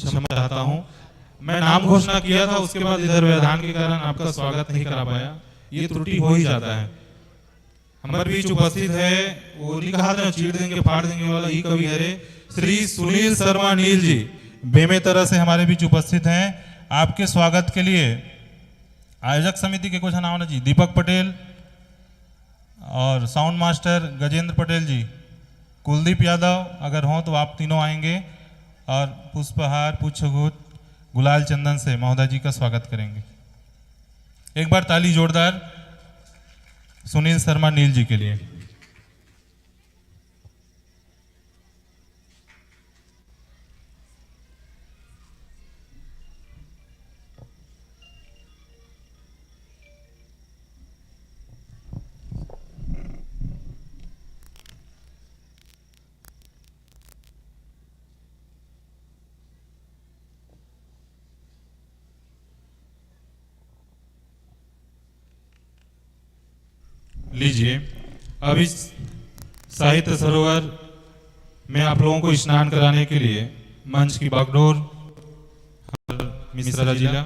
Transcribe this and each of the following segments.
क्षमा चाहता हूँ। मैं नाम घोषणा किया था, उसके बाद इधर व्यवधान के कारण आपका स्वागत नहीं करा पाया। ये त्रुटि हो ही जाता है। हमारे बीच उपस्थित है, वो नहीं कहा था चीड़ देंगे फाड़ देंगे वाला, ही कवि हरे श्री सुनील शर्मा नील जी बेमेतरा से हमारे बीच उपस्थित हैं। आपके स्वागत के लिए आयोजक समिति के कुछ नाम जी, दीपक पटेल और साउंड मास्टर गजेंद्र पटेल जी, कुलदीप यादव अगर हों तो आप तीनों आएंगे और पुष्पहार पुष्पगुच्छ गुलाल चंदन से महोदय जी का स्वागत करेंगे। एक बार ताली जोरदार सुनील शर्मा नील जी के लिए। लीजिए, अब इस साहित्य सरोवर में आप लोगों को स्नान कराने के लिए मंच की बागडोर मिश्रा जिला,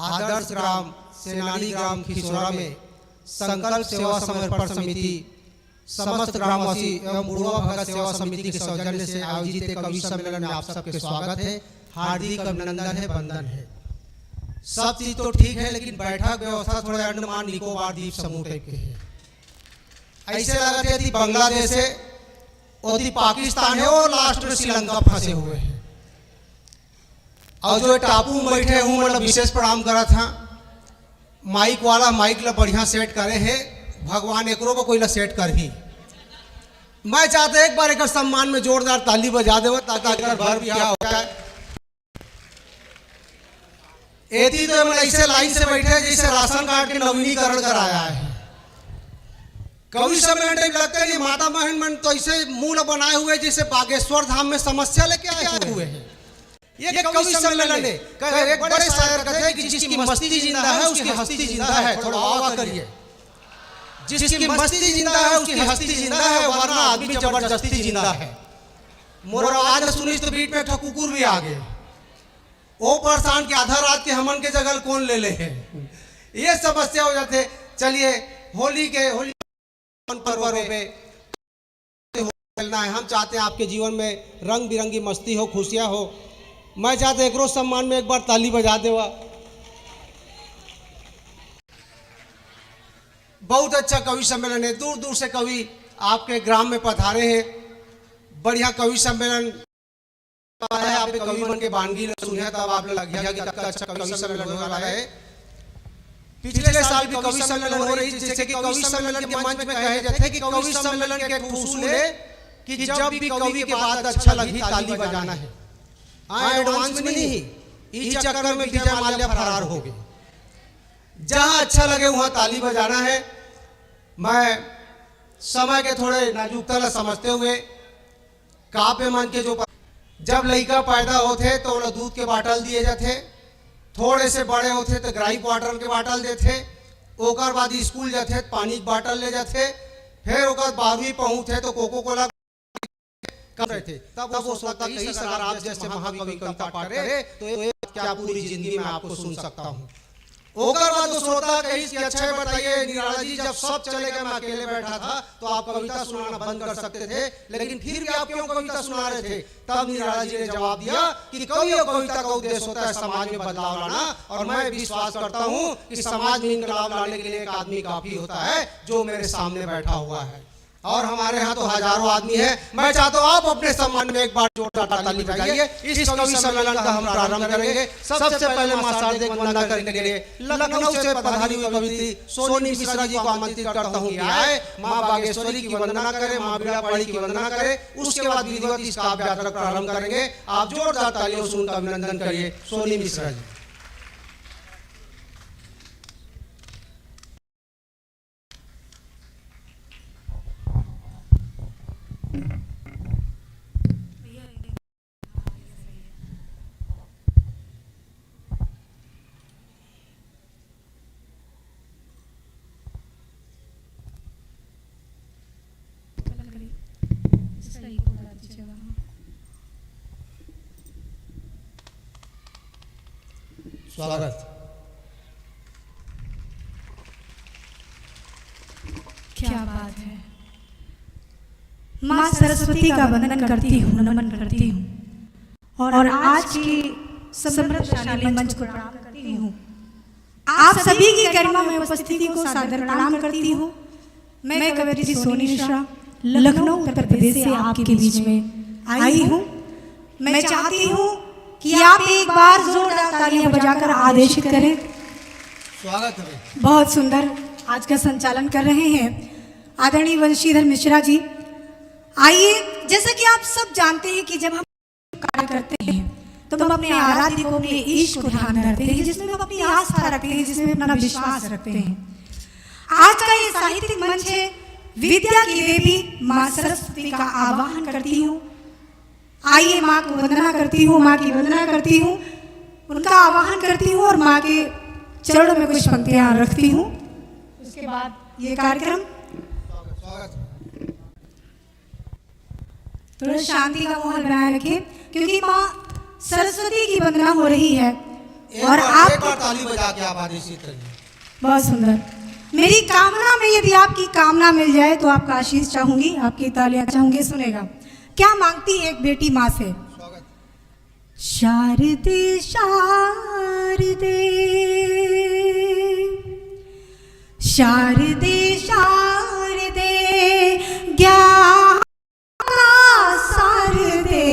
आदर्श ग्राम सेनानी ग्राम खिसौरा में संकल्प सेवा समर्पण समिति, समस्त ग्रामवासी एवं बुढ़वा भगत सेवा समिति के सौजन्य से आयोजित एक कवि सम्मेलन में आप सबके स्वागत है, हार्दिक अभिनंदन है, वंदन है। सब चीज तो ठीक है, लेकिन बैठक व्यवस्था थोड़ा अंडमान निकोबार द्वीप समूह टाइप के है। ऐसे लगते थी बांग्लादेश है और पाकिस्तान है और लास्ट में श्रीलंका फंसे हुए हैं। और जो टापू में बैठे हूँ, मतलब विशेष प्रणाम करा था। माइक वाला माइक ला बढ़िया सेट करे है, भगवान एकरो को कोई ला सेट कर ही। मैं चाहता एक बार एक सम्मान में जोरदार ताली बजा दे ताकि अगर भर भी हो जाए। एती तो ऐसे लाइन से बैठे जैसे राशन कार्ड के नवीनीकरण कराया है। कवि सम्मेलन टाइप लगता है कि माता बहन मन तो ऐसे मुंह बनाए हुए जैसे बागेश्वर धाम में समस्या लेके आए हुए हैं। ये कवि सम्मेलन है। एक बड़े शायर कहते हैं कि जिसकी मस्ती जिंदा है उसकी हस्ती जिंदा है। थोड़ा वाह करिए। जिसकी मस्ती जिंदा है उसकी हस्ती जिंदा है, वरना आदमी जबरदस्ती जिंदा है। मोर आवाज सुनी तो बीच में ठकुकुर भी आ गए। ओ परेशान के आधा रात के हमन के जगह कौन ले ले है, ये समस्या हो जाते। चलिए होली पर्व पे खेलना है। हम चाहते हैं आपके जीवन में रंग बिरंगी मस्ती हो, खुशियां हो। मैं चाहते एक रोज सम्मान में एक बार ताली बजा देवा। बहुत अच्छा कवि सम्मेलन है, दूर दूर से कवि आपके ग्राम में पधारे हैं। बढ़िया कवि सम्मेलन है। आपके कवि मन के बानगी सुने तब आप लग गया कि कितना अच्छा कवि सम्मेलन होने वाला है। पिछले साल भी कवि सम्मेलन हो रही, जैसे कि कवि सम्मेलन के मंच में कहे जाते कि कवि सम्मेलन के उसूल है कि जब भी कवि के बात अच्छा लगी ताली बजाना है। एडवांस में नहीं, इस चक्कर में विजय माल्या फरार हो गए। जहां अच्छा लगे वहां ताली बजाना है। मैं समय के थोड़े नाजुकता समझते हुए काव्य मन के जो जब लड़का पैदा होते तो उन्हें दूध के बाटल दिए जाते, थोड़े से बड़े होते तो ग्राइप वाटर के बाटल देते, ओकर बाद स्कूल जाते पानी के बाटल ले जाते, फिर ओकर 12वीं पहुंचे तो कोको कोला कर रहे थे। तब वो सोचता कि अगर आप जैसे महाकवि कविता पाठ करे तो क्या पूरी जिंदगी में आपको सुन सकता हूँ। ओकर बाद तो श्रोता कही कि अच्छा बताइए निराला जी, जब सब चले गए मैं अकेले बैठा था तो आप कविता सुनाना बंद कर सकते थे, लेकिन फिर भी आप क्यों कविता सुना रहे थे? तब निराला जी ने जवाब दिया कि कवि और कविता का उद्देश्य होता है समाज में बदलाव लाना, और मैं विश्वास करता हूँ कि समाज में इनकलाब लाने के लिए एक आदमी काफी होता है जो मेरे सामने बैठा हुआ है। और हमारे यहाँ तो हजारों आदमी है। मैं चाहता हूँ आप अपने सम्मान में एक बार जोरदार ताली बजाइए। इस कवि सम्मेलन का हम प्रारंभ करेंगे। सबसे पहले मां शारदे की वंदना करने के लिए लखनऊ से पधारी हुई कवित्री सोनी मिश्रा जी को आमंत्रित करता हूँ कि आए, मां बागेश्वरी की वंदना करें, मां बीड़ापाड़ी की वंदना करें। उसके बाद विधिवत इस काव्य यात्रा प्रारंभ करेंगे। आप जोरदार तालियों से उनका अभिनंदन करिए। सोनी मिश्रा जी। सही को बढ़ा दीजिएगा। स्वागत। क्या बात है। माँ सरस्वती का वंदन करती हूँ, नमन करती हूँ और आज की समृद्धशाली मंच को प्रणाम करती हूँ। आप सभी की गरिमा में उपस्थिति को सादर प्रणाम करती हूँ। मैं कवयित्री सोनी मिश्रा लखनऊ उत्तर प्रदेश से आपके बीच में आई हूँ। मैं चाहती हूँ कि आप एक बार जोरदार तालियां बजाकर आदेशित करें। स्वागत है। बहुत सुंदर आज का संचालन कर रहे हैं आदरणीय वंशीधर मिश्रा जी। आइए, जैसा कि आप सब जानते हैं कि जब हम कार्य करते हैं तो हम अपने आराध्य को, अपने ईश को ध्यान में रखते हैं, जिसमें हम अपनी आस्था रखते हैं, जिसमें अपना विश्वास रखते हैं। आज का ये साहित्यिक मंच है, विद्या की देवी माँ सरस्वती का आवाहन करती हूँ। आइए, माँ को वंदना करती हूँ, माँ की वंदना करती हूँ, उनका आवाहन करती हूँ और माँ के चरणों में कुछ पंक्तियाँ रखती हूँ। उसके बाद ये कार्यक्रम थोड़ा शांति का माहौल बनाए रखिए, क्योंकि माँ सरस्वती की वंदना हो रही है और आप एक बार ताली बजा के आप आदेशित करिए। बहुत सुंदर। मेरी कामना में यदि आपकी कामना मिल जाए तो आपका आशीष चाहूंगी, आपकी तालियां चाहूंगी। सुनेगा क्या मांगती है एक बेटी माँ से। शारदे शारदे शारदे शारदे ज्ञान का सार दे,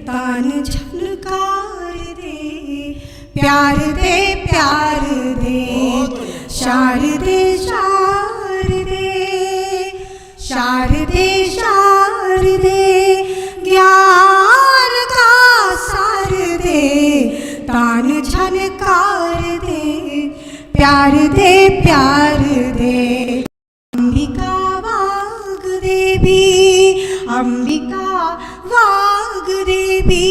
तान झनकार दे, प्यार दे प्यार दे। शारदे शारदे शारदे शारदे ज्ञान का सार दे, तान झनकार दे, प्यार दे प्यार दे। अंबिका वाग्देवी, अंबिका वाग्देवी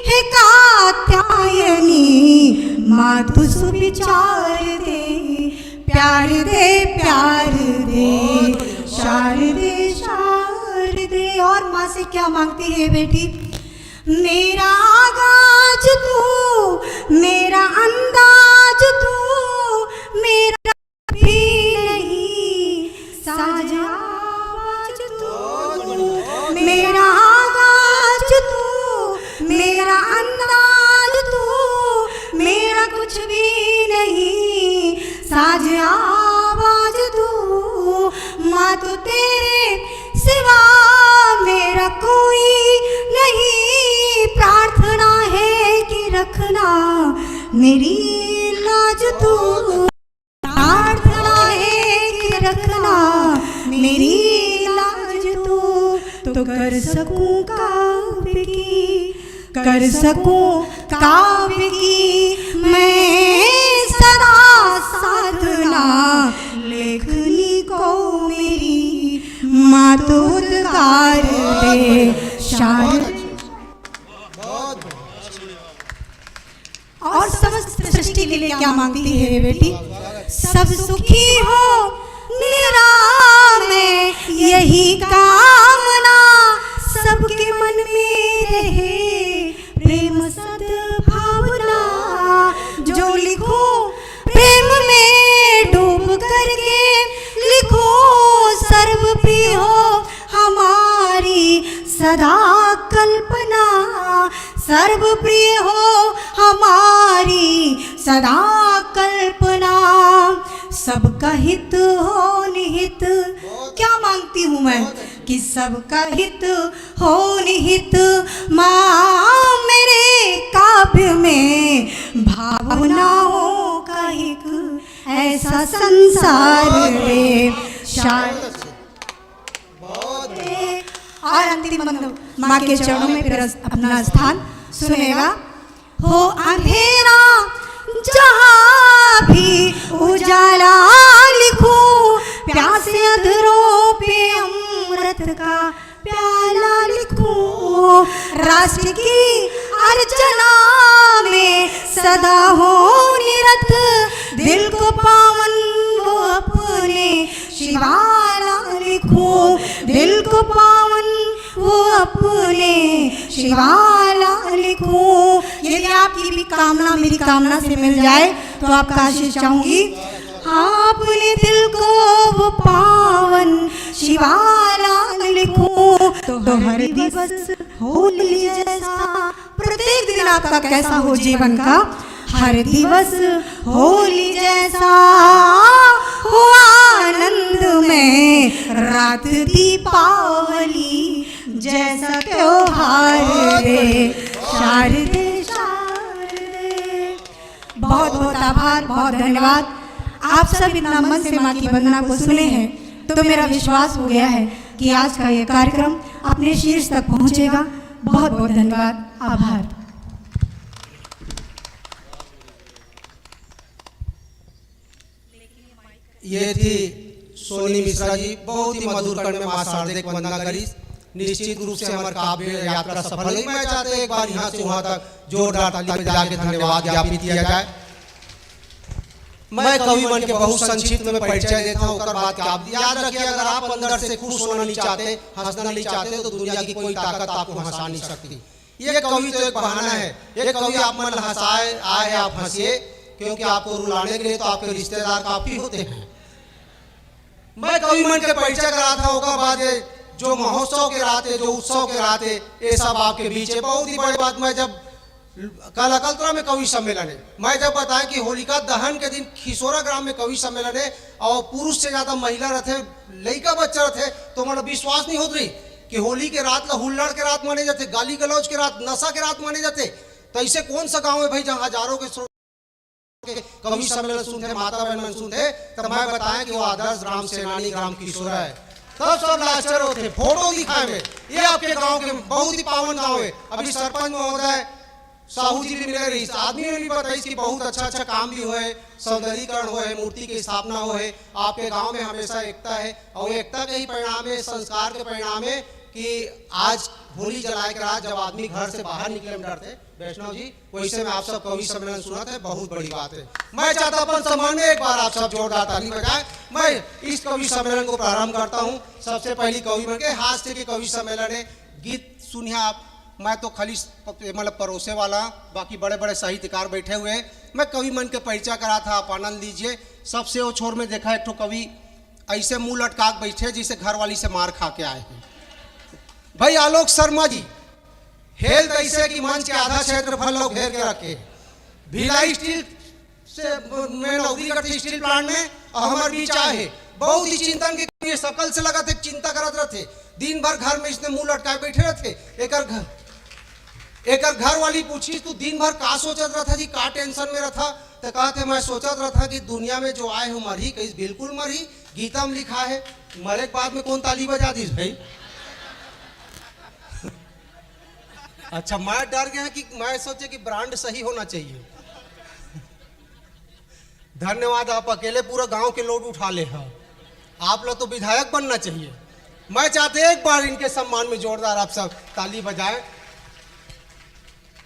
हे कात्यायनी, माँ तू सुविचार दे, प्यार दे प्यार दे। शारदे शारदे। और माँ से क्या मांगती है बेटी। मेरा आगाज तू, मेरा अंदाज तू, मेरा भी नहीं साजा आवाज तू। मेरा आगाज तू, मेरा अंदाज तू, मेरा कुछ भी नहीं साज आवाज तू। माँ तो तेरे सिवा मेरा कोई नहीं, प्रार्थना है कि रखना मेरी लाज तू। प्रार्थना है कि रखना मेरी लाज तू। तो कर सकूं काव्य की, कर सकूं काव्य की मैं सदा साधना, लेखनी को मेरी माँ तो उद्गार दे। शारदे। और समस्त सृष्टि के लिए क्या मांगती है बेटी। सब सुखी हो निरा में यही कामना, सबके मन में रहे प्रेम सद्भावना। जो लिखो प्रेम में डूब करके लिखो, सर्वप्रिय हो हमारी सदा कल्पना, सर्वप्रिय हो हमारी सदा कल्पना। सबका हित हो निहित। क्या मांगती हूँ मैं कि सबका हित हो निहित, माँ मेरे काव्य में भावनाओं का एक ऐसा संसार दे। और अंतिम माँ के चरणों में फिर अपना स्थान सुनेगा। हो अंधेरा जहाँ भी उजाला लिखूं, प्यासे अधरों पे अमृत का प्याला लिखूं। राष्ट्र की अर्चना में सदा हो निरत, दिल को पावन वो अपने शिवाला लिखूं, दिल को पावन अपने शिवाला लिखूं। यदि आपकी भी कामना मेरी कामना से मिल जाए तो आपका आशीष चाहूंगी। आपने दिल को वो पावन शिवाला लिखूं तो हर दिवस होली जैसा, प्रत्येक दिन आपका कैसा हो जीवन का, हर दिवस होली जैसा हो आनंद में, रात दीपावली जैसा त्योहार रे शारदे शारदे। बहुत बहुत आभार, बहुत धन्यवाद। आप सब इतना मन से माँ की वंदना को सुने हैं तो मेरा विश्वास हो गया है कि आज का ये कार्यक्रम अपने शीर्ष तक पहुंचेगा। बहुत बहुत धन्यवाद, आभार। ये थी सोनी मिश्रा जी, बहुत ही मधुर कर्ण में मां शारदे को वंदना करी। निश्चित रूप से हमारे काव्य यात्रा सफल हुई। मैं चाहते एक बार यहाँ से वहां तक जोरदार ताली बजा के धन्यवाद ज्ञापित किया जाए। मैं कवि मन के बहुत संक्षिप्त में परिचय देता हूँ, उसके बाद काव्य। याद रखिए, अगर आप अंदर से खुश होना नहीं चाहते, हंसना नहीं चाहते, तो दुनिया की कोई ताकत आपको हंसा नहीं सकती। ये कवि तो एक बहाना है। ये कवि आप मन हंसाए आए, आप हंसिए, क्योंकि आपको रुलाने के लिए तो आपके रिश्तेदार काफी होते हैं। मैं कवि मन के परिचय करा था, उसके बाद जो महोत्सव के राते, जो उत्सव के राते, ये सब आपके बीच है। बहुत ही बड़ी बात, मैं जब कल अकलतरा में कवि सम्मेलन है, मैं जब बताया कि होलिका दहन के दिन खिसोरा ग्राम में कवि सम्मेलन है और पुरुष से ज्यादा महिला रहते, लड़का बच्चा रहते, तो मतलब विश्वास नहीं होत रही कि होली के रात ला हुल्लड़ के रात माने जाते, गाली गलौज के रात, नशा के रात माने जाते। तो ऐसे कौन सा गांव है भाई जहां हजारों के कवि सम्मेलन सुनते, माता बहन सुनते। तब मैं बताया कि वो आदर्श ग्राम सेनानी ग्राम किशोरा है। तब सब लाचार होते, फोटो दिखाए में, ये आपके गांव के बहुत ही पावन गांव है। अभी सरपंच महोदय साहू जी भी मिले रही, आदमी ने भी बताई कि बहुत अच्छा काम भी हुए, सौंदर्यीकरण हुए, मूर्ति की स्थापना हुए। आपके गांव में हमेशा एकता है, और एकता के ही परिणाम है, संस्कार के परिणाम है कि आज होली जलाए के रात जब आदमी घर से बाहर निकले में डरते। वैष्णव जी, वैसे में आप सब कवि सम्मेलन सुना था, बहुत बड़ी बात है। मैं चाहता अपन सम्मान में एक बार आप सब जोरदार ताली बजाएं। मैं इस कवि सम्मेलन को प्रारंभ करता हूँ। सबसे पहली कवि मन के हास्य के कवि सम्मेलन है। गीत सुनिए आप। मैं तो खाली मतलब परोसे वाला, बाकी बड़े बड़े साहित्यकार बैठे हुए हैं। मैं कवि मन के परिचय करा था, आप आनंद लीजिए। सबसे वो छोर में देखा एक ठो कवि ऐसे मुंह लटका बैठे जिसे घर वाली से मार खा के आए हैं। भाई आलोक शर्मा जी, हेल्थ ऐसे कि मंच के आधा क्षेत्रफल लोग घेर के रखे। भिलाई स्टील से मैं नौकरी करती, स्टील प्लांट में, और हमारे बीच आए। बहुत ही चिंतन की शकल से लगा थे, चिंता करते रहते। दिन भर घर में इसने मुंह लटकाए बैठे रहते। एक घर वाली पूछी, तू दिन भर का सोचत रहा था जी, का टेंशन में रहा? तो कहते मैं सोचत रहा था कि दुनिया में जो आए हो मरी, कहीं बिल्कुल मरी। गीता में लिखा है मरे के बाद में कौन ताली बजा दी भाई? अच्छा, मैं डर गया कि मैं सोचे कि ब्रांड सही होना चाहिए। धन्यवाद, आप अकेले पूरा गांव के लोड उठा ले हैं। आप लोग तो विधायक बनना चाहिए। मैं चाहते एक बार इनके सम्मान में जोरदार आप सब ताली बजाएं।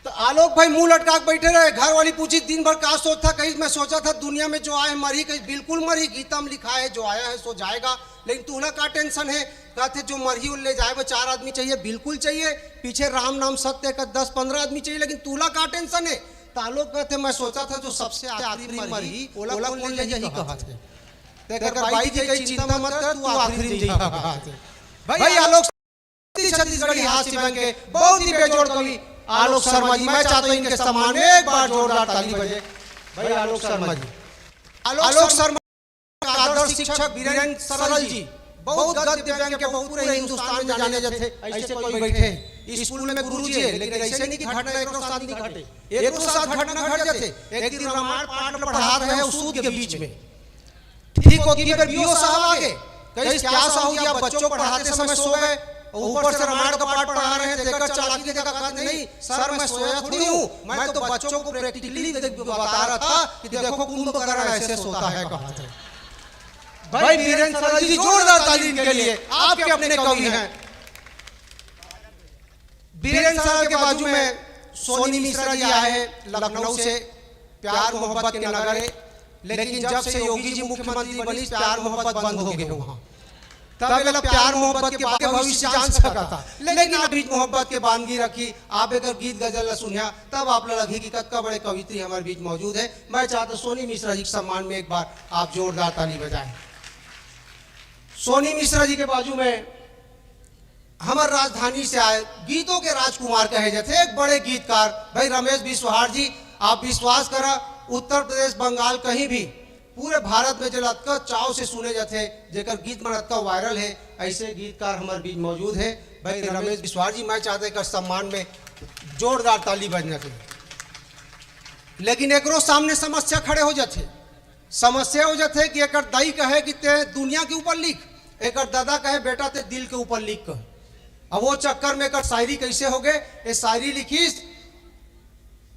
तो आलोक भाई मुंह लटका के बैठे रहे। घर वाली पूछी दिन भर का सोच था? कहीं मैं सोचा था दुनिया में जो आए मरी, कहीं बिल्कुल मरी। गीता में लिखा है जो आया है सो जाएगा, लेकिन तूला का टेंशन है? कहते जो मरी उन ले जाए वो 4 आदमी चाहिए, बिल्कुल चाहिए। पीछे राम नाम सत्य का 10-15 आदमी चाहिए, लेकिन तूला का टेंशन है? तो आलोक कहते मैं सोचा था जो सबसे आखिरी मरी ओला कौन ले यही कहा थे। भाई जी कहीं चिंता मत कर, तू आखिरी जी कहा थे। भाई आलोक छत्तीसगढ़ी हास्य बन के बहुत ही बेजोड़ कवि आलोक शर्मा जी, मैं चाहता हूं इनके सम्मान में एक बार जोरदार ताली बजे। भाई आलोक शर्मा जी, आलोक शर्मा आदर्श शिक्षक वीरेंद्र सरल जी, बहुत गद्य व्यंग्य के बहुत पूरे हिंदुस्तान में जाने जाते। ऐसे कोई बैठे स्कूल में गुरुजी है, लेकिन ऐसे नहीं कि घटना एक साथ नहीं घटे, एक साथ घटना घट जाते। एक दिन रामायण पाठ पढ़ा रहे हैं सूद के बीच में, ठीक होती है बीओ साहब आगे कहीं क्या साहू जी आप बच्चों को पढ़ाते समय सो गए, ऊपर से रामायण का पाठ पढ़ा रहे हैं, देखकर चालाकी देखा कहते नहीं सर मैं सोया थोड़ी हूँ, मैं तो बच्चों को प्रैक्टिकली बता रहा था कि देखो कुंभकर्ण ऐसे सोता है कहा था। भाई वीरेंद्र सरल जी जोरदार ताली के लिए, आपके अपने कवि हैं। वीरेंद्र सरल के बाजू में सोनी मिश्रा जी आए हैं लखनऊ से, प्यार मोहब्बत के नगर है, लेकिन जब से योगी जी मुख्यमंत्री बनी प्यार मोहब्बत बंद हो गए वहां। तब वाला प्यार मोहब्बत के बारे भविष्य जान सका था, लेकिन अभी मोहब्बत के बानगी रखी। आप एक गीत गजल सुनिया तब आप लगी कि कक्का बड़े कवित्री हमारे बीच मौजूद है। मैं चाहता सोनी मिश्रा जी के सम्मान में एक बार आप जोरदार ताली बजाएं। सोनी मिश्रा जी के बाजू में हमारे राजधानी से आए गीतों के राजकुमार कहे जाते एक बड़े गीतकार भाई रमेश बिस्वाहार जी। आप विश्वास करा उत्तर प्रदेश बंगाल कहीं भी पूरे भारत में जलतका चाव से सुने जाते जेकर गीत मनतका वायरल है, ऐसे गीतकार हमारे बीच मौजूद है भाई रमेश बिस्वाहार जी। मैं चाहते कर सम्मान में जोरदार ताली बजना चाहिए, लेकिन एक सामने समस्या खड़े हो जाते। समस्या हो जाते कि एक दाई कहे कि ते दुनिया के ऊपर लिख, एक दादा कहे बेटा ते दिल के ऊपर लिख कहे। अब वो चक्कर में कर शायरी कैसे हो गए, ये शायरी लिखीस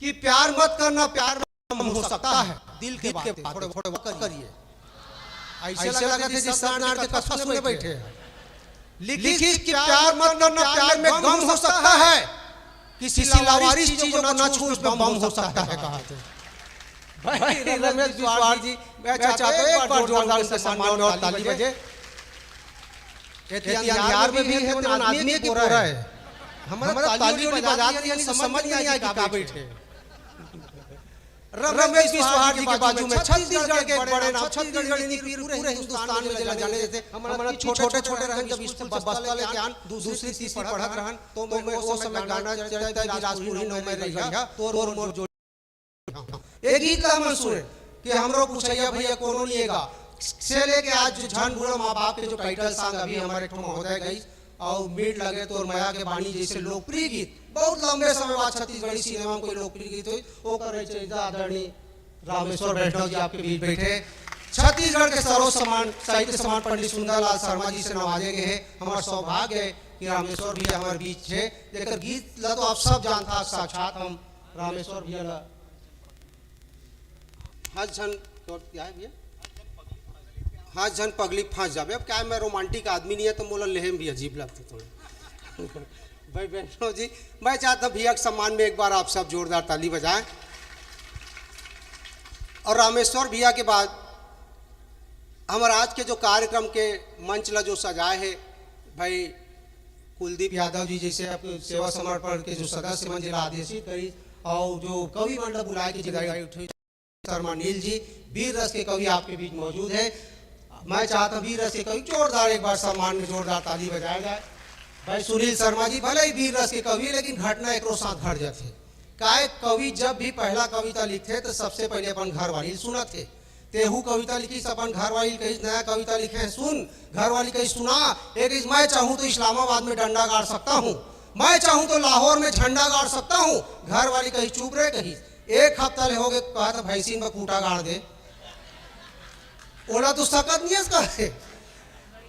कि प्यार मत करना, प्यार हो सकता है दिल के बातें थोड़े थोड़े करिए। ऐसे लगा थे जिस नार के कथा सुने बैठे हैं। लिखीस कि प्यार मत करना, प्यार में गम हो सकता है, किसी लावारिस चीजों को ना छू उसमें बम हो सकता है। कहा थे भाई रमेश बिस्वाहार जी। मैं चाहता हूं एक बार जोरदार से सम्मान और ताली बजे। यार में भी है तो आदमी की पूरा है। हमारा ताली बजा दिया यानी समझ नहीं आया कि कहां बैठे। रमेश बिस्वाहार जी के बाजू में छत्तीसगढ़ के बड़े नाम, छत्तीसगढ़ नहीं पूरे हिंदुस्तान में जाने जाते। हमारा छोटे छोटे रहन जब स्कूल से बस्ता ले ज्ञान दूसरी तीसरी पढ़त रहन तो मैं वो समय गाना चलता है कि राजपुरी नो में रह गया तोर मोर जो एक गीत का हम सुने कि हमरो पूछैया भैया कोनो निएगा से लेके आज झन बुढ़ो माँ बाप के जो टाइटल सॉन्ग अभी हमारे महोदय गई और मीट लगे तो माया के बाणी जैसे लोकप्रिय गीत बहुत लंबे समय बाद छत्तीसगढ़ी सिनेमा में कोई लोकप्रिय गीत हुई वो कर रहे थे आदरणीय रामेश्वर वैष्णव जी आपके बीच बैठे। छत्तीसगढ़ के सर्व सम्मान साहित्य सम्मान पंडित सुंदरलाल शर्मा जी से नवाजे गए हैं। हमारा सौभाग्य है कि रामेश्वर भैया हमारे बीच है। लेकर गीत ला तो आप सब जानता साक्षात हम रामेश्वर भैया ला हज झन क्या है भैया हाँ झन पगली फांस जावे। अब क्या है मैं रोमांटिक आदमी नहीं है तो मोला लेहम भी अजीब लगते थोड़े। भाई वैष्णव जी मैं चाहता भैया के सम्मान में एक बार आप सब जोरदार ताली बजाएं। और रामेश्वर भैया के बाद हमारे आज के जो कार्यक्रम के मंच ला जो सजाए है भाई कुलदीप यादव जी जैसे आपके सेवा समर्पण के जो सदस्य मन जिला आदेशित करी और जो कवि मंडल बुलाए की जिम्मेदारी उठी शर्मा नील जी वीर रस के कवि आपके बीच मौजूद है। मैं चाहता वीर रस के कवि जोरदार एक बार सम्मान में जोरदार ताली बजाया जाए। भाई सुनील शर्मा जी भले ही वीर रस के कवि लेकिन घटना एक साथ घट जाते। काय कवि जब भी पहला कविता लिखते तो सबसे पहले अपन घर वाली सुना थे। तेहू कविता लिखी अपन घर वाली कहीं नया कविता लिखे हैं सुन घर वाली कहीं सुना। एक मैं चाहूँ तो इस्लामाबाद में डंडा गाड़ सकता हूँ, मैं चाहूँ तो लाहौर में झंडा गाड़ सकता हूँ। घर वाली कहीं चुप रहे कहीं एक हफ्ता ले हो गए कहा था भैंसी में कूटा गाड़ दे ओला तो सकत नहीं है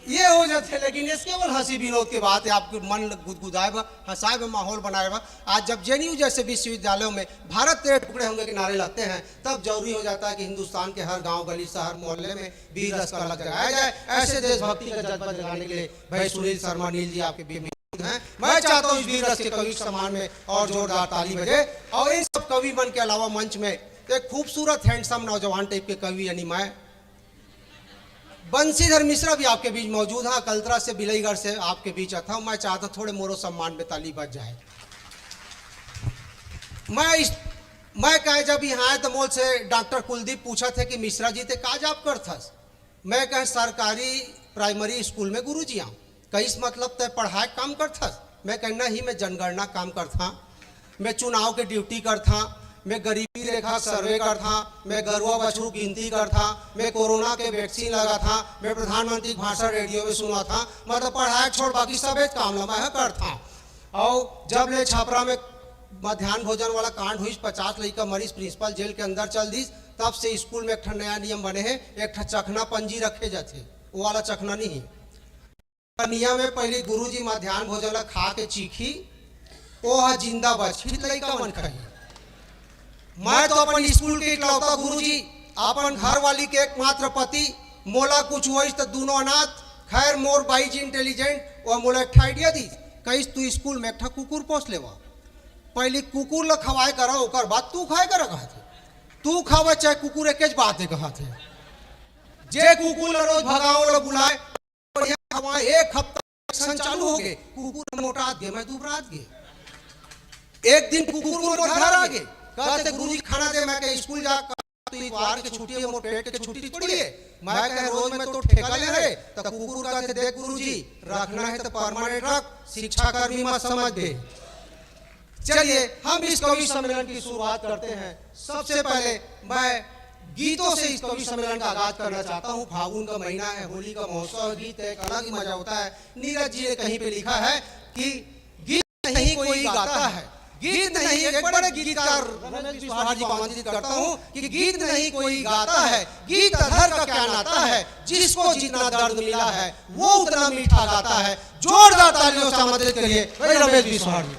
ये हो जाते। लेकिन इस केवल हंसी विनोद के बात है आपके मन गुदगुदाए हंसाए माहौल बनाए। आज जब जेएनयू जैसे विश्वविद्यालयों में भारत तेरे टुकड़े होंगे के नारे लगते हैं तब जरूरी हो जाता है कि हिंदुस्तान के हर गांव गली शहर मोहल्ले में वीर रस का अलग जगाया जाए। ऐसे देशभक्ति का जज्बा जगाने के लिए भाई सुनील शर्मा नील जी आपके बीच हैं। मैं चाहता हूँ इस वीर रस के कवि सम्मान में और जोरदार ताली बजे। और इन सब कवि मन के अलावा मंच में एक खूबसूरत हैंडसम नौजवान टाइप के कवि यानी मैं बंसीधर मिश्रा भी आपके बीच मौजूद है। कलतरा से बिलईगढ़ से आपके बीच आता हूँ। मैं चाहता हूँ थोड़े मोरो सम्मान में ताली बज जाए। मैं कहे जब यहाँ आए तो मोल से डॉक्टर कुलदीप पूछा थे कि मिश्रा जी थे का जॉब करथस। मैं कहे सरकारी प्राइमरी स्कूल में गुरु जी आऊँ कईस मतलब तय पढ़ाई काम करथस। मैं कहना ही मैं जनगणना काम करता, मैं चुनाव के ड्यूटी करता, मैं गरीबी रेखा सर्वे करता, मैं गरुआ बछरू गिनती करता, मैं कोरोना के वैक्सीन लगा था, मैं प्रधानमंत्री भाषण रेडियो में सुना था। मतलब पढ़ाई छोड़ बाकी सब काम मैं करता। और जब ले छापरा में मध्याह्न भोजन वाला कांड हुई 50 लड़का मरीज प्रिंसिपल जेल के अंदर चल दी तब से स्कूल में एक नया नियम बने हैं। एक चखना पंजी रखे जाते वो वाला चखना नहीं नियम में पहले गुरुजी मध्याह्न भोजन ला खा के चीखी ओ जिंदा बची लड़का मन खाई। मैं तो अपन स्कूल के इकलौता गुरुजी अपन घर वाली के एकमात्र पति मोला कुछ हुई तो दोनों अनाथ। खैर मोर बाई जी इंटेलिजेंट और मोला एक आइडिया दी कहीं तू स्कूल में एक कुकुर पोस लेवा। पहले कुकुर ला खवाए करा ओकर बाद तू खाए करा कहा थे। तू खावा चाहे कुकुर एक बात है कहा थे। जे कुकुर ला रोज भगाओ ला बुलाए वहां एक हफ्ता एक्शन चालू हो गए, कुकुर मोटा गए, मैं दुबरात गए। एक दिन कुकुर मोर घर आ गए, कहते गुरुजी खाना दे, मैं कहे स्कूल जा तो इतवार की छुट्टी है, मोर पेट की छुट्टी थोड़ी है, मैं कहे रोज में तो ठेका ले रहे। तो कुकुर कहते देख गुरुजी रखना है तो परमानेंट रख, शिक्षा कर्मी मत समझ दे। चलिए हम इस कवि सम्मेलन की शुरुआत करते हैं। सबसे पहले मैं गीतों से इस कवि सम्मेलन का आगाज करना चाहता हूँ। फागुन का महीना है, होली का महोत्सव, गीत एक अलग ही मजा होता है। नीरज जी ने कहीं पे लिखा है कि गीत नहीं कोई गाता है, गीत नहीं, एक बड़े गीतकार रमेश बिस्वाहा जी को आमंत्रित करता हूँ कि गीत नहीं कोई गाता है, गीत अधर का क्या नाता है, जिसको जितना दर्द मिला है वो उतना मीठा गाता है। जोरदार तालियों से आमंत्रित करिए भाई रमेश बिस्वाहा जी।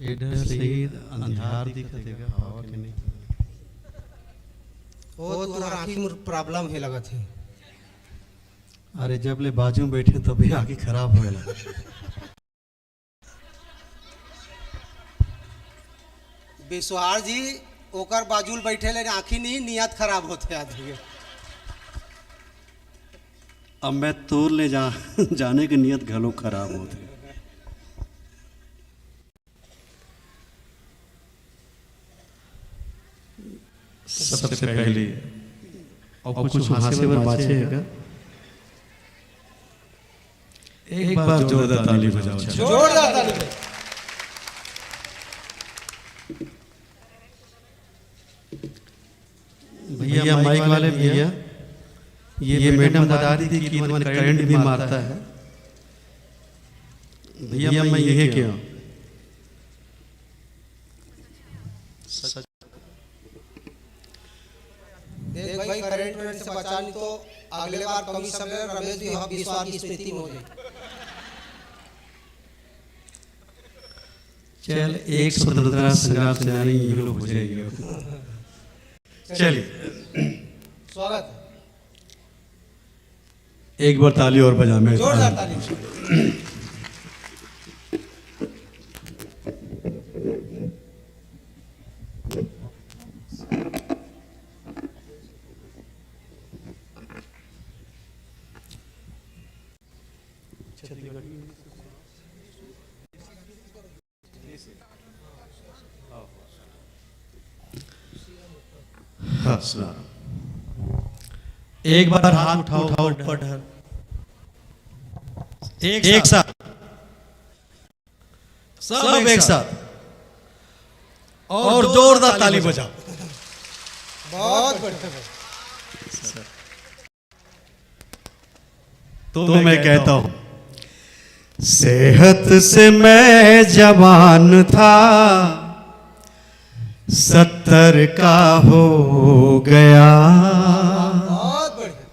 इधर से अंधार दिखेगा, हवा के नहीं। वो तुम्हारा आँखी में प्रॉब्लम है लगत है। अरे जब ले बाजू में बैठे तभी आँखी खराब हो गया। बिस्वाहा जी ओकर बाजूल बैठे ले आँखी नहीं, नियत खराब होते आदमी। अब मैं तोड़ ले जाने की नियत घलो खराब होते। सबसे पहले और कुछ हास्यवर बातें है, एक बार जोरदार ताली बजाओ। जोरदार ताली बजाओ। भैया माइक वाले भैया, ये मैडम बता रही थी कि इधर करंट भी मारता है। भैया मैं ये क्या देख भाई, करंट से बचा नहीं तो अगले बार कवि सम्मेलन रमेश बिस्वाहा की स्मृति में हो जाए। चल एक स्वतंत्रता संग्राम सेनानी ये लोग हो जाएंगे। चलिए स्वागत, एक बार ताली और बजा। मैं जोरदार ताली। एक बार हाथ उठाओ ऊपर, एक साथ, सब एक साथ, और जोरदार ताली बजाओ। बहुत बढ़िया। तो मैं कहता हूं, सेहत से मैं जवान था, 70 का हो गया, बहुत बढ़िया।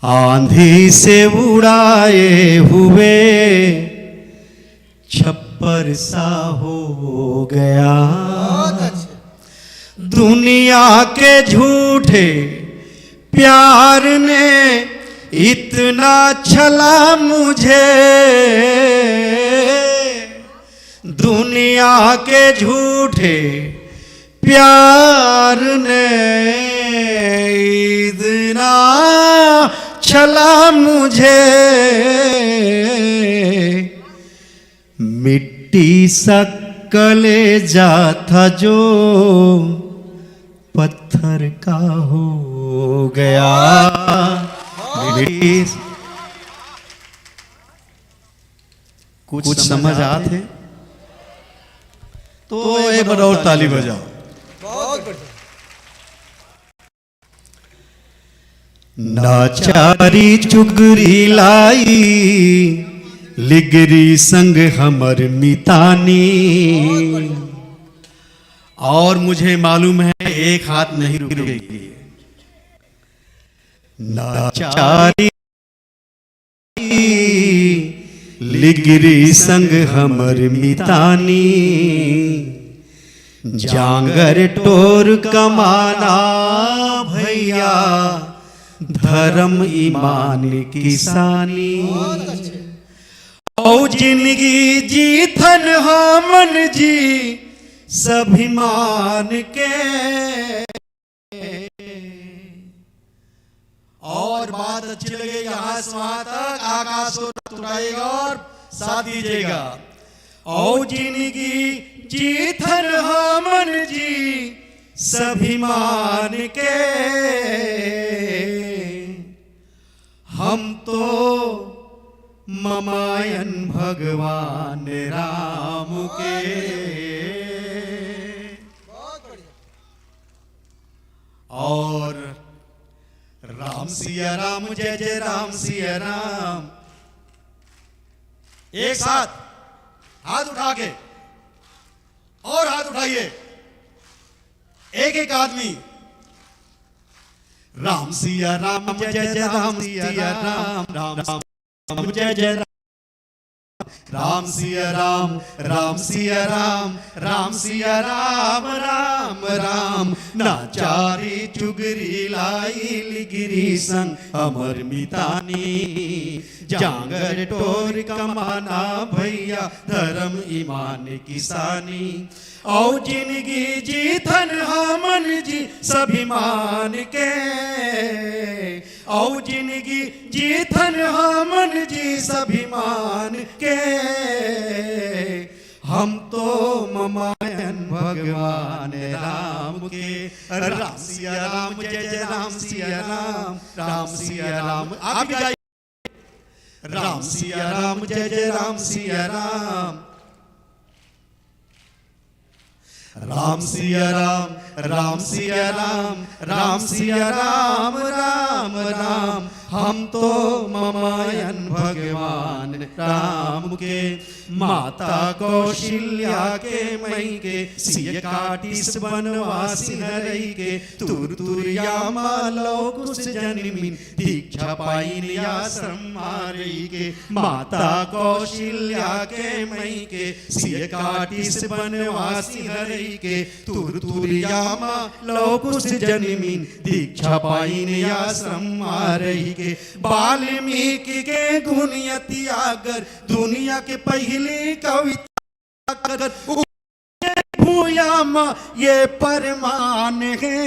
आंधी से उड़ाए हुए छप्पर सा हो गया। बहुत अच्छे। दुनिया के झूठे प्यार ने इतना छला मुझे, दुनिया के झूठे प्यार ने इतना छला मुझे, मिट्टी सा कलेजा था जो पत्थर का हो गया। कुछ समझ आते तो एक बार और ताली बजाओ। बहुत बढ़िया। नाचारी चुगरी लाई, लिगरी संग हमर मितानी, और मुझे मालूम है एक हाथ नहीं रुकेगी। नाचारी लिगरी संग हमर मितानी, जांगर टोर कमाना भैया, धर्म ईमान किसानी। ओ जिंदगी जीथन हमन जी सभिमान के। और बात अच्छी लगे यहाँ से वहां तक आकाश को उठाएगा और साथ दीजिएगा। ओ जिंदगी जीथन हमन जी सभिमान के, हम तो ममायन भगवान राम के। और राम सिया राम जय जय राम सिया राम। एक साथ हाथ उठा के और हाथ उठाइए, एक एक आदमी। राम सिया राम जय जय राम सिया राम, राम राम जय जय राम, राम सिया राम, राम सिया राम, राम सिया राम, राम राम। नाचारी चुगरी लाई लिगिरी संग अमर मितानी, जांगर टोर कमाना भैया धर्म ईमान किसानी। औ जिंदगी जीथन हमन जी सभिमान के, औ जिंदगी जीथन हमन जी सभिमान के, हम तो ममायन भगवान राम के। राम सिया राम जय जय राम सिया राम, राम सिया राम। आप भी जाइए। राम सिया राम जय जय राम सिया राम, राम सिया राम, राम सिया राम, राम सिया राम, राम राम। हम तो ममायन भगवान राम के। माता कौशल्या के मई के, सिय काटिस बनवासी हरई के, तुर तुरिया मालो कुछ जन्मीन, दीक्षा पाइन आश्रम मारई के। माता कौशल्या के मई के, सिय काटिस बनवासी हरई के, तुर तुरिया मालो कुछ जन्मीन, दीक्षा पाइन आश्रम मारई के। वाल्मीकि के गुणयति आगर, दुनिया के पहली कविता कर, भूयाम ये परमान है।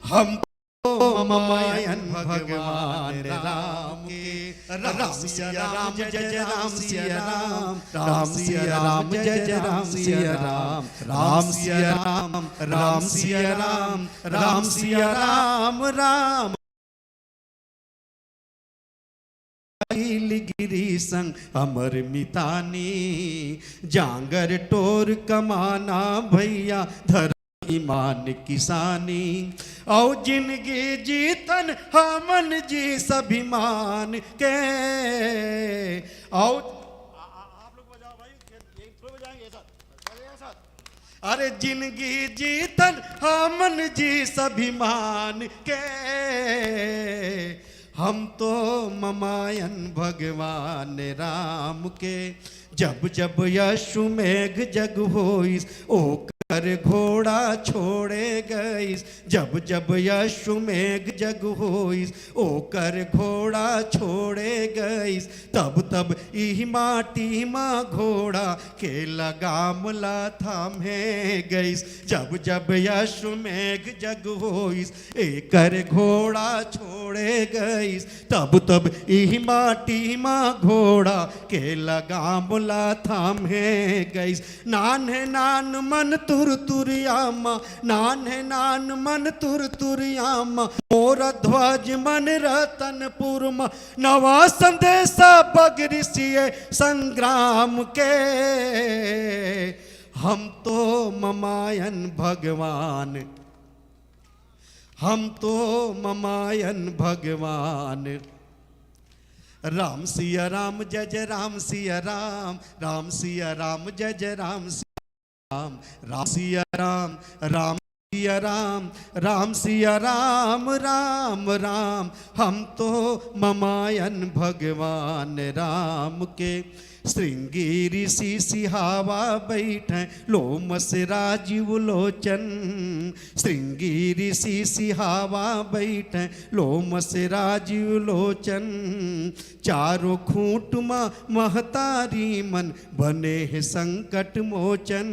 हम तो ममायन भगवान राम के। राम सिया राम जय जय राम सिया राम, राम सिया राम जय जय राम सिया राम, राम सिया राम, राम सिया राम, राम सिया राम, राम गिरी संग अमर मितानी, जांगर टोर कमाना भैया धर्म ईमान किसानी। औ जिंदगी जीतन हमन जी सभिमान के। औ आप लोग बजाओ भाई, थोड़ा बजाएंगे साथ। अरे जिंदगी जीतन हमन जी सभिमान के, हम तो ममायन भगवान राम के। जब जब यशुमेघ जग होइस, ओ कर घोड़ा छोड़े गईस। जब जब यशुमेघ जग होइस, ओ कर घोड़ा छोड़े गईस। तब तब इह माटी माँ घोड़ा के लगाम ला थामे गईस। जब जब यशुमेघ जग होइस, एकर घोड़ा छोड़े गईस। तब तब इह माटी माँ घोड़ा के लगाम ला थामे गईस। नान है नान मन तुर तुरियामा, नान है नान मन तुर तुरियामा, मोर ध्वज मन रतनपुर मा, नवा संदेशा बगरिसिए संग्राम के। हम तो ममायन भगवान, हम तो ममायन भगवान। राम सिया राम जय जय राम सिया राम, राम सिया राम जय जय राम सिया राम, राम सिया राम, राम सिया राम, राम सिया राम, राम राम। हम तो ममायन भगवान राम के। श्रृंगी ऋषि सिहावा बैठे लोमस राजीव लोचन। श्रृंगी ऋषि सिहावा बैठे लोमस राजीव लोचन। चारों खूंट महतारी मन बने है संकट मोचन।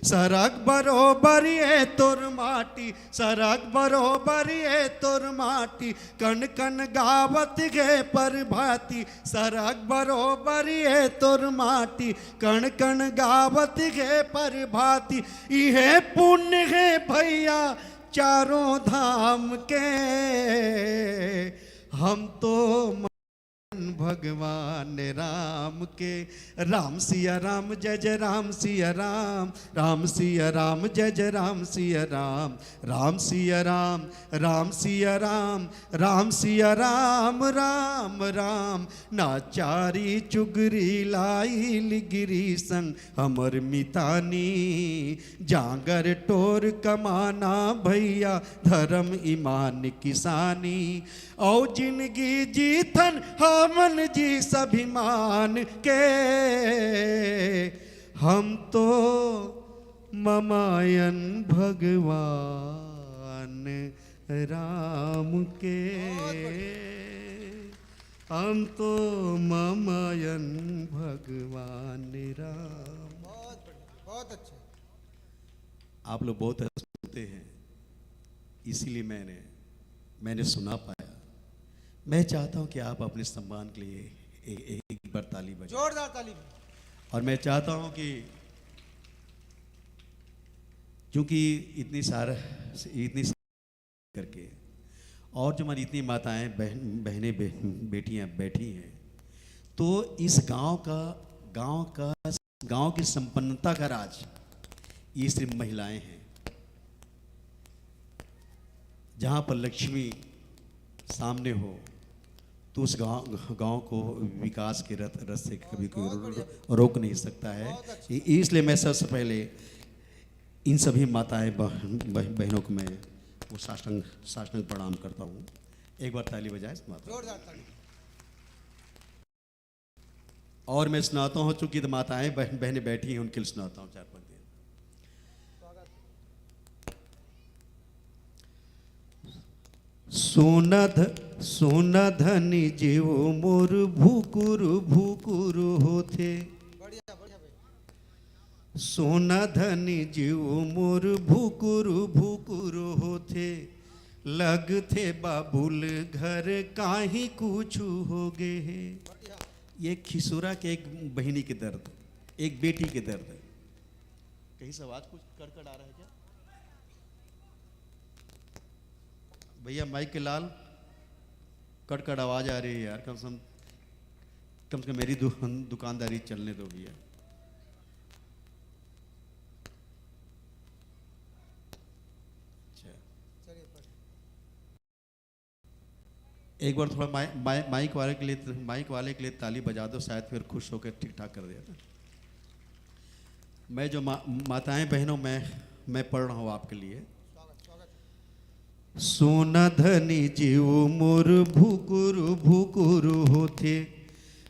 सरक बरोबर ये तोर माटी, सरक बरोबर ये तोर माटी, कण कण गावत गे पर भाती। सरक बरोबर ये तोर माटी, कण कण गावत गे पर भाती। इहे पुण्य है भैया चारों धाम के, हम तो भगवान राम के। राम सिया राम जय जय राम सिया राम, राम सिया राम जय जय राम सिया राम। राम सिया राम, राम सिया राम, राम सिया राम राम राम। नाचारी चुगरी लाई लिगिरी संग हमर मितानी। जागर टोर कमाना भैया धर्म ईमान किसानी। औ जिंदगी जीथन हमन जी सभिमान के, हम तो ममायन भगवान राम के। हम तो ममायन भगवान राम। बहुत अच्छे। आप लोग बहुत सुनते हैं, इसीलिए मैंने सुना पाया। मैं चाहता हूं कि आप अपने सम्मान के लिए एक बार ताली बजाएं। जोरदार ताली। और मैं चाहता हूं कि क्योंकि इतनी करके और जो हमारी इतनी माताएं बहनें बेटियां बैठी हैं, तो इस गांव की संपन्नता का राज ये सिर्फ महिलाएं हैं। जहां पर लक्ष्मी सामने हो तो उस गांव को विकास के रथ से कभी कोई रोक नहीं सकता है। इसलिए मैं सबसे पहले इन सभी माताएं बहनों को मैं वो साष्टांग प्रणाम करता हूँ। एक बार ताली बजाए माता। और मैं सुनाता हूँ, चूंकि माताएं बहनें बैठी हैं उनके लिए सुनाता हूँ 4 पंक्तियां। सोना धनी जीव मोर भूकुर होते। सोना धनी जीव मोर भूकुर होते। लगते बाबुल घर काहीं कुछ हो गए। ये खिसुरा के एक बहिनी के दर्द, एक बेटी के दर्द। कहीं से आवाज कुछ कड़कड़ आ रहा है क्या भैया? माइक के लाल कड़कड़ आवाज आ रही है यार। कम से कम मेरी दुकानदारी चलने दो भैया। एक बार थोड़ा माइक वाले के लिए ताली बजा दो, शायद फिर खुश होकर ठीक ठाक कर दिया। मैं जो माताएं बहनों मैं पढ़ रहा हूँ आपके लिए। सोना धनी जीव मोर भूकुर होते।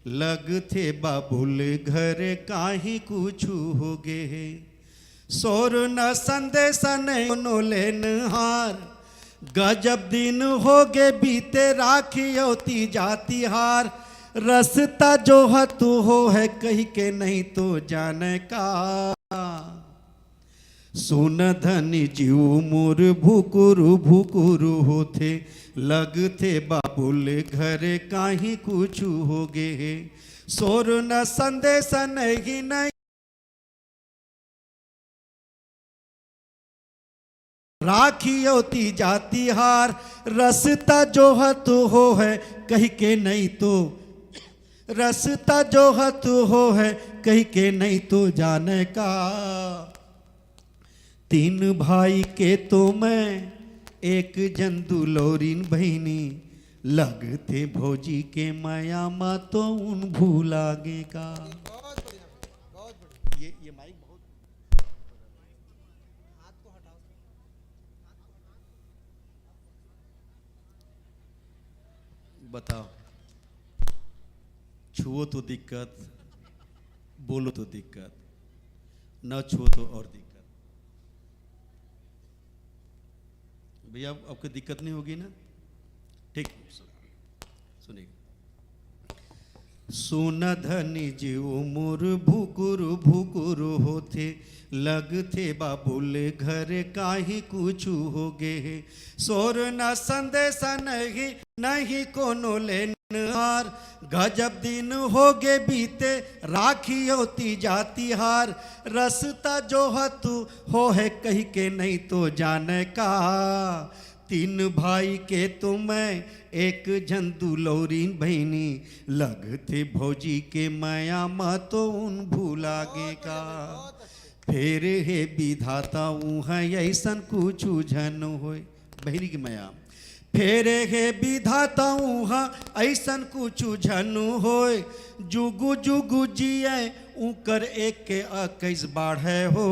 लगते बाबुल घर काहीं कुछ हो गए। सोर न संदेश नो लेन हार। गजब दिन हो गे बीते राखियोती जाती हार। रसता जो है तू हो है कहीं के नहीं तो जाने का। सुन धनी जीव मोर भूकुर होते। लगते बाबुल घर काहीं कुछ हो गे। सोर न संदेश नहीं राखी होती जाती हार। रसता जो है तू हो है कहीं के नहीं तो। रसता जो है तू हो है कहीं के नहीं तो जाने का। 3 भाई के तो मैं एक जंदू लोरीन बहिनी। लगते भौजी के माया मा तो उन भूलागे का। ये माइक बहुत हाथ को हटाओ। बताओ, छुओ तो दिक्कत, बोलो तो दिक्कत, न छो तो और दिक्कत। भैया आपको दिक्कत नहीं होगी ना? ठीक, सुनिए। सुन धनी जीव मोर भुकुर भुकुर होते, लगते बाबुल घर काही कुछ हो गे। सोर न संदेश नहीं, नहीं कोनो लेनहार, गजब दिन हो गे बीते, राखी होती जाती हार। रसता जो तू हो है कही के नहीं तो जाने का, तीन भाई के तो मैं एक झंदू लौरीन बहनी, लगते भौजी के माया मतो उन भूलागे का। फिर हे विधाता है ऐसन कुछ झन होय, बहनी की माया। फिर हे विधाता ऐसन कुछ झन होय, जुगु जुगु जिये उकर एक के 21 बाढ़े हो।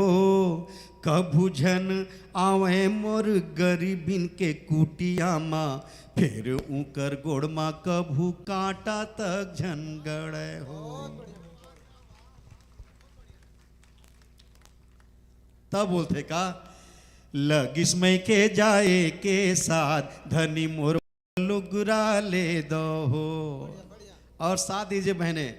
कभू झन आवे मोर गरीबिन के कुटिया माँ, फिर उकर गोड़ माँ कभू कांटा तक झन गड़े हो। तब बोलते का, लगिस में के जाए के साथ, धनी मोर लुगरा ले दो हो। और साथ दीजिए बहने,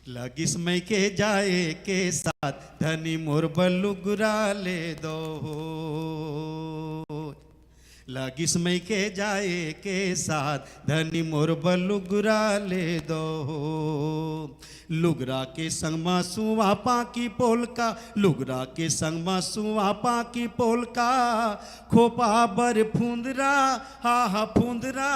लगिस में के जाए के साथ, धनी मोर बलुगरा ले दो हो। लगिस में के जाए के साथ, धनी मोर बलुगरा ले दो हो। लुगरा के संग मा सुआ पाकी पोलका, लुगरा के संग मा सुआ पाकी पोलका। खोपा बर फुंदरा, हा हा फुंदरा,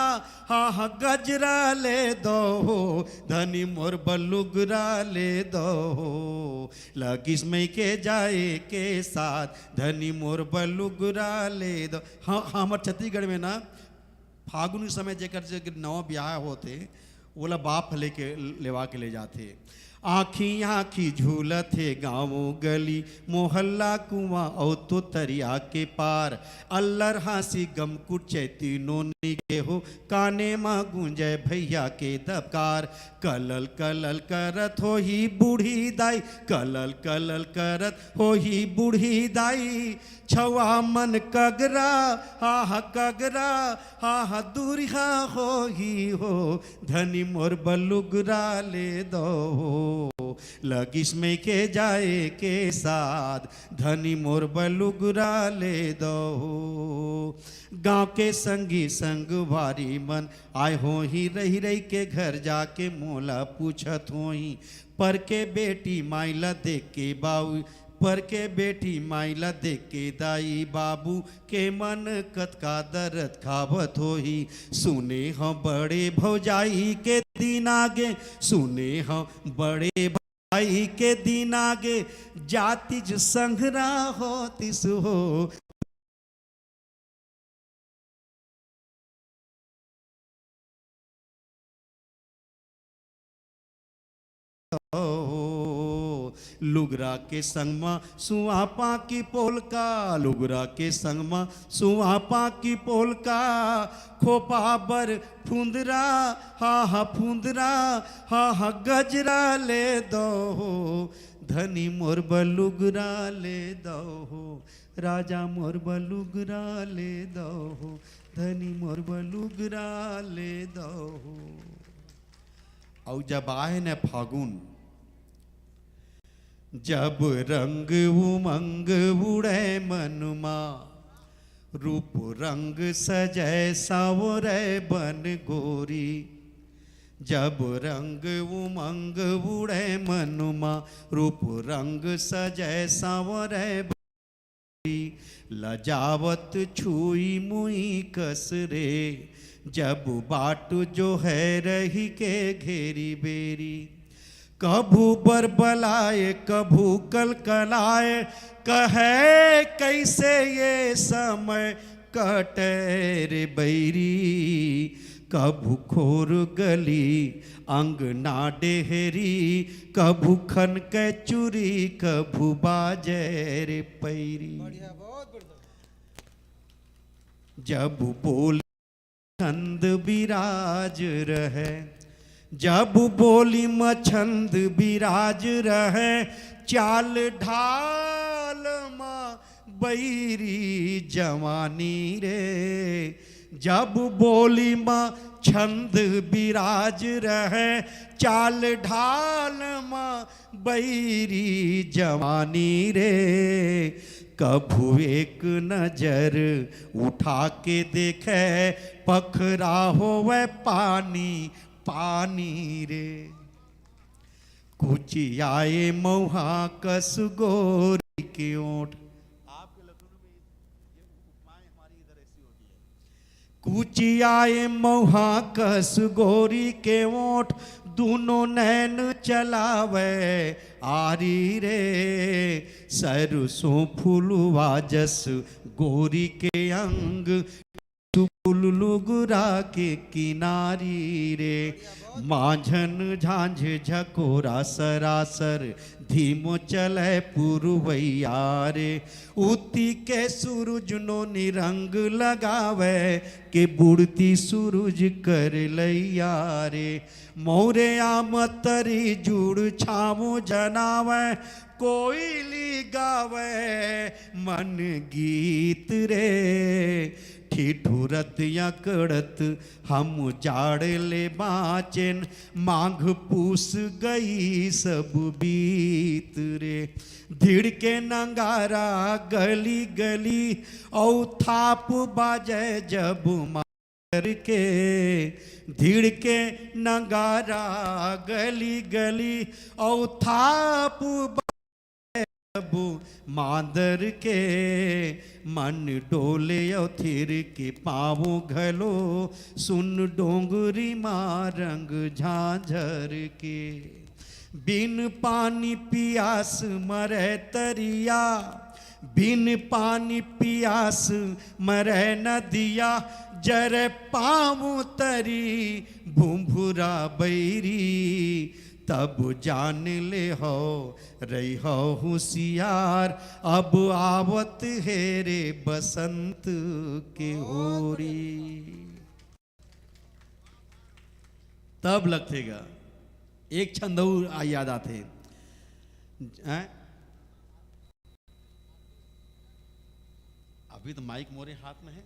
हा हा गजरा ले दो हो, धनी मोर बलुगरा ले दो हो। लगिस में के जाए के साथ, धनी मोर बलुगरा ले दो। हाँ हमारे छत्तीसगढ़ में ना फागुन के समय जेकर नौ ब्याह होते, ओला बाप लेके लेवा के ले जाते। आँखी आँखी झूलत है गाँव गली, मोहल्ला कुआं और तो तरिया के पार। अल्लर हासी गम कुचे तीनों निगे हो, काने माँ गूंजे भैया के दबकार। कलल कलल करत हो ही बूढ़ी दाई, कलल कलल करत हो ही बूढ़ी दाई। छवा मन कगरा, हा हा कगरा, हा हा दूरिया हो ही हो, धनी मोर बलुगरा ले दो हो। लगिस में के जाए के साथ, धनी मोर बलुगरा ले दो हो। गाँव के संगी संग भारी मन, आए हो ही रही रही के घर जाके मोला पूछत हो ही। पर के बेटी माइला देख के बाऊ, पर के बेटी माइला देख के दाई बाबू के मन कतका दर्द खावत हो ही। सुने हम बड़े भौजाई के दिन आगे, सुने हम बड़े भाई के दिन आगे, जातिज संघरा होतिस हो। लुगरा के संग मा सुआपा की पोलका, लुगरा के संग मा सुआपा की पोलका। खोपा बर फुंदरा, हा हा फुंदरा, हा हा गजरा ले दो हो, धनी मोर बलुगरा ले दो हो। राजा मोर बलुगरा ले दो हो, धनी मोर बलुगरा ले दो हो। और जब आए न फागुन, जब रंग उमंग उड़े मनमा, रूप रंग सजय सावरे बन गोरी। जब रंग उमंग उड़े मनमा, रूप रंग सजय सावरे बन गोरी। लजावत छुई मुई कस रे, जब बाट जो है रही के घेरी बेरी। कभू बरबलाए कभू कलकलाए, कहे कैसे ये समय कटे रे बैरी। कभू खोर गली अंगना डेहरी, कभू खन के चूरी, कभू बाजे रे पैरी। जब बोल छंद विराज रहे, जब बोली मछंद बिराज रहे चाल ढाल माँ बैरी जवानी रे। जब बोली माँ छंद बिराज रहे चाल ढाल माँ बैरी जवानी रे। कभू एक नजर उठा के देखे पखरा होवे पानी पानी रे। कुछ आए मौहा कस गोरी के ओठ। कुछ आए मौहा कस गोरी के ओठ दोनों नैन चलावे आरी रे। सरसों फूलवा जस गोरी के अंग लुगुरा के किनारी रे। माझन झांझ झकोरा सरासर धीमो चले पुरवैया रे। उती के सूरज नो निरंग लगावे के बुड़ती सूरज कर लैया रे। मोरे आमतरी जुड़ छामो जनावे कोयली गावे मन गीत रे। ठिठुरत यकड़त हम जाड़ ले बाचेन माघ पूस गई सब बीत रे। धिड़ के नंगारा गली गली औ थाप बाजे जब मार के। धिड़ के नंगारा गली गली औ थाप जब मादर के। मन डोले थिर के पाँव घलो सुन डोंगरी माँ रंग झांझर के। बिन पानी पियास मरे तरिया बिन पानी पियास मरे नदिया। जरे पाँव तरी भुंभुरा बैरी तब जान ले हो रही हो होशियार। अब आवत है रे बसंत के होरी। तब लगेगा एक छंद याद आते हैं। अभी तो माइक मोरे हाथ में है।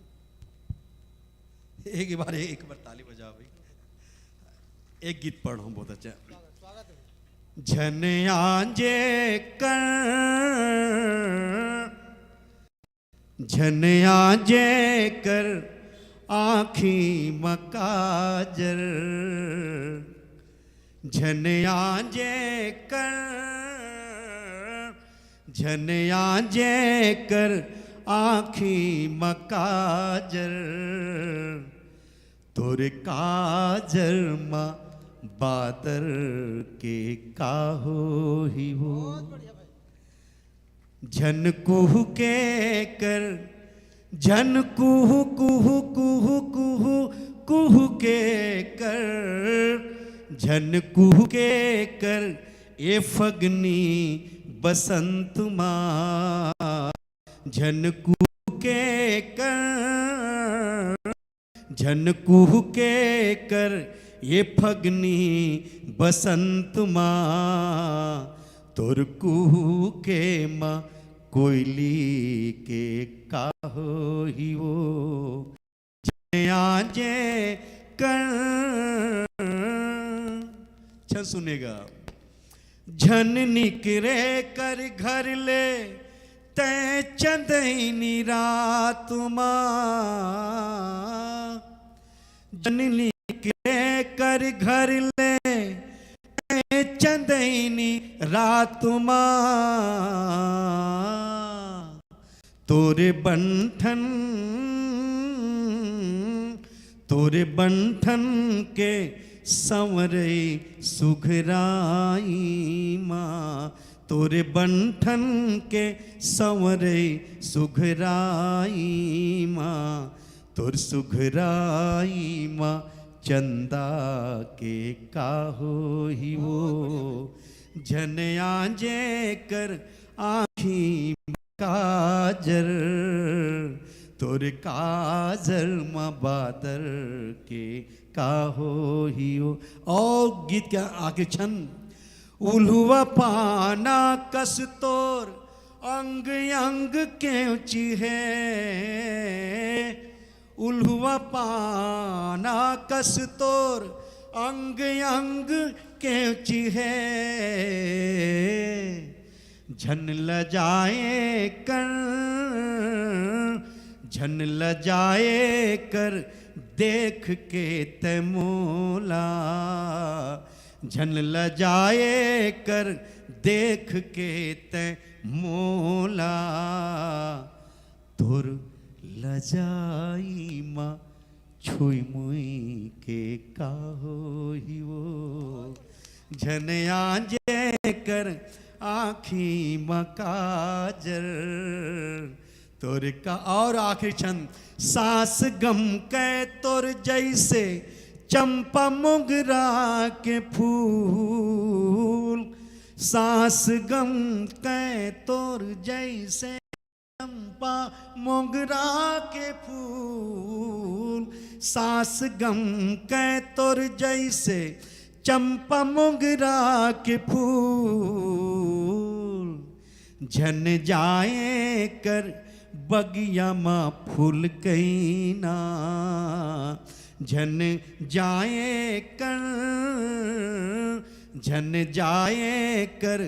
एक बार ताली बजाओ भाई। एक गीत पढ़ हूं बहुत अच्छा। झन आजे कर झन आजे कर आँखी मकाजर। झन आजे कर झन आजे कर आँखी मकाजर। तोरे काजर माँ बादर के काहो ही हो। झन कुहू के कर झन कुहू कुहू कुहू कुहू कुहू के कर। झन कुहू के कर ए फगनी बसंत माँ। झन कुहू के कर झन कुहू के कर ये फगनी बसंत माँ। तोर कुहू के माँ कोयली के काहो ही वो। आजे कर छन सुनेगा। झन निकरे कर घर ले तै चंदनी रात माँ। झन निकरे कर घर ले तै चंदनी रात माँ। तोरे बंठन के संवरे सुघराई माँ। तोरे बंठन के संवरे सुघराई माँ। तोर सुघराई माँ चंदा के काहो ही वो। झन आजे कर आँखी काजर। तोर काजर माँ बादर के काहो हियो। और गीत का आखिर छंद। उल्हुआ पाना कस तोर अंग अंग केवची है, उल्हुआ पाना कस तोर अंग अंग केवची है। झन लजाए कर, झन लजाए कर देख के तैमोला, झन लजाए कर देख के तैमोला। तोर लजाई माँ छुई मुई के काहो हियो। झन आजे कर आखी मकाजर तोर का। और आखिर छंद। सांस गम कै तोर जैसे चंपा मोगरा के फूल, सांस गम कै तोर जैसे चंपा मोगरा के फूल, सांस गम कै तोर जैसे चंपा मोगरा के फूल। झन जाए कर बगिया माँ फूल कैना, झन जाए कर, झन जाए कर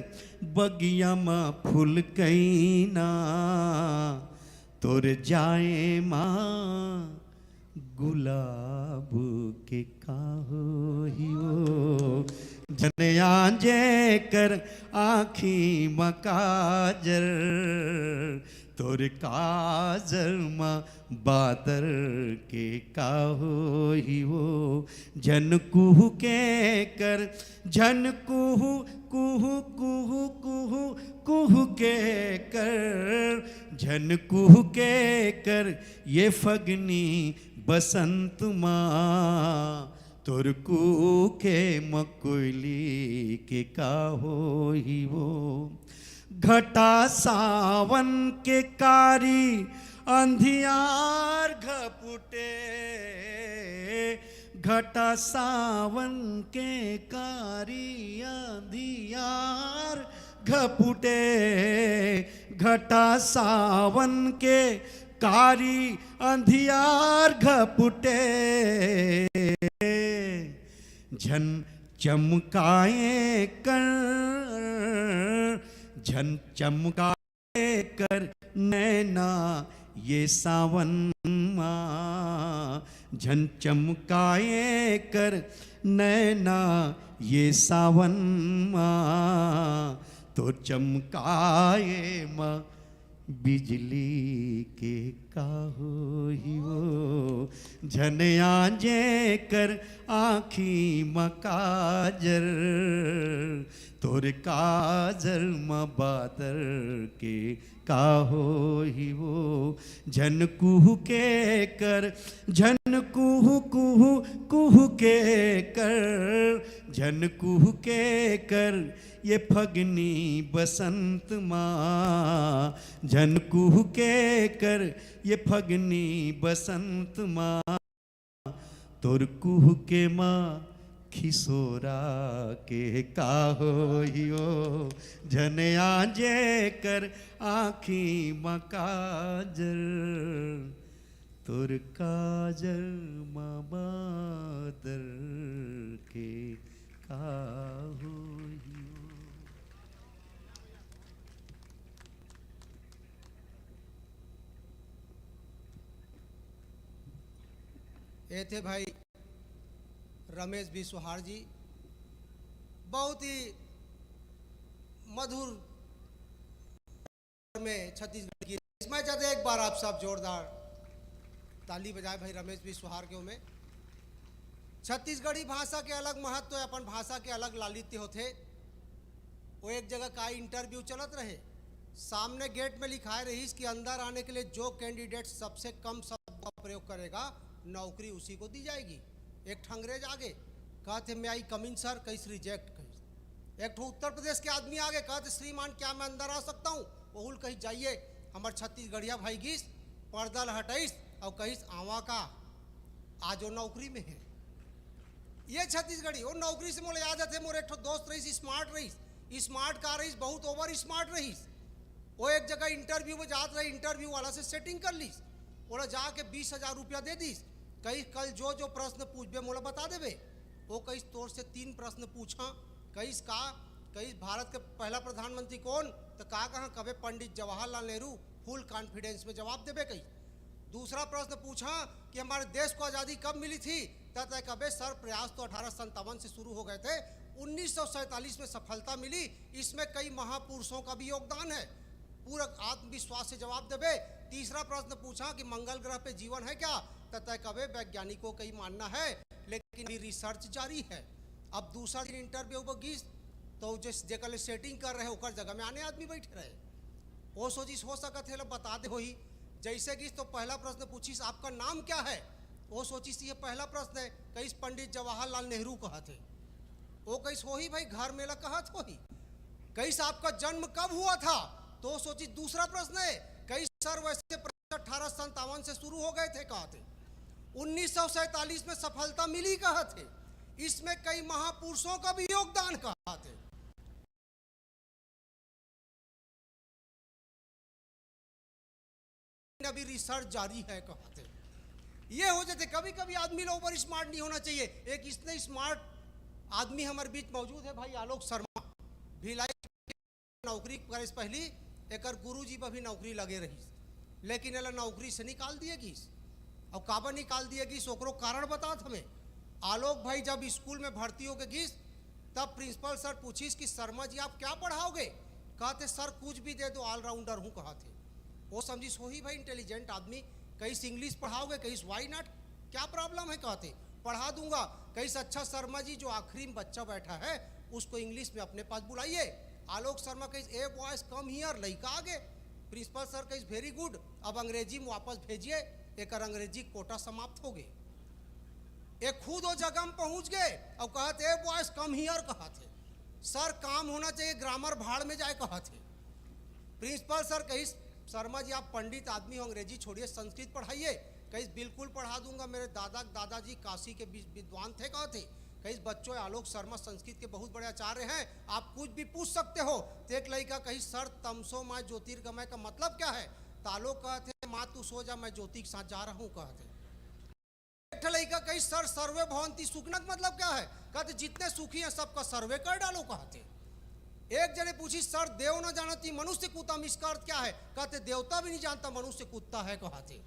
बगिया माँ फूल कैना। तोर जाए माँ गुलाब के काहो हियो। झन आजे कर आखी मकाजर तोर काजर माँ बादर के काहो हियो। झन कुहू के कर, झन कुहू कुहू कुहू कुहू कुहू के कर, झन कुहू के कर ये फगनी बसंत माँ। तोर कूखे मकोयली के काहो हियो। घटा सावन के कारी अंधियार घपुटे, घटा सावन के कारी अंधियार घपुटे, घटा सावन के कारी अंधियार घपुटे। झन चमकाए कर, झन चमकाए कर नैना ये सावन माँ, झन चमकाए कर नैना ये सावन माँ। तो चमकाए माँ बिजली के काहो हियो। झन आजे कर आखी मकाजर तोर काजर माँ बादर के काहो हियो। झन कुहू के कर, झन कुहू कुहू कुहू के कर, झन कुहू के कर ये फगनी बसंत माँ। झन कुहू के कर ये फगनी बसंत माँ। तोर कुहू के माँ खिसोरा के काहो हियो। झन आजे कर आखी माँ काजर तोर काजर माँ बादर के काहो हियो। ये थे भाई रमेश बी सुहार जी, बहुत ही मधुर में छत्तीसगढ़ की। इसमें चाहते एक बार आप सब जोरदार ताली बजाए भाई रमेश बी सुहार के में। छत्तीसगढ़ी भाषा के अलग महत्व है, अपन भाषा के अलग लालित्य होते। वो एक जगह का इंटरव्यू चलत रहे, सामने गेट में लिखाए रही कि अंदर आने के लिए जो कैंडिडेट सबसे कम शब्द का प्रयोग करेगा नौकरी उसी को दी जाएगी। एक ठंगरेज आगे कहते मैं I coming sir, case reject कही। एक उत्तर प्रदेश के आदमी आगे कहते श्रीमान क्या मैं अंदर आ सकता हूँ। बहुल कही जाइए हमारे छत्तीसगढ़िया भाई गिस पर्दा हटाइस और कहिस आवा का आज वो नौकरी में है। ये छत्तीसगढ़ी वो नौकरी से मोले याद थे मोरे एक ठो दोस्त रही स्मार्ट कार रही बहुत ओवर स्मार्ट रही वो एक जगह इंटरव्यू में जात रही इंटरव्यू वाला से सेटिंग कर लीस बोला जाके 20,000 रुपया दे दीस कहीं कल जो प्रश्न पूछबे मोला बता देबे वो कहीं तोर से 3 प्रश्न पूछा कहीं भारत के पहला प्रधानमंत्री कौन तो कहा कबे पंडित जवाहरलाल नेहरू फुल कॉन्फिडेंस में जवाब देबे कहीं दूसरा प्रश्न पूछा कि हमारे देश को आज़ादी कब मिली थी तब कबे सर प्रयास तो 1857 से शुरू हो गए थे 1947 में सफलता मिली इसमें कई महापुरुषों का भी योगदान है पूरा आत्मविश्वास से जवाब देबे तीसरा प्रश्न पूछा कि मंगल ग्रह पे जीवन है क्या तथा कबे वैज्ञानिकों का ही मानना है लेकिन रिसर्च जारी है अब दूसरा दिन इंटरव्यू बगीस तो जिस जगह सेटिंग कर रहे ओकर जगह में आने आदमी बैठे रहे वो सोचिस हो सकत है बता दे हो ही जैसे कि तो पहला प्रश्न पूछिस आपका नाम क्या है वो सोचिस ये पहला प्रश्न है कहीं पंडित जवाहरलाल नेहरू कहा थे वो कहीं हो ही भाई घर मेला कहा हो ही कहीं आपका जन्म कब हुआ था तो सोची दूसरा प्रश्न है कई सर वैसे 1857 से शुरू हो गए थे कहा थे 1947 में सफलता मिली कहा थे इसमें कई महापुरुषों का भी योगदान कहा थे अभी रिसर्च जारी है कहा थे ये हो जाते कभी कभी आदमी लोग ओवर स्मार्ट नहीं होना चाहिए एक इतने स्मार्ट आदमी हमारे बीच मौजूद है भाई आलोक शर्मा भिलाई नौकरी करे से पहली एकर गुरुजी पर भी नौकरी लगे रही लेकिन एला नौकरी से निकाल दिएगी और काबर निकाल दिएगी ओकरो कारण बतात हमें आलोक भाई जब स्कूल में भर्ती हो गए तब प्रिंसिपल सर पूछिस कि शर्मा जी आप क्या पढ़ाओगे कहते सर कुछ भी दे दो ऑलराउंडर हूँ कहा थे वो समझिस हो ही भाई इंटेलिजेंट आदमी कहीं इंग्लिश पढ़ाओगे कहीं वाई नॉट क्या प्रॉब्लम है कहते पढ़ा दूंगा कहीं अच्छा शर्मा जी जो आखिरी में बच्चा बैठा है उसको इंग्लिश में अपने पास बुलाइए आलोक शर्मा कहीं ए बॉयज कम हियर लड़का आगे प्रिंसिपल सर कहीं वेरी गुड अब अंग्रेजी में वापस भेजिए एक अंग्रेजी कोटा समाप्त हो गए एक खुद वो जगह में पहुंच गए और कहते ए बॉयज कम हियर कहा थे सर काम होना चाहिए ग्रामर भाड़ में जाए कहा थे प्रिंसिपल सर कहीं शर्मा जी आप पंडित आदमी हो अंग्रेजी छोड़िए संस्कृत पढ़ाइए कहीं बिल्कुल पढ़ा दूंगा मेरे दादाजी काशी के विद्वान थे कहा थे कहीं बच्चों आलोक शर्मा संस्कृत के बहुत बड़े आचार्य हैं आप कुछ भी पूछ सकते हो तो एक लड़का कहीं सर तमसो माँ ज्योतिर्गमय का मतलब क्या है तालो कहते माँ तू सो जा मैं ज्योति के साथ जा रहा हूँ कहते एक लड़का कहीं सर सर्वे भवंती सुखनक मतलब क्या है कहते जितने सुखी हैं सबका सर्वे कर डालो कहते एक जने पूछी सर देव न जानती मनुष्य कुत्ता इसका अर्थ क्या है कहते देवता भी नहीं जानता मनुष्य कुत्ता है कहते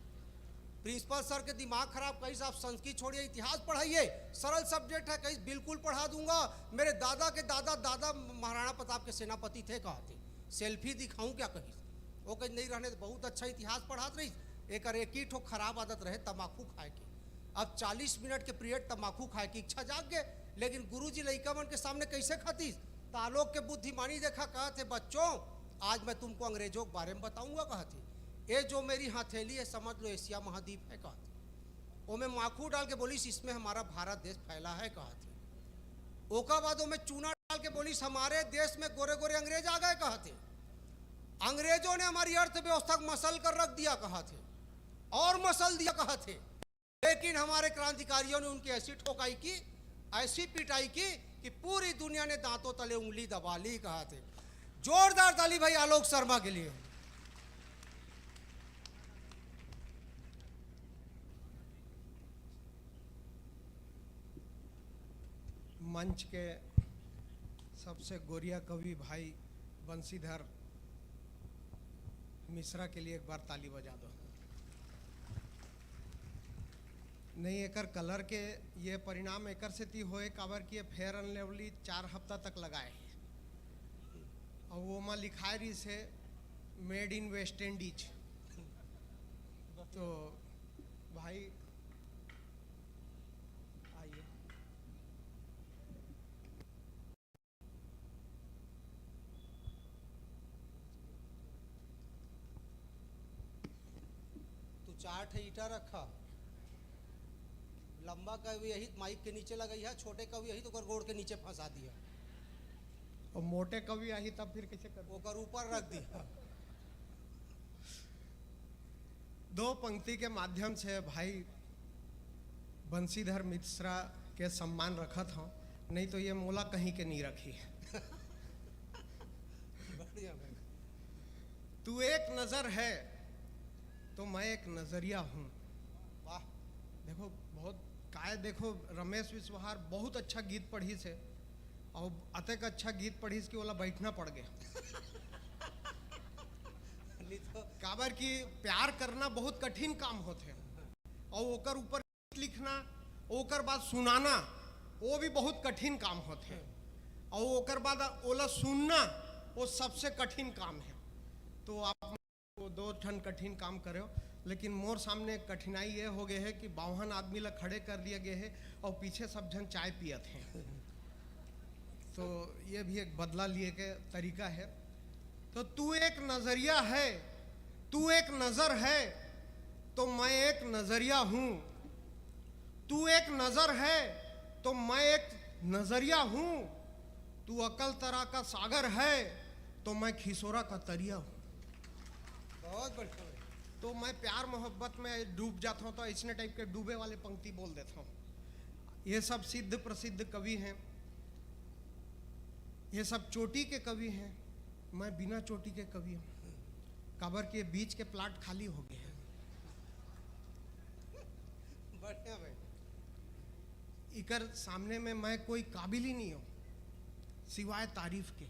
प्रिंसिपल सर के दिमाग खराब कहीं आप संस्कृत छोड़िए इतिहास पढ़ाइए सरल सब्जेक्ट है कहीं बिल्कुल पढ़ा दूंगा मेरे दादा के दादा महाराणा प्रताप के सेनापति थे कहते सेल्फी दिखाऊं क्या कहीं वो कहीं नहीं रहने तो बहुत अच्छा इतिहास पढ़ात रही एक ही ठो खराब आदत रहे तम्बाकू खाए की अब 40 मिनट के पीरियड तम्बाकू खाए की इच्छा जाग गए लेकिन गुरुजी लड़का मन के सामने कैसे खातीस तालोक के बुद्धिमानी देखा कहते बच्चों आज मैं तुमको अंग्रेजों के बारे में बताऊंगा कहते ये जो मेरी हथेली है समझ लो एशिया महाद्वीप है कहते वो मैं माखू डाल के बोलीस इसमें हमारा भारत देश फैला है कहते ओका बाद में चूना डाल के बोलीस हमारे देश में गोरे गोरे अंग्रेज आ गए कहते अंग्रेजों ने हमारी अर्थव्यवस्था को मसल कर रख दिया कहते और मसल दिया कहते लेकिन हमारे क्रांतिकारियों ने उनकी ऐसी ठोकाई की ऐसी पिटाई की कि पूरी दुनिया ने दांतों तले उंगली दबा ली कहते जोरदार ताली भाई आलोक शर्मा के लिए मंच के सबसे गोरिया कवि भाई बंशीधर मिश्रा के लिए एक बार ताली बजा दो नहीं एकर कलर के ये परिणाम एकर से ती होए काबर कि फेयर एंड लवली 4 हफ्ता तक लगाए और वो में लिखाए रही से मेड इन वेस्ट इंडीज तो भाई आइए तू 4 ईटा रखा लंबा का भी यही माइक के नीचे लगाई है छोटे का भी यही तो कर गोड़ के नीचे फंसा दिया और मोटे का भी यही तब फिर कैसे कर वो कर ऊपर रख दिया 2 पंक्ति के माध्यम से भाई बंशीधर मिश्रा के सम्मान रखत हूँ, नहीं तो ये मोला कहीं के नहीं रखी। बढ़िया भाई। तू एक नज़र है तो मैं एक नज़रिया हूँ। वाह। देखो बहुत काय, देखो रमेश विश्वहार बहुत अच्छा गीत पढ़ी से, और अतक अच्छा गीत पढ़ी कि वाला बैठना पड़ गया। नहीं तो काबर की प्यार करना बहुत कठिन काम होते, और ओकर ऊपर गीत लिखना, ओकर बाद सुनाना, वो भी बहुत कठिन काम होते, और ओकर बाद ओला सुनना वो सबसे कठिन काम है। तो आप वो दो ठन कठिन काम करो, लेकिन मोर सामने कठिनाई ये हो गए है कि बावन आदमी ला खड़े कर दिया गए है और पीछे सब जन चाय पियत हैं। तो ये भी एक बदला लिए के तरीका है। तो तू एक नजरिया है, तू एक नजर है तो मैं एक नजरिया हूं। तू एक नजर है तो मैं एक नजरिया हूं। तू अकल तरा का सागर है तो मैं खिसोरा का तरिया हूं। बहुत बढ़िया भाई। तो मैं प्यार मोहब्बत में डूब जाता हूँ तो इसने टाइप के डूबे वाले पंक्ति बोल देता हूँ। ये सब सिद्ध प्रसिद्ध कवि हैं, ये सब चोटी के कवि हैं, मैं बिना चोटी के कवि हूँ। काबर के बीच के प्लाट खाली हो गए हैं। बढ़िया भाई। इकर सामने में मैं कोई काबिल ही नहीं हूँ सिवाय तारीफ के।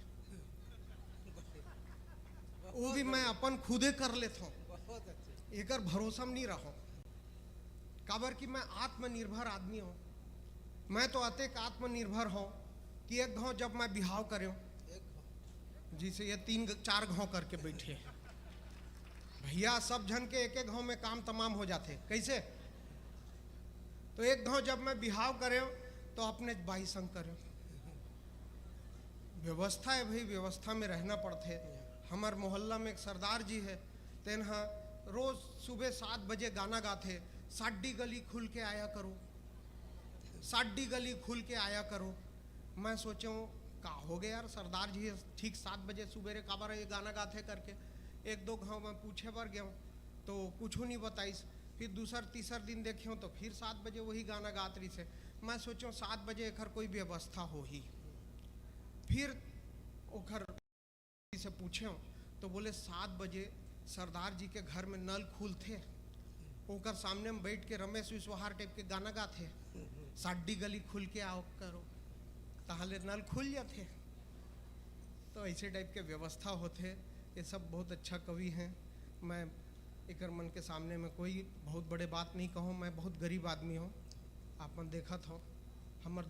वो भी मैं अपन खुदे कर लेता हूँ, बहुत अच्छे। एकर भरोसा में नहीं रहो। काबर कि मैं आत्मनिर्भर आदमी हूँ। मैं तो अतेक आत्मनिर्भर हूँ कि एक घाव जब मैं बिहाव करूँ, जिसे ये 3-4 घाव करके बैठे भैया, सब जन के एक घाव में काम तमाम हो जाते। कैसे? तो एक घाव जब मैं बिहाव करूँ तो अपने बाई संग करूँ। व्यवस्था है भाई, व्यवस्था में रहना पड़ते। हमार मोहल्ला में एक सरदार जी है, तेनहा रोज सुबह 7 बजे गाना गाते, साडी गली खुल के आया करो, साडी गली खुल के आया करो। मैं सोचूं का हो गया यार, सरदार जी ठीक 7 बजे सुबेरे काबर ये गाना गाते करके। 1-2 गाँव में पूछे पर गया तो कुछ नहीं बताइस। फिर दूसर तीसर दिन देखियो तो फिर 7 बजे वही गाना गात रही से। मैं सोचूं 7 बजे एकर कोई व्यवस्था हो ही। फिर ओखर से पूछे तो बोले 7 बजे सरदार जी के घर में नल खुलते, ओकर सामने में बैठ के रमेश विश्वहार टाइप के गाना गाते, साडी गली खुल के आओ करो, ताहले नल खुल जाते। तो ऐसे टाइप के व्यवस्था होते। ये सब बहुत अच्छा कवि हैं। मैं एकर मन के सामने में कोई बहुत बड़े बात नहीं कहूँ। मैं बहुत गरीब आदमी हूँ, आप मन देखत हो। हमार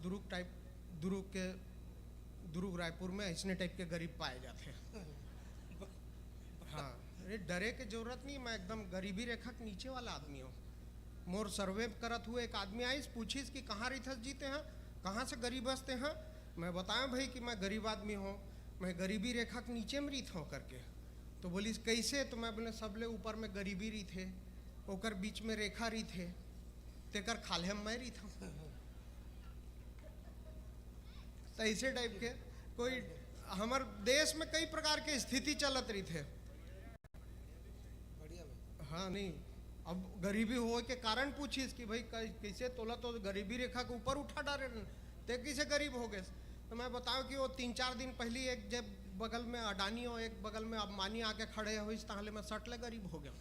दुर्ग रायपुर में ऐसने टाइप के गरीब पाए जाते हैं। हाँ, अरे डरे के जरूरत नहीं, मैं एकदम गरीबी रेखा के नीचे वाला आदमी हूँ। मोर सर्वे करत हुए एक आदमी आईस, पूछिस कि कहाँ रहते जीते हैं, कहाँ से गरीब बसते हैं। मैं बताया भाई कि मैं गरीब आदमी हूँ, मैं गरीबी रेखा के नीचे में रहता हूँ करके। तो बोलिस कैसे? तो मैं बोले सबले ऊपर में गरीबी रही थे, ओकर बीच में रेखा रही थे, तेकर खाले में मैं रही था। तो ऐसे टाइप के कोई हमार देश में कई प्रकार के स्थिति चलत रही थे। बढ़िया भाई। हाँ नहीं, अब गरीबी हो के कारण पूछिस कि भाई कैसे तोला तो गरीबी रेखा के ऊपर उठा डाले ते कैसे गरीब हो गए। तो मैं बताऊं कि वो 3-4 दिन पहले एक जब बगल में अडानी हो, एक बगल में अम्बानी आके खड़े हो, इस ताहले में सटले गरीब हो गया।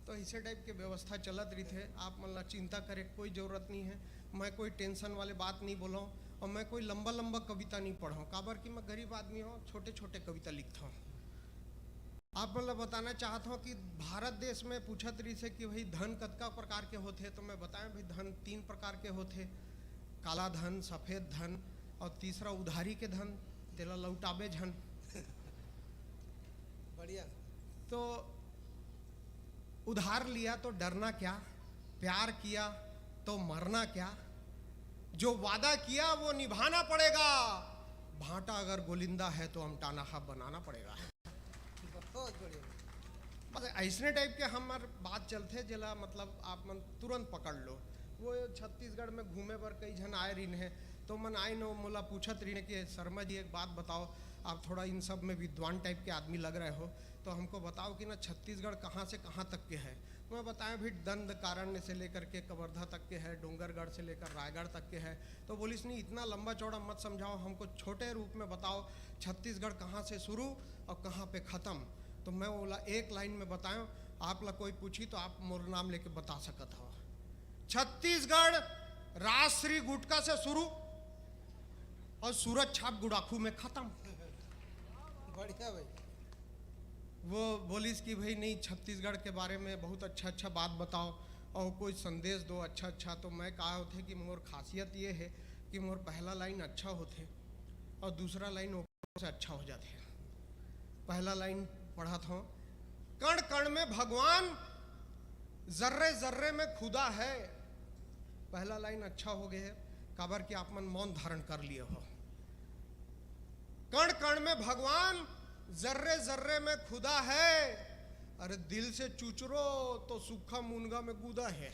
तो इसे टाइप के व्यवस्था चलत रही थे। आप मतलब चिंता करे कोई ज़रूरत नहीं है। मैं कोई टेंशन वाले बात नहीं बोला हूँ, और मैं कोई लंबा कविता नहीं पढ़ा। काबर कि मैं गरीब आदमी हूँ, छोटे छोटे कविता लिखता हूँ। आप मतलब बताना चाहता हूँ कि भारत देश में पूछत रही से कि भाई धन कतका प्रकार के होते। तो मैं बताएं भाई धन 3 प्रकार के होते, काला धन, सफ़ेद धन, और तीसरा उधारी के धन, तेला लौटाबे झन। बढ़िया। तो उधार लिया तो डरना क्या, प्यार किया तो मरना क्या, जो वादा किया वो निभाना पड़ेगा, भाटा अगर गोलिंदा है तो अमटाना बनाना पड़ेगा। बहुत बढ़िया। बस ऐसने टाइप के हमार बात चलते जिला मतलब आप मन तुरंत पकड़ लो। वो छत्तीसगढ़ में घूमे पर कई जन आए रही हैं, तो मन आए नो मोला पूछत रही कि शर्मा जी एक बात बताओ, आप थोड़ा इन सब में विद्वान टाइप के आदमी लग रहे हो, तो हमको बताओ कि ना छत्तीसगढ़ कहाँ से कहाँ तक के है। मैं बताया भी दंड कारण्य से लेकर के कवर्धा तक के है, डोंगरगढ़ से लेकर रायगढ़ तक के है। तो पुलिस ने इतना लंबा चौड़ा मत समझाओ, हमको छोटे रूप में बताओ छत्तीसगढ़ कहाँ से शुरू और कहाँ पे ख़त्म। तो मैं बोला एक लाइन में बताऊं, आप लोग कोई पूछी तो आप मोर नाम लेके बता सकत हो। छत्तीसगढ़ राजश्री गुटका से शुरू और सूरज छाप गुड़ाखू में खत्म। बढ़िया भाई। वो बोलिस कि भाई नहीं छत्तीसगढ़ के बारे में बहुत अच्छा बात बताओ और कोई संदेश दो अच्छा। तो मैं कहा होते कि मोर खासियत ये है कि मोर पहला लाइन अच्छा होते और दूसरा लाइन ऊपर से अच्छा हो जाते। पहला लाइन पढ़ा था, कण कण में भगवान, जर्रे जर्रे में खुदा है। पहला लाइन अच्छा हो गया है, काबर कि आप मन मौन धारण कर लिए हो। कण कण में भगवान, जर्रे जर्रे में खुदा है। अरे दिल से चुचरो तो सूखा मुनगा में गुदा है।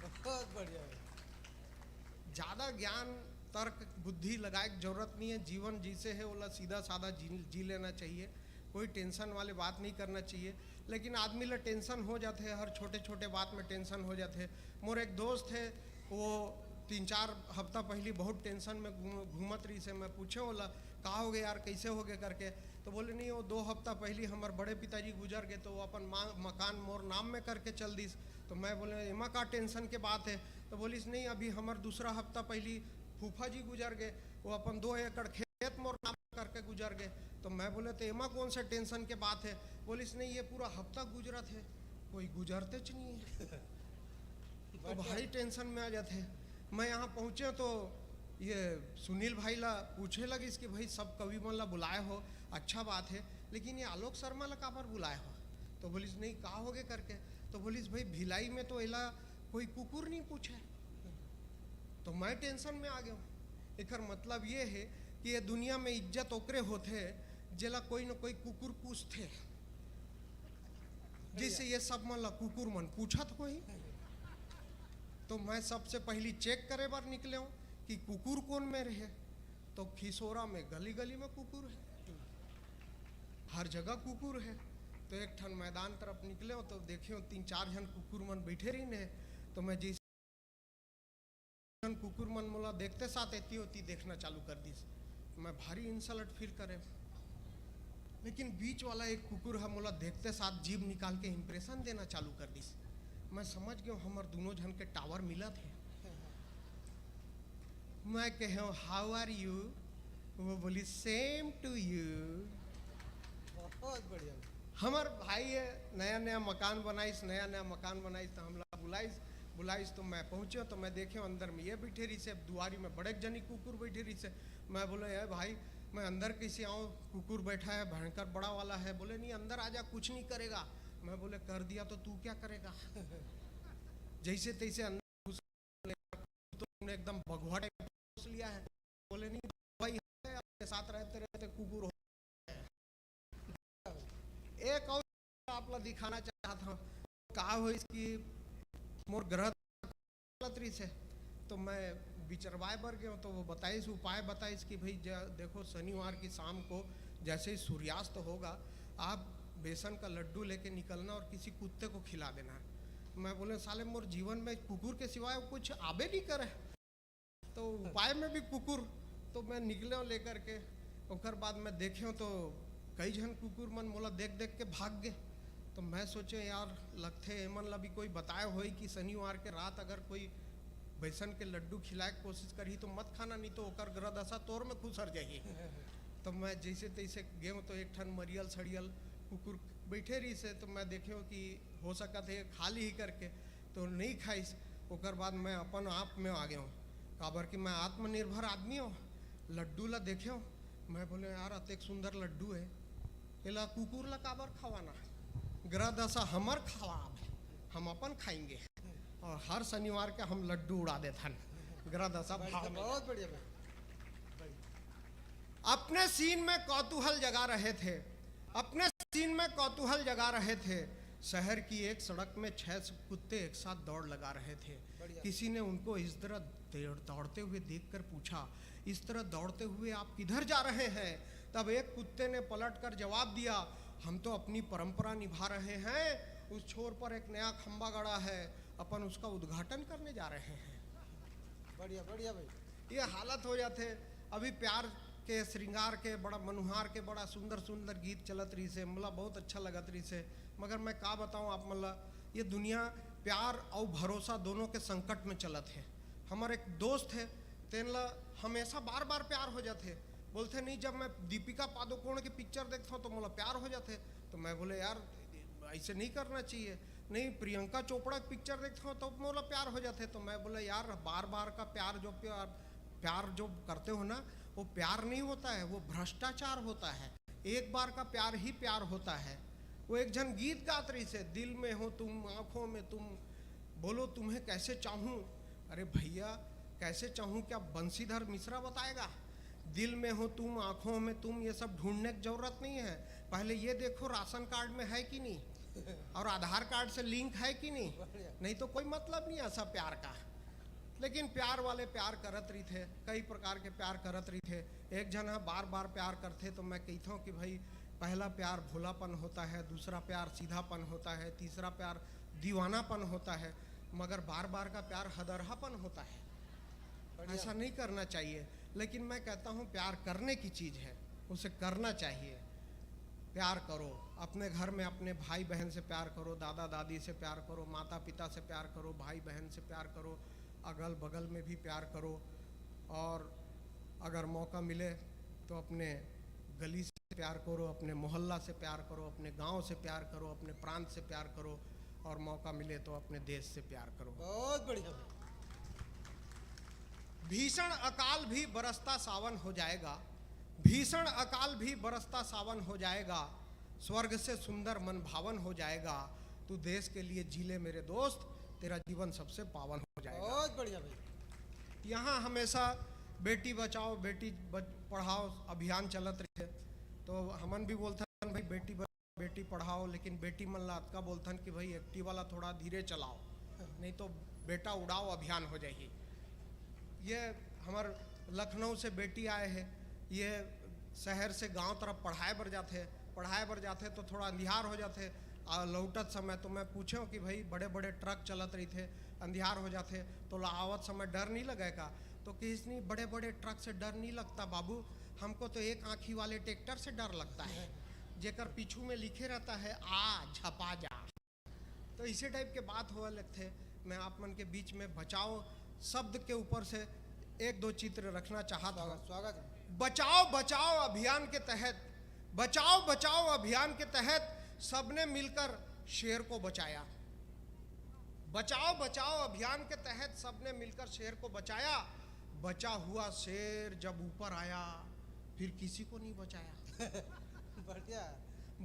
बहुत बढ़िया भाई। ज्यादा ज्ञान तर्क बुद्धि लगाए की जरूरत नहीं है। जीवन जिसे है बोला सीधा साधा जी लेना चाहिए, कोई टेंशन वाले बात नहीं करना चाहिए। लेकिन आदमी ला टेंशन हो जाते हैं, हर छोटे छोटे बात में टेंशन हो जाते हैं। मोर एक दोस्त है, वो 3-4 हफ्ता पहले बहुत टेंशन में घूमत रही से। मैं पूछे बोला कहा हो गए यार, कैसे हो गए करके। तो बोले नहीं वो 2 हफ्ता पहले हमारे बड़े पिताजी गुजर गए, तो वो अपन मकान मोर नाम में करके चल दिस। तो मैं बोले एमा का टेंशन के बात है। तो बोलिस नहीं अभी हमार दूसरा हफ्ता पहले फूफा जी गुजर गए, वो अपन 2 एकड़ खेत मोर नाम करके गुजर गए। तो मैं बोले तो एमा कौन सा टेंशन के बात है। बोलिस नहीं ये पूरा हफ्ता गुजरा थे, कोई गुजरते च नहीं है। तो भारी टेंशन में आ जाते। मैं यहाँ पहुँचे तो ये सुनील भाई ला पूछे लगिस कि भाई सब कवि मन ला बुलाए हो, अच्छा बात है, लेकिन ये आलोक शर्मा ला काबर बुलाए हो। तो बोलिस नहीं कहा होगे करके। तो बोलिस भाई भिलाई में तो एला कोई कुकुर नहीं पूछे। तो मैं टेंशन में आ गया। एक मतलब ये है कि ये दुनिया में इज्जत ओकरे होते जेला कोई न कोई कुकुर पूछते, जिससे ये सब मन ला कुकुर मन पूछत कोई। तो मैं सबसे पहली चेक करे बार निकले हूँ कि कुकुर कौन में रहे। तो खिसोरा में गली गली में कुकुर है, हर जगह कुकुर है। तो एक ठन मैदान तरफ निकले हो तो देखे हो 3-4 जन कुकुर मन बैठे रही ने। तो मैं जिस कुकुर मन मोला देखते साथ एती होती देखना चालू कर दी। मैं भारी इंसल्ट फील करे, लेकिन बीच वाला एक कुकुर है मोला देखते साथ जीभ निकाल के इंप्रेशन देना चालू कर दी। मैं समझ गया हमार दोनों जन के टावर मिला थे। मैं कहे हाउ आर यू, वो बोली सेम टू यू। बहुत बढ़िया। हमार भाई है, नया नया मकान बनाइस तो हम लोग बुलाइस। तो मैं पहुँचे तो मैं देखे अंदर में ये बैठे रही से, दुआरी में बड़े जनी कुकुर बैठे रही से। मैं बोले यार भाई मैं अंदर कैसे आऊँ, कुकुर बैठा है भयंकर बड़ा वाला है। बोले नहीं अंदर आजा, कुछ नहीं करेगा। मैं बोले कर दिया तो तू क्या करेगा। जैसे तैसे अंदर तो तुमने एकदम भगवा टाइप घुस लिया है। बोले नहीं भाई आपके साथ रहते रहते कुकुर हो। एक और आप लोग दिखाना चाहता हूँ, कहा हो इसकी मोर ग्रह से। तो मैं विचरवाए बर गया तो वो बताइस उपाय बताइस कि भाई देखो शनिवार की शाम को जैसे ही सूर्यास्त होगा आप बेसन का लड्डू लेके निकलना और किसी कुत्ते को खिला देना है। मैं बोले साले मोर जीवन में कुकुर के सिवाय कुछ आबे नहीं करे, तो उपाय में भी कुकुर। तो मैं निकले लेकर के, उसके बाद मैं देखे तो कई जन कुकुर मन मोला देख देख के भाग गए। तो मैं सोचे यार लगते एमन ला भी कोई बताए हो कि शनिवार के रात अगर कोई बेसन के लड्डू खिलाए की कोशिश करी तो मत खाना, नहीं तो ओकर ग्रह दशा तोर में खुसर जाइए। तो मैं जैसे तैसे गए तो एक ठन मरियल सड़ियल कुकुर बैठे रही से। तो मैं देखे कि हो सका थे खा ली ही करके, तो नहीं खाइस। ओकर बाद मैं अपन आप में आ गया हूँ, काबर कि मैं आत्मनिर्भर आदमी हूँ। लड्डू ला देखे हूँ, मैं बोले यार अतेक सुंदर लड्डू है, एला कुकुर ला काबर खवाना, ग्रह दशा हमर खवाब, हम अपन खाएंगे। और हर शनिवार के हम लड्डू उड़ा देते हैं ग्रह दशा भाव में। बहुत बढ़िया। अपने सीन में कौतूहल जगा रहे थे, अपने सीन में कौतूहल जगा रहे थे। शहर की एक सड़क में 6 कुत्ते एक साथ दौड़ लगा रहे थे। किसी ने उनको इस तरह दौड़ते हुए देखकर पूछा, इस तरह दौड़ते हुए आप किधर जा रहे हैं। तब एक कुत्ते ने पलटकर जवाब दिया, हम तो अपनी परंपरा निभा रहे हैं, उस छोर पर एक नया खंबा गड़ा है, अपन उसका उद्घाटन करने जा रहे हैं। बढ़िया बढ़िया भाई। ये हालत हो जाते। अभी प्यार के श्रृंगार के बड़ा मनुहार के बड़ा सुंदर सुंदर गीत चलत रही से, मतलब बहुत अच्छा लगत रही से, मगर मैं का बताऊं आप, मतलब ये दुनिया प्यार और भरोसा दोनों के संकट में चलत है। हमारे एक दोस्त है, तेनला हमेशा बार बार प्यार हो जाते, बोलते नहीं जब मैं दीपिका पादुकोण की पिक्चर देखता हूँ तो मोला प्यार हो जाते। तो मैं बोले यार ऐसे नहीं करना चाहिए। नहीं प्रियंका चोपड़ा की पिक्चर देखता हूँ तो मोला प्यार हो जाते। तो मैं बोला यार बार बार का प्यार जो करते हो ना, वो प्यार नहीं होता है, वो भ्रष्टाचार होता है। एक बार का प्यार ही प्यार होता है। वो एक जन गीत गात रही से, दिल में हो तुम आंखों में तुम, बोलो तुम्हें कैसे चाहूं। अरे भैया कैसे चाहूं क्या बंसीधर मिश्रा बताएगा? दिल में हो तुम आंखों में तुम, ये सब ढूंढने की जरूरत नहीं है। पहले ये देखो राशन कार्ड में है कि नहीं, और आधार कार्ड से लिंक है कि नहीं तो कोई मतलब नहीं ऐसा प्यार का। लेकिन प्यार वाले प्यार करत रही थे, कई प्रकार के प्यार करत रही थे। एक जना बार बार प्यार करते तो मैं कहता हूँ कि भाई पहला प्यार भोलापन होता है, दूसरा प्यार सीधापन होता है, तीसरा प्यार दीवानापन होता है, मगर बार बार का प्यार हदरहापन होता है। ऐसा नहीं करना चाहिए। लेकिन मैं कहता हूँ प्यार करने की चीज़ है, उसे करना चाहिए। प्यार करो, अपने घर में अपने भाई बहन से प्यार करो, दादा दादी से प्यार करो, माता पिता से प्यार करो, भाई बहन से प्यार करो, अगल बगल में भी प्यार करो। और अगर मौका मिले तो अपने गली से प्यार करो, अपने मोहल्ला से प्यार करो, अपने गांव से प्यार करो, अपने प्रांत से प्यार करो, और मौका मिले तो अपने देश से प्यार करो। बहुत बढ़िया। भीषण अकाल भी बरसता सावन हो जाएगा, भीषण अकाल भी बरसता सावन हो जाएगा, स्वर्ग से सुंदर मन भावन हो जाएगा। तू देश के लिए जीले मेरे दोस्त, तेरा जीवन सबसे पावन हो जाएगा। बहुत बढ़िया भाई। यहाँ हमेशा बेटी बचाओ बेटी पढ़ाओ अभियान चलत रहे, तो हमन भी बोलथन भाई बेटी पढ़ाओ, लेकिन बेटी मन ला अतका बोलथन कि भाई एक्टिव वाला थोड़ा धीरे चलाओ, नहीं तो बेटा उड़ाओ अभियान हो जाएगी। ये हमार लखनऊ से बेटी आए हैं, ये शहर से गांव तरफ पढ़ाए बर जाते तो थोड़ा अंधियार हो जाते। लौटत समय तो मैं पूछूं कि भाई बड़े बड़े ट्रक चलत रही थे, अंधियार हो जाते तो आवत समय डर नहीं लगेगा? तो किसनी बड़े बड़े ट्रक से डर नहीं लगता बाबू, हमको तो एक आँखी वाले ट्रैक्टर से डर लगता है, जेकर पीछू में लिखे रहता है आ झपा जा। तो इसी टाइप के बात हुआ लगते। मैं आप मन के बीच में बचाओ शब्द के ऊपर से एक दो चित्र रखना चाहता हूँ। स्वागत है। बचाओ बचाओ अभियान के तहत, बचाओ बचाओ अभियान के तहत सबने मिलकर शेर को बचाया। बचाओ बचाओ अभियान के तहत सबने मिलकर शेर को बचाया। बचा हुआ शेर जब ऊपर आया फिर किसी को नहीं बचाया। बढ़िया।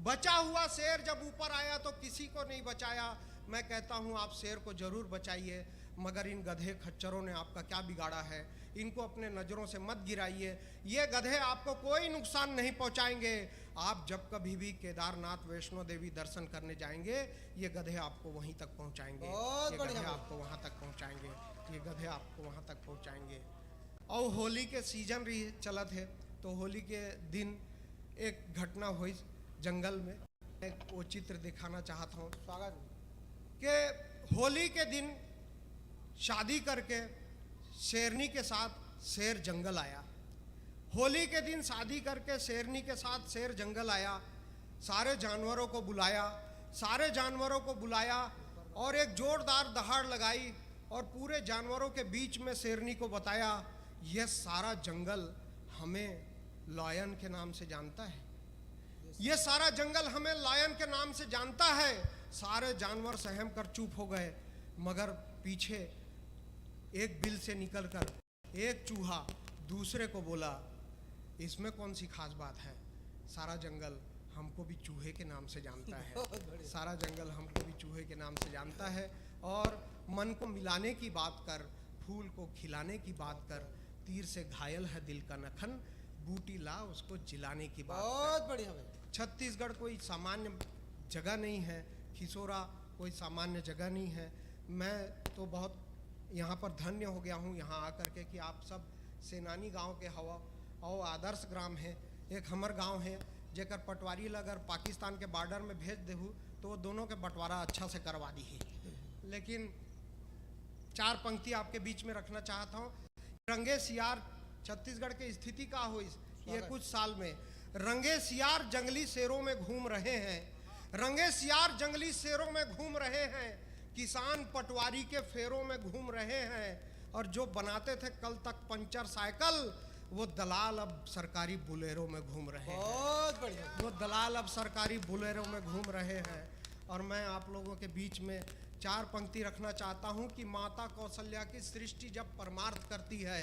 बचा हुआ शेर जब ऊपर आया तो किसी को नहीं बचाया। मैं कहता हूँ आप शेर को जरूर बचाइए, मगर इन गधे खच्चरों ने आपका क्या बिगाड़ा है? इनको अपने नज़रों से मत गिराइए। ये गधे आपको कोई नुकसान नहीं पहुंचाएंगे। आप जब कभी भी केदारनाथ वैष्णो देवी दर्शन करने जाएंगे, ये गधे आपको वहीं तक पहुंचाएंगे, ये गधे आपको वहां तक पहुंचाएंगे, ये गधे आपको वहां तक पहुंचाएंगे। और होली के सीजन रही चलत है, तो होली के दिन एक घटना हुई जंगल में, एक वो चित्र दिखाना चाहता हूँ। स्वागत कि होली के दिन शादी करके शेरनी के साथ शेर जंगल आया। होली के दिन शादी करके शेरनी के साथ शेर जंगल आया। सारे जानवरों को बुलाया और एक जोरदार दहाड़ लगाई और पूरे जानवरों के बीच में शेरनी को बताया, यह सारा जंगल हमें लायन के नाम से जानता है, ये सारा जंगल हमें लायन के नाम से जानता है। सारे जानवर सहम कर चुप हो गए, मगर पीछे एक बिल से निकलकर एक चूहा दूसरे को बोला, इसमें कौन सी खास बात है, सारा जंगल हमको भी चूहे के नाम से जानता है, सारा जंगल हमको भी चूहे के नाम से जानता है। और मन को मिलाने की बात कर, फूल को खिलाने की बात कर, तीर से घायल है दिल का नखन, बूटी ला उसको जिलाने की बात कर। बहुत बढ़िया भाई। छत्तीसगढ़ कोई सामान्य जगह नहीं है, खिसोरा कोई सामान्य जगह नहीं है। मैं तो बहुत यहाँ पर धन्य हो गया हूँ यहाँ आकर के कि आप सब सेनानी गांव के हवा और आदर्श ग्राम है। एक हमर गांव है जेकर पटवारी ला अगर पाकिस्तान के बॉर्डर में भेज देहूँ तो वो दोनों के बंटवारा अच्छा से करवा दी है। लेकिन 4 पंक्ति आपके बीच में रखना चाहता हूँ। रंगे सियार छत्तीसगढ़ की स्थिति का हो ये कुछ साल में, रंगे सियार जंगली शेरों में घूम रहे हैं, रंगे सियार जंगली शेरों में घूम रहे हैं, किसान पटवारी के फेरों में घूम रहे हैं, और जो बनाते थे कल तक पंचर साइकिल वो दलाल अब सरकारी बुलेरो में घूम रहे हैं। बहुत बढ़िया। वो दलाल अब सरकारी बुलेरो में घूम रहे हैं। और मैं आप लोगों के बीच में 4 पंक्ति रखना चाहता हूँ कि माता कौशल्या की सृष्टि जब परमार्थ करती है,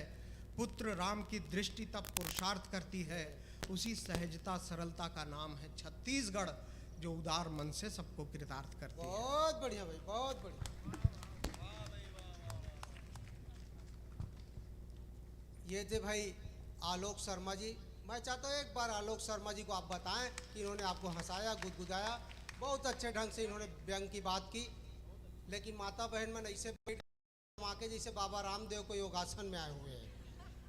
पुत्र राम की दृष्टि तब पुरुषार्थ करती है, उसी सहजता सरलता का नाम है छत्तीसगढ़, जो उदार मन से सबको कृतार्थ करती है। बहुत बढ़िया भाई, बहुत बढ़िया। ये थे भाई आलोक शर्मा जी। मैं चाहता हूँ एक बार आलोक शर्मा जी को आप बताएं कि इन्होंने आपको हंसाया, गुदगुदाया, बहुत अच्छे ढंग से इन्होंने व्यंग की बात की। लेकिन माता बहन मन ऐसे बैठ के जैसे बाबा रामदेव को योगासन में आए हुए हैं।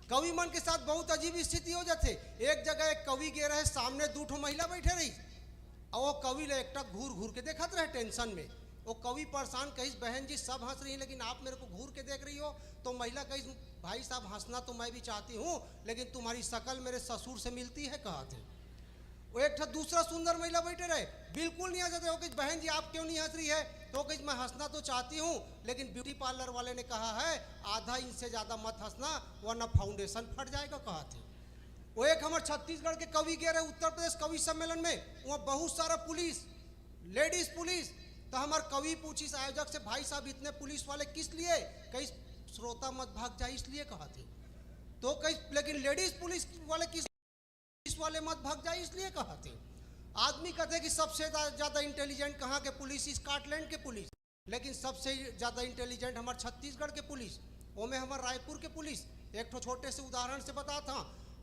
कवि मन के साथ बहुत अजीब स्थिति हो जाते। एक जगह एक कवि गे रहे, सामने 2 ठो महिला बैठे रही, और वो कवि ले एकटक घूर घूर के देखत रहे टेंशन में। वो कवि परेशान, कहिस बहन जी सब हंस रही हैं लेकिन आप मेरे को घूर के देख रही हो। तो महिला कहिस भाई साहब हंसना तो मैं भी चाहती हूँ, लेकिन तुम्हारी शक्ल मेरे ससुर से मिलती है, कहा थे। वो एक दूसरा सुंदर महिला बैठे रहे, बिल्कुल नहीं हंस रहे। वो कहिस बहन जी आप क्यों नहीं हंस रही है? तो कहिस मैं हंसना तो चाहती हूँ, लेकिन ब्यूटी पार्लर वाले ने कहा है आधा इंच से ज़्यादा मत हंसना वरना फाउंडेशन फट जाएगा, कहा थे। वो एक हमारे छत्तीसगढ़ के कवि गए रहे उत्तर प्रदेश कवि सम्मेलन में, वहाँ बहुत सारा पुलिस, लेडीज पुलिस। तो हमारे कवि पूछी आयोजक से भाई साहब इतने पुलिस वाले किस लिए? कहीं श्रोता मत भाग जाए इसलिए, कहा थे। तो कहीं लेकिन लेडीज पुलिस वाले किस वाले मत भाग जाए इसलिए, कहा थे। आदमी कहते कि सबसे ज़्यादा इंटेलिजेंट कहाँ के पुलिस? स्कॉटलैंड के पुलिस। लेकिन सबसे ज़्यादा इंटेलिजेंट हमारे छत्तीसगढ़ के पुलिस, वो में हमारे रायपुर के पुलिस। एक तो छोटे से उदाहरण से बताता,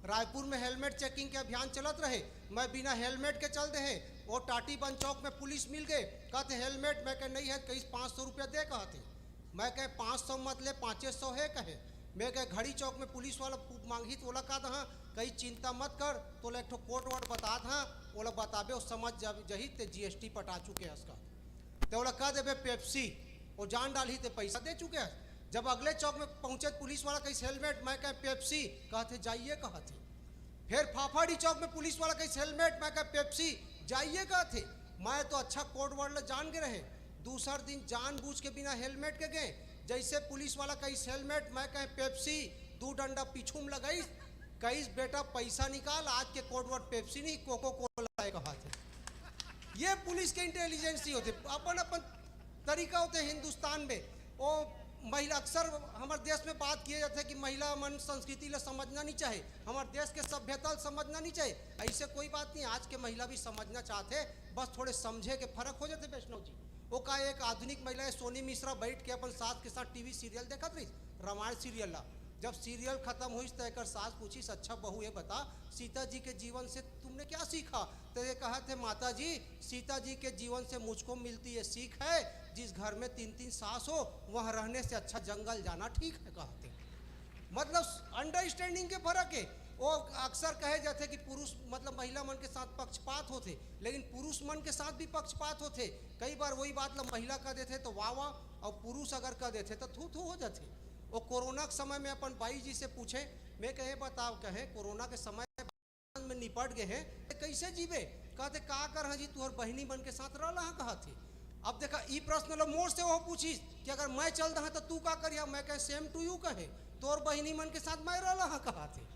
रायपुर में हेलमेट चेकिंग के अभियान चलत रहे, मैं बिना हेलमेट के चल दे, वो टाटीबंद चौक में पुलिस मिल गए, कहते हेलमेट, मैं कह नहीं है, कहीं 500 रुपया दे, कहते। मैं कह 500 मत ले, 500 है, कहे। मैं कह घड़ी चौक में पुलिस वाला मांगी तो बोला, कहा कहीं चिंता मत कर, तो एक कोड वर्ड बता था, वो लोग बताबे वो समझ जही ते GST पटा चुके हैं उसका। तो वो लोग कह देवे पेप्सी, वो जान डाली ते पैसा दे चुके हैं। जब अगले चौक में पहुंचे पुलिस वाला कहीं हेलमेट, मैं कह पेप्सी, कहते जाइए, कहते। फिर फाफाड़ी चौक में पुलिस वाला कहीं हेलमेट, मैं कह पेप्सी, जाइए, कहते। मैं तो अच्छा कोड वर्ड जान के रहे। दूसरा दिन जानबूझ के बिना हेलमेट के गए, जैसे पुलिस वाला कहीं हेलमेट, मैं कह पेप्सी, 2 डंडा पीछू में लगाई, कहीं बेटा पैसा निकाल, आज के कोड वर्ड पेप्सी नहीं कोको कोला, कहा थे। ये पुलिस के इंटेलिजेंस ही होते, अपन अपन तरीका होते हिंदुस्तान में। वो महिला अक्सर हमारे देश में बात किए जाते हैं कि महिला मन संस्कृति ला समझना नहीं चाहे, हमारे देश के सभ्यता समझना नहीं चाहे। ऐसे कोई बात नहीं, आज के महिला भी समझना चाहते, बस थोड़े समझे के फर्क हो जाते। वैष्णव जी वो का एक आधुनिक महिला है सोनी मिश्रा बैठ के अपन सास के साथ टीवी सीरियल देखत रही, रामायण सीरियल ला। जब सीरियल खत्म हुई तो एक सास पूछी, अच्छा बहू ये बता सीता जी के जीवन से तुमने क्या सीखा? तो ये कहा थे माता जी सीता जी के जीवन से मुझको मिलती ये सीख है, जिस घर में 3-3 सास हो वहाँ रहने से अच्छा जंगल जाना ठीक है, कहते। मतलब अंडरस्टैंडिंग के फर्क है। वो अक्सर कहे जाते कि पुरुष मतलब महिला मन के साथ पक्षपात होते, लेकिन पुरुष मन के साथ भी पक्षपात होते। कई बार वही बात ला महिला कह देते तो वाह वाह, और पुरुष अगर कह देते तो थू थू हो जाते। वो कोरोना के समय में अपन बाई जी से पूछे, मैं कहे बताओ, कहे कोरोना के समय में निपट गए हैं कैसे जीवे? कहते का कर जी तुहर बहनी बन के साथ रह रहा, कहा थे। अब देखा ई प्रश्न लो मोर से वो पूछी कि अगर मैं चल रहा तो तू का करिया? मैं कहे सेम टू यू, कहे तोर बहनी मन के साथ मैं रह रहा, कहा थे।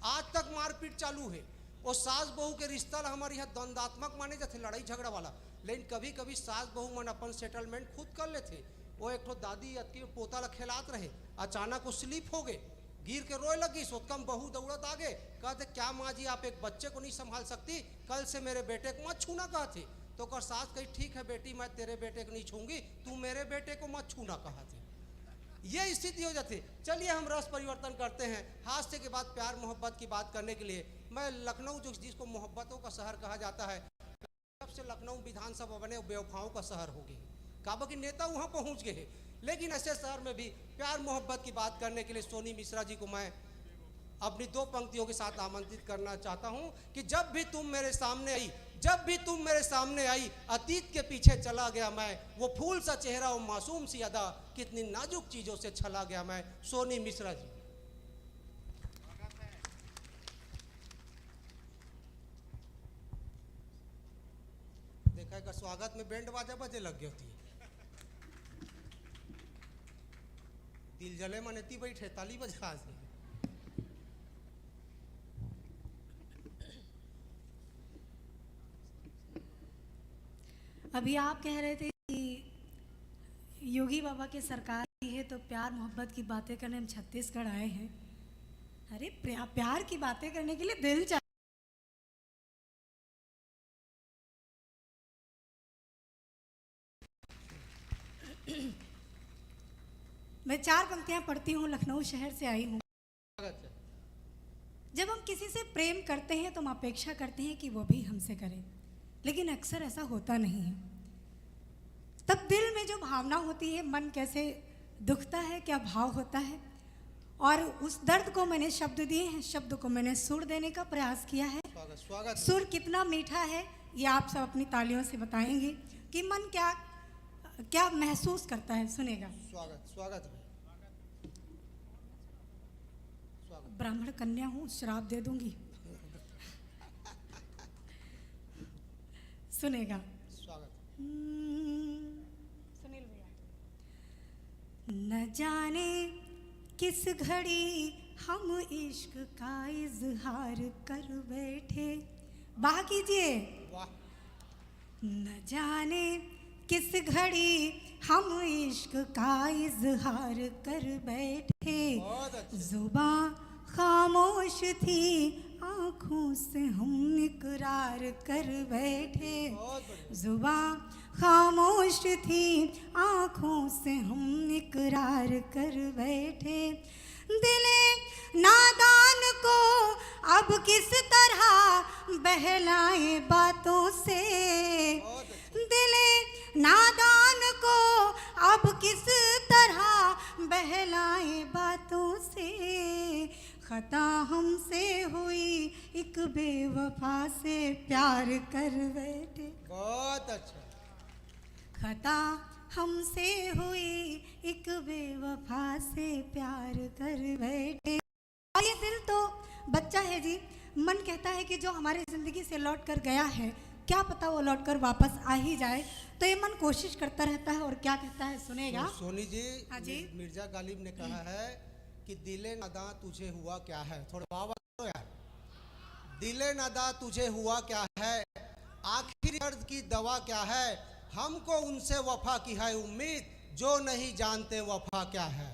आज तक मारपीट चालू है। वो सास बहू के रिश्ता हमारे यहाँ द्वंद्वात्मक माने जाते, लड़ाई झगड़ा वाला। लेकिन कभी कभी सास बहू मन अपन सेटलमेंट खुद कर लेते। वो एक तो दादी अति पोता ला खिलात रहे, अचानक वो स्लिप हो गए, गिर के रोए लगी। सोचकम बहू दौड़त आगे, कहते क्या माँ जी आप एक बच्चे को नहीं संभाल सकती? कल से मेरे बेटे को मत छूना, कहते। तो कर सास कही ठीक है बेटी, मैं तेरे बेटे को नहीं छूंगी, तू मेरे बेटे को मत छूना, कहते। ये स्थिति हो जाती। चलिए हम रस परिवर्तन करते हैं। हास्य के बाद प्यार मोहब्बत की बात करने के लिए मैं लखनऊ, जो जिसको मोहब्बतों का शहर कहा जाता है, जब से लखनऊ विधानसभा बने बेवफाओं का शहर हो गया। काबा के नेता वहाँ पहुँच गए, लेकिन ऐसे शहर में भी प्यार मोहब्बत की बात करने के लिए सोनी मिश्रा जी को मैं अपनी दो पंक्तियों के साथ आमंत्रित करना चाहता हूं कि जब भी तुम मेरे सामने आई, जब भी तुम मेरे सामने आई, अतीत के पीछे चला गया मैं, वो फूल सा चेहरा, वो मासूम सी अदा, कितनी नाजुक चीजों से छला गया मैं। सोनी मिश्रा जी। देखा का स्वागत में बैंड बाजा बजे लग गई होती है, दिल जले मन इतनी बैठे ताली बजा से। अभी आप कह रहे थे कि योगी बाबा की सरकार आई है तो प्यार मोहब्बत की बातें करने हम छत्तीसगढ़ आए हैं। अरे प्यार की बातें करने के लिए दिल चाहिए। मैं 4 पंक्तियां पढ़ती हूँ, लखनऊ शहर से आई हूँ। जब हम किसी से प्रेम करते हैं तो हम अपेक्षा करते हैं कि वो भी हमसे करे, लेकिन अक्सर ऐसा होता नहीं है। तब दिल में जो भावना होती है, मन कैसे दुखता है, क्या भाव होता है, और उस दर्द को मैंने शब्द दिए हैं, शब्द को मैंने सुर देने का प्रयास किया है। स्वागत। सुर कितना मीठा है ये आप सब अपनी तालियों से बताएंगे कि मन क्या क्या महसूस करता है। सुनेगा। स्वागत स्वागत है। ब्राह्मण कन्या हूँ, श्राप दे दूंगी। सुनेगा। स्वागत। सुनील भैया। न जाने किस घड़ी हम इश्क का इजहार कर बैठे। वाह कीजिए। वाह। न जाने किस घड़ी हम इश्क का इजहार कर बैठे। जुबां खामोश थी, आँखों से हम इकरार कर बैठे। जुबां खामोश थी, आँखों से हम इकरार कर बैठे। दिले नादान को अब किस तरह बहलाए बातों से। दिले नादान को अब किस तरह बहलाए बातों से। खता हमसे हुई एक बेवफा से प्यार कर बैठे। बहुत अच्छा। खता हमसे हुई एक बेवफा से प्यार कर बैठे। और ये दिल तो बच्चा है जी, मन कहता है कि जो हमारी जिंदगी से लौट कर गया है, क्या पता वो लौट कर वापस आ ही जाए, तो ये मन कोशिश करता रहता है। और क्या कहता है, सुनेगा। सोनी जी। हाँ जी। मिर्जा गालिब ने कहा है कि दिले नदा तुझे हुआ क्या है। थोड़ा वाह वाह यार। दिले नदा तुझे हुआ क्या है, आखिर दर्द की दवा क्या है। हमको उनसे वफा की है उम्मीद, जो नहीं जानते वफा क्या है।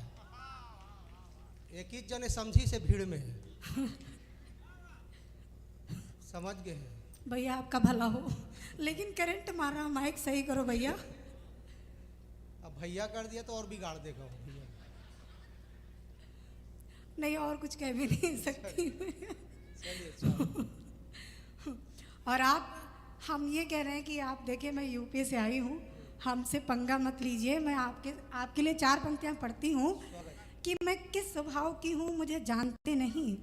एक ही जने समझी से भीड़ में है। समझ गए हैं भैया, आपका भला हो। लेकिन करंट मारा, माइक सही करो भैया। अब भैया कर दिया तो और बिगाड़ देगा वो भैया। नहीं, और कुछ कह भी नहीं सकती। चलिए। और हम ये कह रहे हैं कि आप देखिए, मैं यूपी से आई हूँ, हमसे पंगा मत लीजिए। मैं आपके लिए 4 पंक्तियाँ पढ़ती हूँ कि मैं किस स्वभाव की हूँ मुझे जानते नहीं।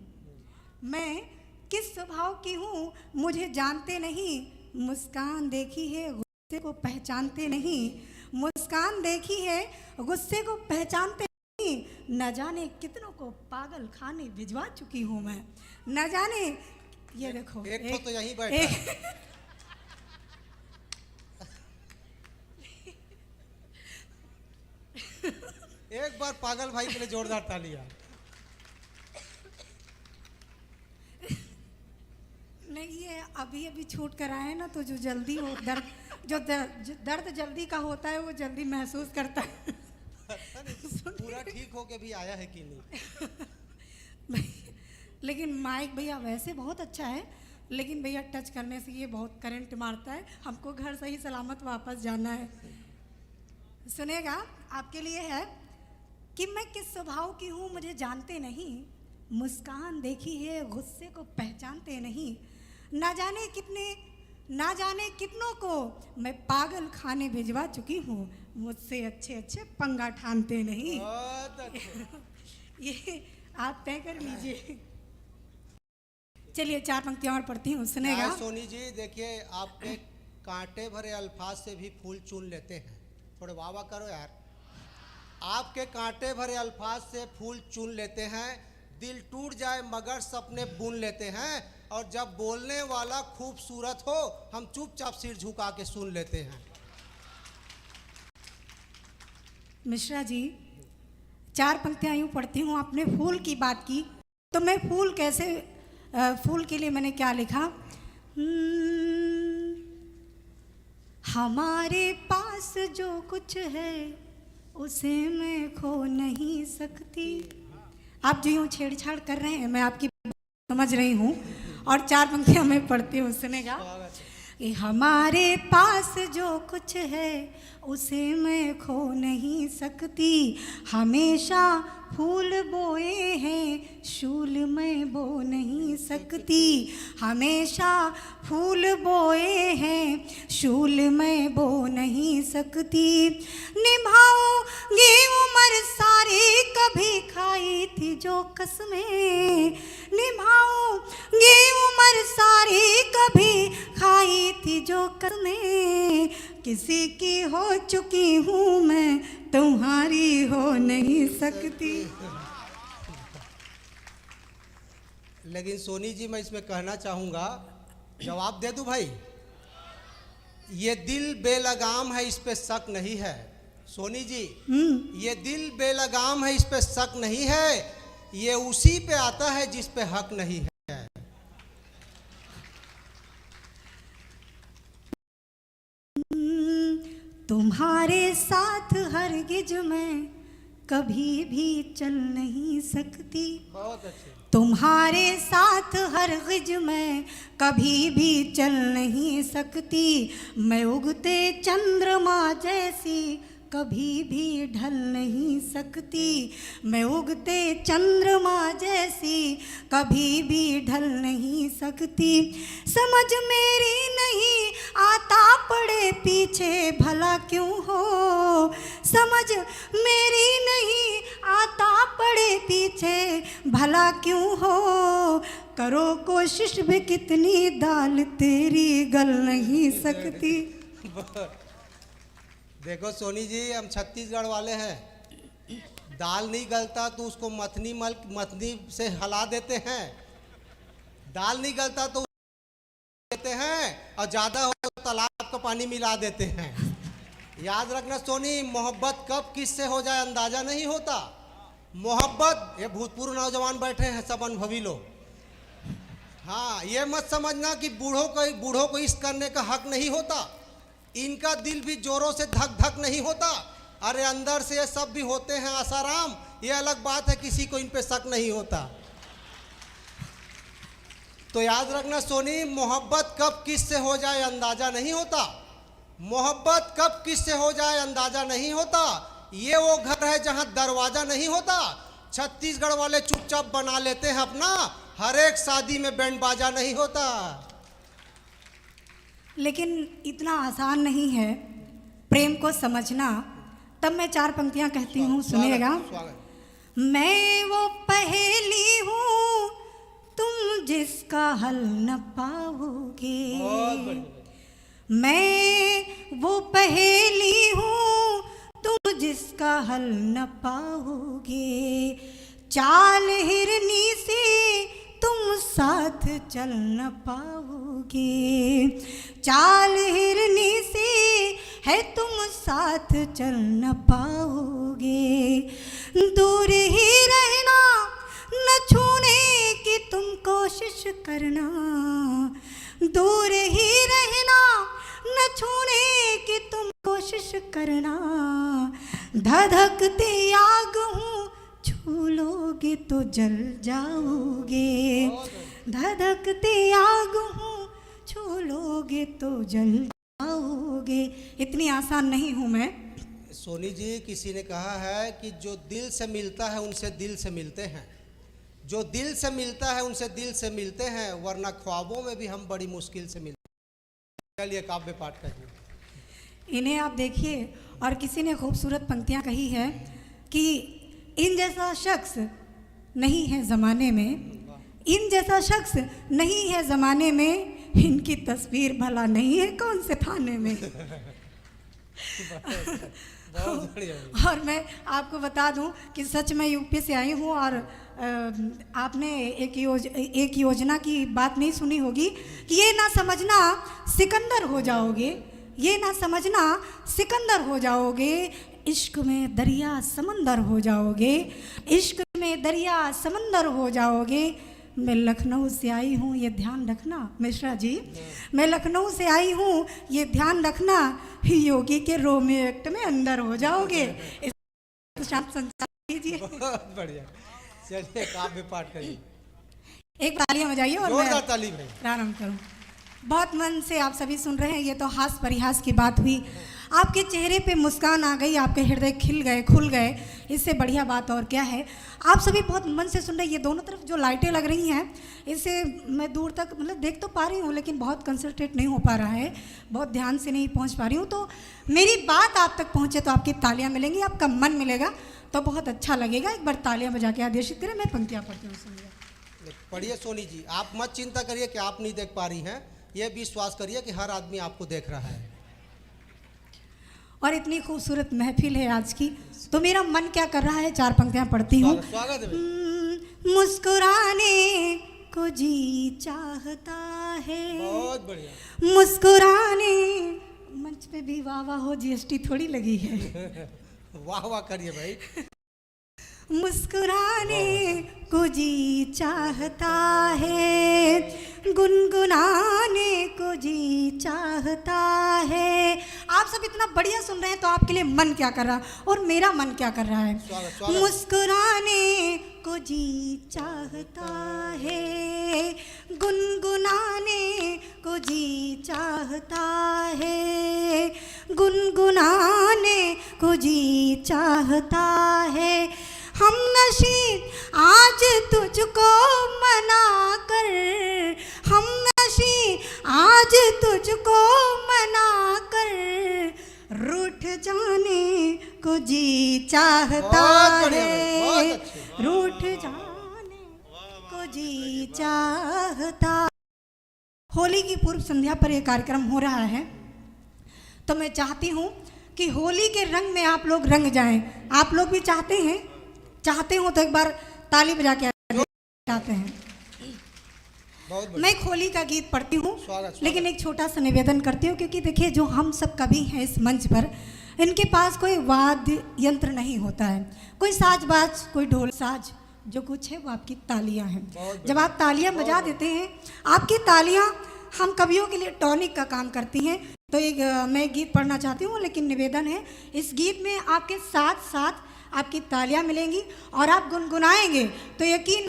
मैं किस स्वभाव की हूँ मुझे जानते नहीं। मुस्कान देखी है गुस्से को पहचानते नहीं। मुस्कान देखी है गुस्से को पहचानते नहीं। न जाने कितनों को पागल खाने भिजवा चुकी हूँ मैं। न जाने, ये देखो एक तो यहीं बैठा है। एक बार पागल भाई के लिए जोरदार तालियां। नहीं, ये अभी छूट कर आए ना, तो जो जल्दी हो दर्द जल्दी का होता है वो जल्दी महसूस करता है। पूरा ठीक हो के भी आया है कि नहीं। लेकिन माइक भैया वैसे बहुत अच्छा है, लेकिन भैया टच करने से ये बहुत करंट मारता है। हमको घर सही सलामत वापस जाना है। सुनेगा। आपके लिए है कि मैं किस स्वभाव की हूँ मुझे जानते नहीं। मुस्कान देखी है गुस्से को पहचानते नहीं। ना जाने कितनों को मैं पागल खाने भिजवा चुकी हूँ। मुझसे अच्छे पंगा ठानते नहीं। बहुत अच्छे। ये आप तय कर लीजिए। चलिए 4 पंक्तियां और पढ़ती हूँ, सुनेगा। क्या सोनी जी, देखिए आपके कांटे भरे अल्फाज से भी फूल चुन लेते हैं। थोड़े वाह वाह करो यार। आपके कांटे भरे अल्फाज से फूल चुन लेते हैं, दिल टूट जाए मगर सपने बुन लेते हैं, और जब बोलने वाला खूबसूरत हो हम चुपचाप सिर झुका के सुन लेते हैं। मिश्रा जी, 4 पंक्तियां यूँ पढ़ती हूँ। आपने फूल की बात की, तो मैं फूल कैसे, फूल के लिए मैंने क्या लिखा? हमारे पास जो कुछ है उसे मैं खो नहीं सकती। आप जो यूँ छेड़छाड़ कर रहे हैं, मैं आपकी समझ रही हूँ, और 4 पंक्तियां मैं पढ़ती हूँ, सुनेगा। कि हमारे पास जो कुछ है उसे मैं खो नहीं सकती, हमेशा फूल बोए हैं शूल मैं बो नहीं सकती, हमेशा फूल बोए हैं शूल मैं बो नहीं सकती, निभाऊंगी उम्र सारी कभी खाई थी जो कसमें, निभाऊंगी उम्र सारी कभी खाई थी जो कसमें, किसी की हो चुकी हूँ मैं तुम्हारी हो नहीं सकती। लेकिन सोनी जी, मैं इसमें कहना चाहूँगा, जवाब दे दूँ भाई? ये दिल बेलगाम है, इस पे शक नहीं है। सोनी जी, ये दिल बेलगाम है, इस पे शक नहीं है, ये उसी पे आता है जिस पे हक नहीं है। तुम्हारे साथ हरगिज मैं कभी भी चल नहीं सकती, बहुत अच्छे। तुम्हारे साथ हरगिज मैं कभी भी चल नहीं सकती, मैं उगते चंद्रमा जैसी कभी भी ढल नहीं सकती, मैं उगते चंद्रमा जैसी कभी भी ढल नहीं सकती, समझ मेरी नहीं आता पड़े पीछे भला क्यों हो, समझ मेरी नहीं आता पड़े पीछे भला क्यों हो, करो कोशिश भी कितनी दाल तेरी गल नहीं सकती। देखो सोनी जी, हम छत्तीसगढ़ वाले हैं, दाल नहीं गलता तो उसको मथनी से हला देते हैं, दाल नहीं गलता तो देते हैं, और ज़्यादा हो तो तालाब का पानी मिला देते हैं। याद रखना सोनी, मोहब्बत कब किससे हो जाए अंदाज़ा नहीं होता। मोहब्बत, ये भूतपूर्व नौजवान बैठे हैं सब अनुभवी लोग, हाँ, ये मत समझना कि बूढ़ों को इश्क करने का हक नहीं होता, इनका दिल भी जोरों से धक धक नहीं होता। अरे अंदर से ये सब भी होते हैं आसाराम, ये अलग बात है, किसी को इन पे शक नहीं होता। तो याद रखना सोनी, मोहब्बत कब किससे हो जाए अंदाजा नहीं होता, मोहब्बत कब किससे हो जाए अंदाजा नहीं होता। ये वो घर है जहां दरवाजा नहीं होता, छत्तीसगढ़ वाले चुपचाप बना लेते हैं अपना, हर एक शादी में बैंड बाजा नहीं होता। लेकिन इतना आसान नहीं है प्रेम को समझना। तब मैं 4 पंक्तियां कहती हूँ, सुनिएगा। मैं वो पहेली हूँ तुम जिसका हल न पाओगे, मैं वो पहेली हूँ तुम जिसका हल न पाओगे, चाल हिरनी सी तुम साथ चल न पाओगे, चाल हिरनी सी है तुम साथ चल न पाओगे, दूर ही रहना न छूने की तुम कोशिश करना, दूर ही रहना न छूने की तुम कोशिश करना, धधकती आग हूँ छू लोगे तो जल जाओगे, धधकती आग हूँ छू लोगे तो जल जाओगे। इतनी आसान नहीं हूँ मैं। सोनी जी, किसी ने कहा है कि जो दिल से मिलता है उनसे दिल से मिलते हैं, जो दिल से मिलता है उनसे दिल से मिलते हैं, वरना ख्वाबों में भी हम बड़ी मुश्किल से मिलते हैं। चलिए काव्य पाठ करिए। इन्हें आप देखिए, और किसी ने खूबसूरत पंक्तियाँ कही है कि इन जैसा शख्स नहीं है ज़माने में, इन जैसा शख्स नहीं है ज़माने में, इनकी तस्वीर भला नहीं है कौन से थाने में। और मैं आपको बता दूं कि सच में यूपी से आई हूं और आपने एक योजना की बात नहीं सुनी होगी कि ये ना समझना सिकंदर हो जाओगे, ये ना समझना सिकंदर हो जाओगे, इश्क में दरिया समंदर हो जाओगे, इश्क में दरिया समंदर हो जाओगे। मैं लखनऊ से आई हूँ ये ध्यान रखना मिश्रा जी, मैं लखनऊ से आई हूँ ये ध्यान रखना, योगी के रोमियो एक्ट में अंदर हो जाओगे। संचार कीजिए। बहुत बढ़िया, चलिए काव्य पाठ करिए। एक तालियां बजाइए और जोरदार मैं ताली भाई। प्रारंभ करूं। बहुत मन से आप सभी सुन रहे हैं, ये तो हास परिहास की बात हुई, आपके चेहरे पे मुस्कान आ गई, आपके हृदय खिल गए, खुल गए, इससे बढ़िया बात और क्या है। आप सभी बहुत मन से सुन रहे हैं। ये दोनों तरफ जो लाइटें लग रही हैं, इससे मैं दूर तक मतलब देख तो पा रही हूँ, लेकिन बहुत कंसंट्रेट नहीं हो पा रहा है, बहुत ध्यान से नहीं पहुँच पा रही हूँ। तो मेरी बात आप तक पहुँचे तो आपकी तालियाँ मिलेंगी, आपका मन मिलेगा तो बहुत अच्छा लगेगा। एक बार तालियाँ बजा के आदेशित करें। मैं पंक्तियाँ पढ़ती हूँ, सुनिए। पढ़िए सोनी जी, आप मत चिंता करिए कि आप नहीं देख पा रही हैं, ये विश्वास करिए कि हर आदमी आपको देख रहा है। और इतनी खूबसूरत महफिल है आज की, तो मेरा मन क्या कर रहा है, चार पंक्तियां पढ़ती हूँ। स्वागत है भाई। मुस्कुराने को जी चाहता है, बहुत बढ़िया। मुस्कुराने, मंच पे भी वाह वाह हो, जीएसटी थोड़ी लगी है। वाह वाह करिए भाई। मुस्कुराने को जी चाहता है, गुनगुनाने को जी चाहता है। आप सब इतना बढ़िया सुन रहे हैं तो आपके लिए मन क्या कर रहा है और मेरा मन क्या कर रहा है। स्वागत। मुस्कुराने को जी चाहता है, गुनगुनाने को जी चाहता है, गुनगुनाने को जी चाहता है। हम नशी आज तुझको मना कर, हम नशी आज तुझको मना कर, रूठ जाने को जी चाहता है, रूठ जाने को जी चाहता। होली की पूर्व संध्या पर यह कार्यक्रम हो रहा है, तो मैं चाहती हूँ कि होली के रंग में आप लोग रंग जाएं। आप लोग भी चाहते हो तो एक बार ताली बजा के चाहते हैं। मैं एक होली का गीत पढ़ती हूँ, लेकिन एक छोटा सा निवेदन करती हूँ, क्योंकि देखिए जो हम सब कवि हैं इस मंच पर, इनके पास कोई वाद्य यंत्र नहीं होता है, कोई साजबाज, कोई ढोल साज, जो कुछ है वो आपकी तालियां हैं। जब आप तालियां बजा देते हैं, आपकी तालियां हम कवियों के लिए टॉनिक का काम करती हैं। तो मैं गीत पढ़ना चाहती हूँ, लेकिन निवेदन है, इस गीत में आपके साथ साथ आपकी तालियां मिलेंगी और आप गुनगुनाएंगे तो यकीन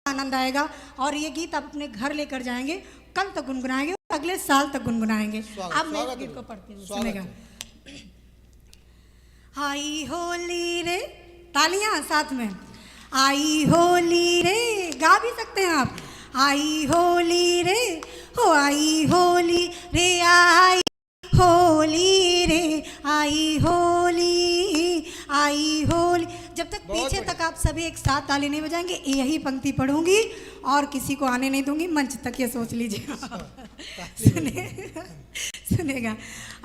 आनंद आएगा। और ये गीत आप अपने घर लेकर जाएंगे, कल तक गुनगुनाएंगे और अगले साल तक गुनगुनाएंगे। अब मैं इस गीत को पढ़ती हूँ, सुनेगा। आई होली रे, तालियां साथ में, आई होली रे, गा भी सकते हैं आप। आई होली रे, हो आई होली रे, आई होली रे, आई होली, आई होली। जब तक पीछे तक आप सभी एक साथ ताली नहीं बजाएंगे, यही पंक्ति पढ़ूंगी और किसी को आने नहीं दूंगी मंच तक, ये सोच लीजिए। सुनेगा।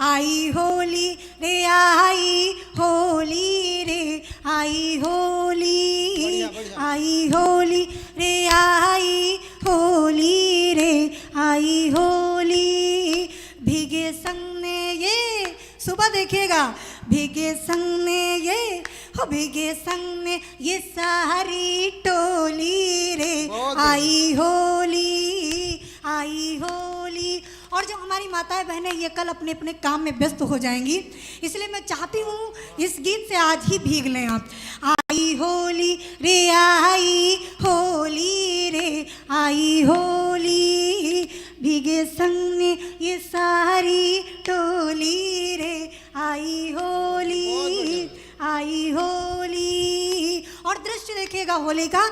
आई होली रे, आई होली रे, आई होली, आई होली रे, आई होली रे, आई होली। भीगे संग में ये, सुबह देखिएगा, भीगे संग में ये, हो भीगे संग में ये सारी टोली रे, आई होली, आई होली। और जो हमारी माताएं बहनें ये कल अपने अपने काम में व्यस्त हो जाएंगी, इसलिए मैं चाहती हूँ इस गीत से आज ही भीग लें आप। आई होली रे, आई होली रे, आई होली, भीगे संग में ये सारी टोली रे, आई होली, आई होली। और दृश्य देखिएगा होली का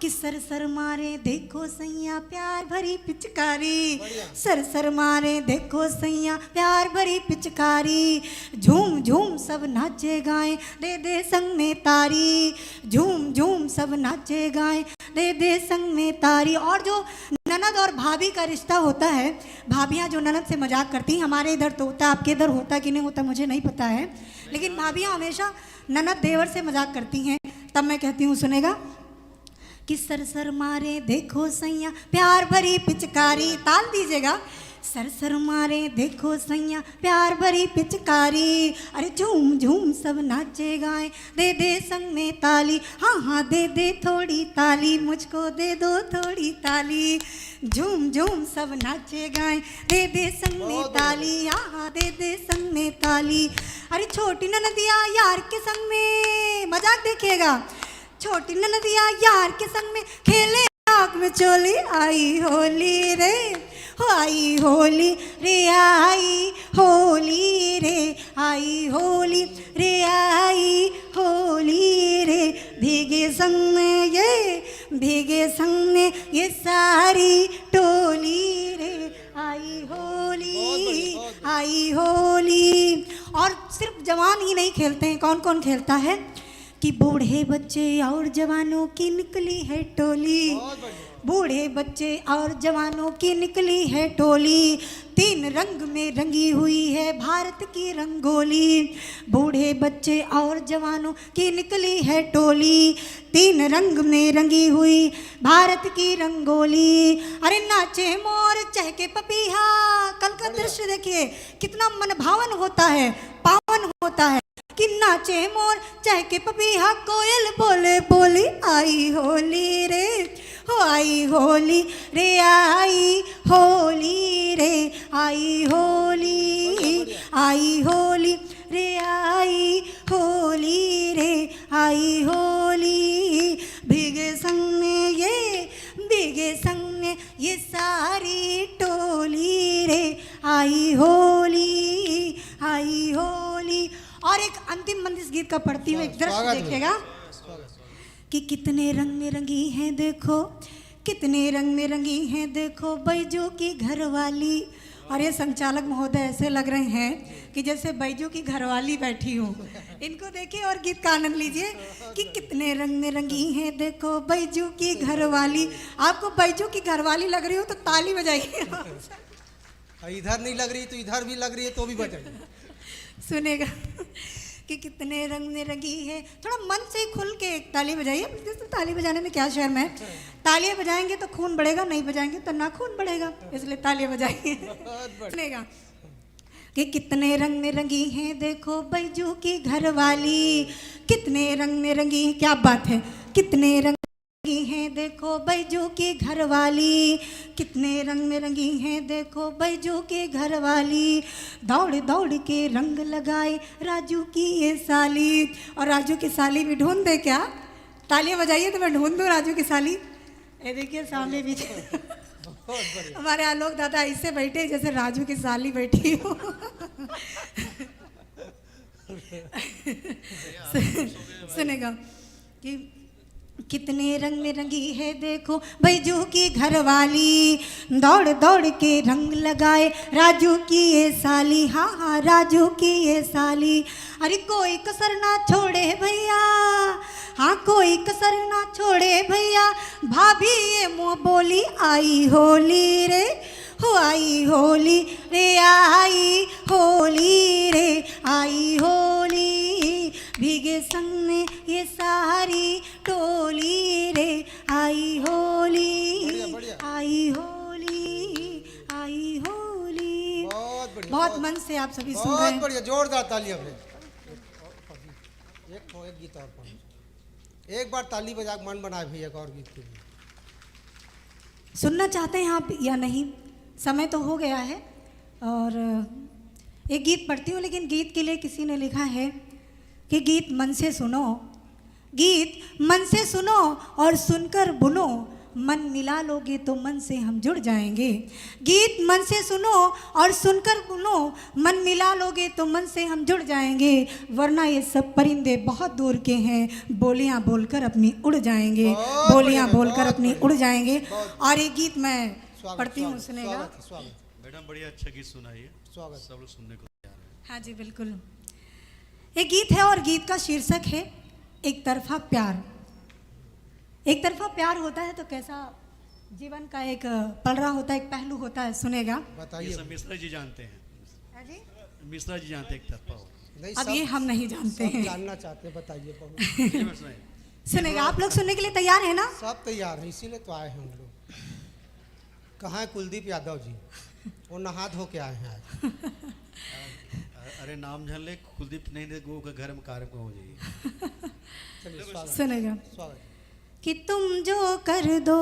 कि सर सर मारे देखो सैया प्यार भरी पिचकारी, सर सर मारे देखो सैया प्यार भरी पिचकारी, झूम झूम सब नाचे गाएं दे दे संग में तारी, झूम झूम सब नाचे गाएं दे दे संग में तारी। और जो ननद और भाभी का रिश्ता होता है, भाभियाँ जो ननद से मजाक करती हैं, हमारे इधर तो होता है, आपके इधर होता कि नहीं होता मुझे नहीं पता है, लेकिन भाभियाँ हमेशा ननद देवर से मजाक करती हैं। तब मैं कहती हूँ सुनेगा कि सर सर मारे देखो सैया प्यार भरी पिचकारी, ताल दीजिएगा, सर सर मारे देखो सैया प्यार भरी पिचकारी, अरे झूम झूम सब नाचे गाए दे दे संग में ताली, हाँ हाँ दे दे थोड़ी ताली, मुझको दे दो थोड़ी ताली, झूम झूम सब नाचे गाए दे दे संग में ताली, हाँ हाँ दे दे संग में ताली। अरे छोटी ननदिया यार के संग में, मजाक देखिएगा, छोटी ननदिया यार के संग में खेले आग में चोली, आई होली रे हो आई होली रे, आई होली रे, आई होली रे, आई होली रे, भीगे संग में ये, भीगे संग में ये सारी टोली रे, आई होली आई होली। और सिर्फ जवान ही नहीं खेलते हैं, कौन कौन खेलता है कि बूढ़े बच्चे और जवानों की निकली है टोली, बूढ़े बच्चे और जवानों की निकली है टोली, तीन रंग में रंगी हुई है भारत की रंगोली, बूढ़े बच्चे और जवानों की निकली है टोली, तीन रंग में रंगी हुई भारत की रंगोली। अरे नाचे मोर चहके पपीहा, कल का दृश्य देखिए कितना मनभावन होता है, पावन होता है कि नाचे मोर चहके पपीहा, कोयल बोले बोली, आई होली रे हो आई होली रे, आई होली रे, आई होली आई होली रे, आई होली रे, आई होली, भीगे संग में ये, भीगे संग में ये सारी टोली रे, आई होली आई होली। और एक अंतिम मंद इस गीत का पढ़ती हुई एक दृश्य देखिएगा कि कितने रंग में रंगी हैं देखो, कितने रंग में रंगी हैं देखो बैजू की घरवाली। और ये संचालक महोदय ऐसे लग रहे हैं कि जैसे बैजू की घरवाली बैठी हूँ, इनको देखिए और गीत का आनंद लीजिए कि कितने रंग में रंगी हैं देखो बैजू की घरवाली। आपको बैजू की घरवाली लग रही हो तो ताली बजाइए, इधर नहीं लग रही तो इधर भी लग रही है तो भी बजाइए। सुनेगा कि कितने रंग में रंगी है, थोड़ा मन से खुल के एक ताली बजाइए, ताली बजाने में क्या शर्म है, तालियां बजाएंगे तो खून बढ़ेगा, नहीं बजाएंगे तो ना खून बढ़ेगा, इसलिए तालियां बजाइए। सुनेगा कि कितने रंग में रंगी हैं देखो बैजू की घरवाली, कितने रंग में रंगी हैं, क्या बात है, कितने रंग रंगी हैं देखो बैजू की घरवाली, कितने रंग में रंगी हैं देखो बैजू की घरवाली, दौड़ दौड़ के रंग लगाए राजू की ये साली। और राजू की साली भी ढूंढ दे क्या, तालियां बजाइए तो मैं ढूंढ दूँ राजू की साली। ये देखिए सामने भी हमारे आलोक दादा ऐसे बैठे जैसे राजू की साली बैठी हो। सुनेगा कि कितने रंग में रंगी है देखो बैजू की घरवाली, दौड़ दौड़ के रंग लगाए राजू की ये साली, हाँ हाँ राजू की ये साली। अरे कोई कसर ना छोड़े भैया, हाँ कोई कसर ना छोड़े भैया, भाभी ये मुँह बोली, आई होली रे हो आई होली रे, आई होली रे, आई होली, भीगे संग में ये सारी टोली रे, आई होली आई होली आई होली। बहुत मन से आप सभी सुन रहे हैं। बहुत बढ़िया, जोरदार तालियां। एक गीत और पढ़ो, एक बार ताली बजा के मन बनाए भैया एक और गीत के लिए। सुनना चाहते हैं आप या नहीं, समय तो हो गया है और एक गीत पढ़ती हूँ, लेकिन गीत के लिए किसी ने लिखा है कि गीत मन से सुनो, गीत मन से सुनो और सुनकर बुनो, मन मिला लोगे तो मन से हम जुड़ जाएंगे। गीत मन से सुनो और सुनकर सुनो, मन मिला लोगे तो मन से हम जुड़ जाएंगे, वरना ये सब परिंदे बहुत दूर के हैं, बोलियां बोलकर अपनी उड़ जाएंगे, बोलियां बोलकर अपनी उड़ जाएंगे। और ये गीत मैं पढ़ती हूँ, सुनेगा। मैडम बढ़िया अच्छा गीत सुनाइए, स्वागत। सब लोग सुनने को तैयार हैं। हाँ जी बिल्कुल। एक गीत है और गीत का शीर्षक है एक तरफा प्यार। एक तरफा प्यार होता है तो कैसा जीवन का एक पलड़ा होता है, एक पहलू होता है, सुनेगा। ये बताइए। सब मिश्रा जी जानते हैं, हाँ जी? मिश्रा जी जानते हैं एक तरफा हो। नहीं, अब ये हम नहीं जानते सब हैं। जानना चाहते हैं, बताइए बहू। चलिए मैं सुनाइए। सुनेगा, आप लोग सुनने के लिए तैयार है ना? सब तैयार है, इसीलिए तो आए हैं हम लोग। कहाँ है कुलदीप यादव जी? वो नहा धो के आए हैं आज। अरे नाम जान ले, कुलदीप नहीं दे गो का घर में कार्यक्रम हो जाइए। चलिए स्वागत। सुनेगा स्वागत। कि तुम जो कर दो,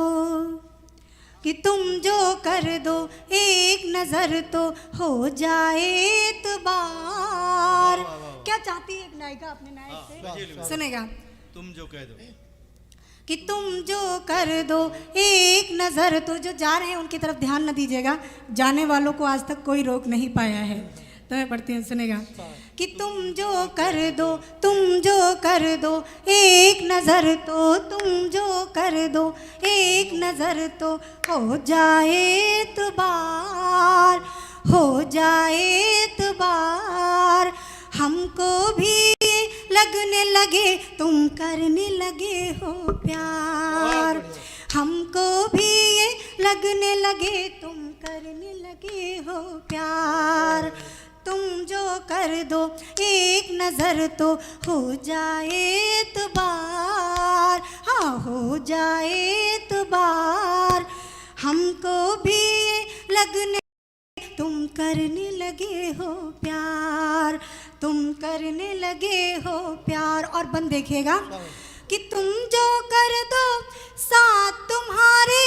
कि तुम जो कर दो, एक नजर तो हो जाए एतबार। क्या चाहती है एक नायिका अपने नायक से? सुनेगा। तुम जो कह दो, कि तुम जो कर दो, एक नजर तो, जो जा रहे हैं उनकी तरफ ध्यान न दीजिएगा, जाने वालों को आज तक कोई रोक नहीं पाया है। तो मैं पढ़ती हूँ, सुनेगा। कि तुम जो कर दो, तुम जो कर दो, एक नजर तो, तुम जो कर दो, एक नजर तो हो जाए एतबार, हो जाए एतबार। हमको भी लगने लगे तुम करने लगे हो प्यार, हमको भी ये लगने लगे तुम करने लगे हो प्यार। तुम जो कर दो, एक नजर तो हो जाए एतबार, हाँ हो जाए एतबार। हमको भी ये लगने तुम करने लगे हो प्यार, तुम करने लगे हो प्यार। और बन देखिएगा। कि तुम जो कर दो, साथ तुम्हारे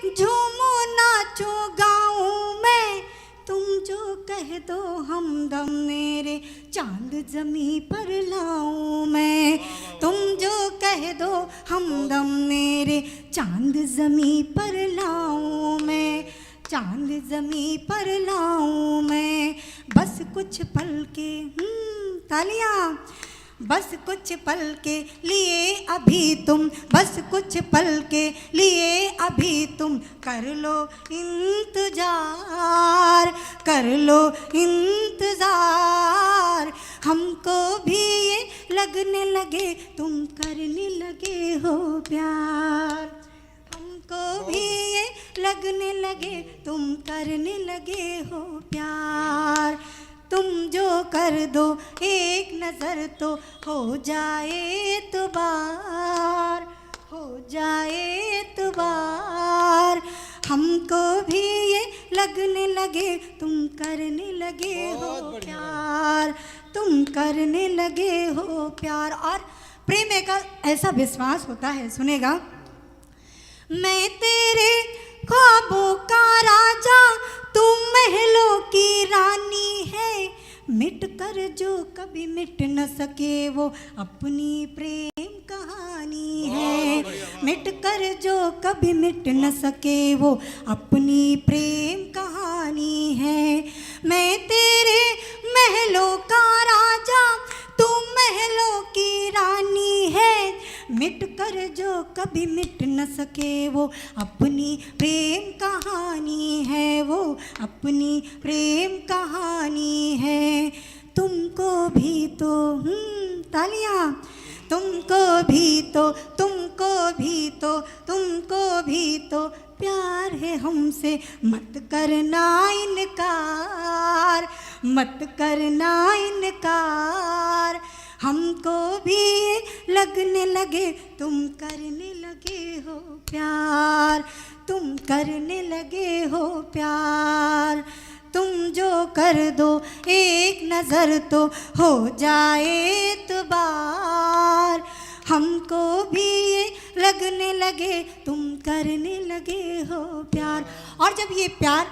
झूमो नाचो गाऊं मैं, तुम जो कह दो हमदम मेरे चांद जमी पर लाऊं मैं, तुम जो कह दो हमदम मेरे चांद जमी पर लाऊं मैं, चांद जमी पर लाऊं मैं। बस कुछ पल के तालियां, बस कुछ पल के लिए अभी तुम, बस कुछ पल के लिए अभी तुम कर लो इंतजार, कर लो इंतजार। हमको भी ये लगने लगे तुम करने लगे हो प्यार, हमको भी ये लगने लगे तुम करने लगे हो प्यार। तुम जो कर दो, एक नजर तो हो जाए एतबार, हो जाए एतबार। हमको भी ये लगने लगे तुम करने लगे हो प्यार, तुम करने लगे हो प्यार। और प्रेम एक ऐसा विश्वास होता है, सुनेगा। मैं तेरे ख्वाबों का राजा, तुम महलों की रानी है, मिट कर जो कभी मिट न सके वो अपनी प्रेम कहानी है, मिट कर जो कभी मिट न सके वो अपनी प्रेम कहानी है। मैं तेरे महलों का राजा, तुम महलों की रानी है, मिट कर जो कभी मिट न सके वो अपनी प्रेम कहानी है, वो अपनी प्रेम कहानी है। तुमको भी तो तालियां, तुमको भी तो, तुमको भी तो, तुमको भी तो प्यार है हमसे, मत करना इनकार, मत करना इनकार। हमको भी लगने लगे तुम करने लगे हो प्यार, तुम करने लगे हो प्यार। तुम जो कर दो, एक नजर तो हो जाए एतबार। हमको भी लगने लगे तुम करने लगे हो प्यार। और जब ये प्यार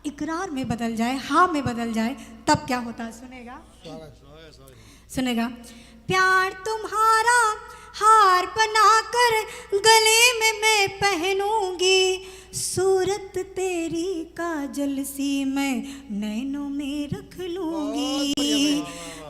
इकरार में बदल जाए, हाँ में बदल जाए, तब क्या होता है, सुनेगा। सुनेगा। प्यार तुम्हारा हार बनाकर गले में मैं पहनूंगी, सूरत तेरी काजल सी मैं नैनों में रख लूंगी।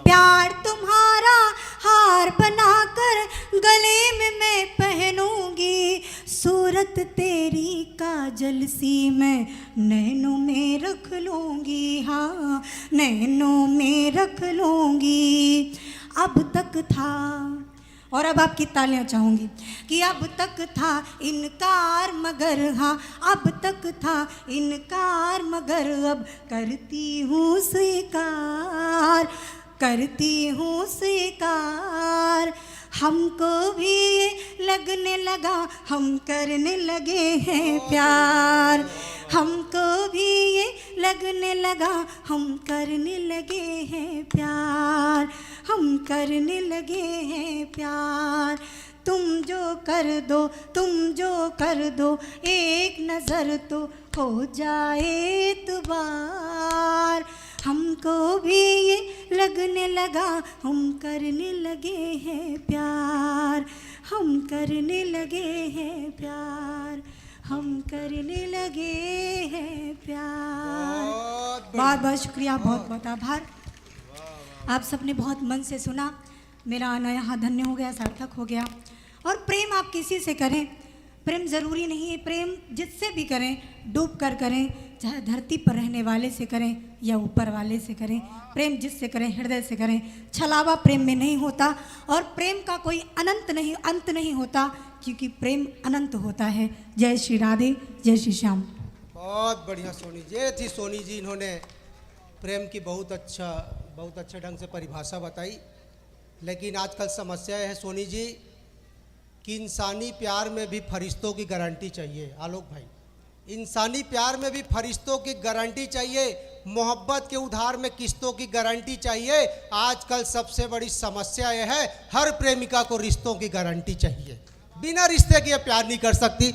प्यार तुम्हारा हार बनाकर गले में मैं पहनूंगी, सूरत तेरी काजल सी मैं नैनों में रख लूंगी, हाँ नैनों में रख लूंगी। अब तक था, और अब आपकी तालियां चाहूंगी कि अब तक था इनकार मगर हाँ अब तक था इनकार मगर अब करती हूँ स्वीकार, करती हूँ स्वीकार। हमको भी ये लगने लगा हम करने लगे हैं प्यार, हमको भी ये लगने लगा हम करने लगे हैं प्यार, हम करने लगे हैं प्यार। तुम जो कर दो, तुम जो कर दो, एक नज़र तो हो जाए एतबार। हमको भी ये लगने लगा हम करने लगे हैं प्यार, हम करने लगे हैं प्यार, हम करने लगे हैं प्यार। बहुत बहुत शुक्रिया, बहुत बहुत आभार। आप सबने बहुत मन से सुना, मेरा आना यहाँ धन्य हो गया, सार्थक हो गया। और प्रेम आप किसी से करें, प्रेम ज़रूरी नहीं है, प्रेम जिससे भी करें डूब कर करें, चाहे धरती पर रहने वाले से करें या ऊपर वाले से करें, प्रेम जिससे करें हृदय से करें। छलावा प्रेम में नहीं होता और प्रेम का कोई अंत नहीं होता, क्योंकि प्रेम अनंत होता है। जय श्री राधे, जय श्री श्याम। बहुत बढ़िया सोनी जी, ये थी सोनी जी, इन्होंने प्रेम की बहुत अच्छे ढंग से परिभाषा बताई। लेकिन आजकल समस्या है सोनी जी कि इंसानी प्यार में भी फरिश्तों की गारंटी चाहिए। आलोक भाई, इंसानी प्यार में भी फरिश्तों की गारंटी चाहिए, मोहब्बत के उधार में किस्तों की गारंटी चाहिए। आजकल सबसे बड़ी समस्या यह है, हर प्रेमिका को रिश्तों की गारंटी चाहिए, बिना रिश्ते के ये प्यार नहीं कर सकती।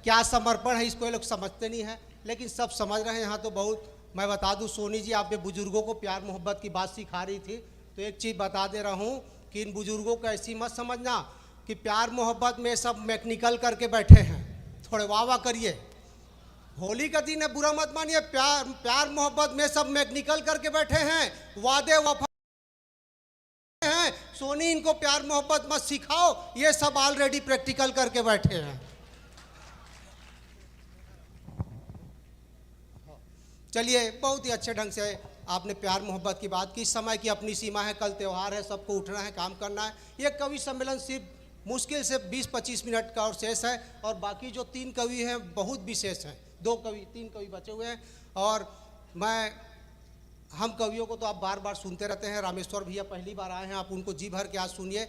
क्या समर्पण है इसको ये लोग समझते नहीं है, लेकिन सब समझ रहे हैं यहाँ तो बहुत। मैं बता दूँ सोनी जी, आपके बुजुर्गों को प्यार मोहब्बत की बात सिखा रही थी, तो एक चीज़ बता दे रहा हूँ कि इन बुजुर्गों को ऐसी मत समझना कि प्यार मोहब्बत में सब मैकेनिकल करके बैठे हैं। थोड़े वाह वाह करिए, होली का दिन है, बुरा मत मानिए। प्यार मोहब्बत में सब मैकेनिकल करके बैठे हैं, वादे वफा हैं। सोनी, इनको प्यार मोहब्बत मत सिखाओ, ये सब ऑलरेडी प्रैक्टिकल करके बैठे हैं। चलिए, बहुत ही अच्छे ढंग से आपने प्यार मोहब्बत की बात की। समय की अपनी सीमा है, कल त्यौहार है, सबको उठना है, काम करना है। ये कवि सम्मेलन सिर्फ मुश्किल से 20-25 मिनट का और शेष है, और बाकी जो 3 कवि हैं बहुत विशेष हैं। 3 कवि बचे हुए हैं, और हम कवियों को तो आप बार बार सुनते रहते हैं। रामेश्वर भैया पहली बार आए हैं, आप उनको जी भर के आज सुनिए।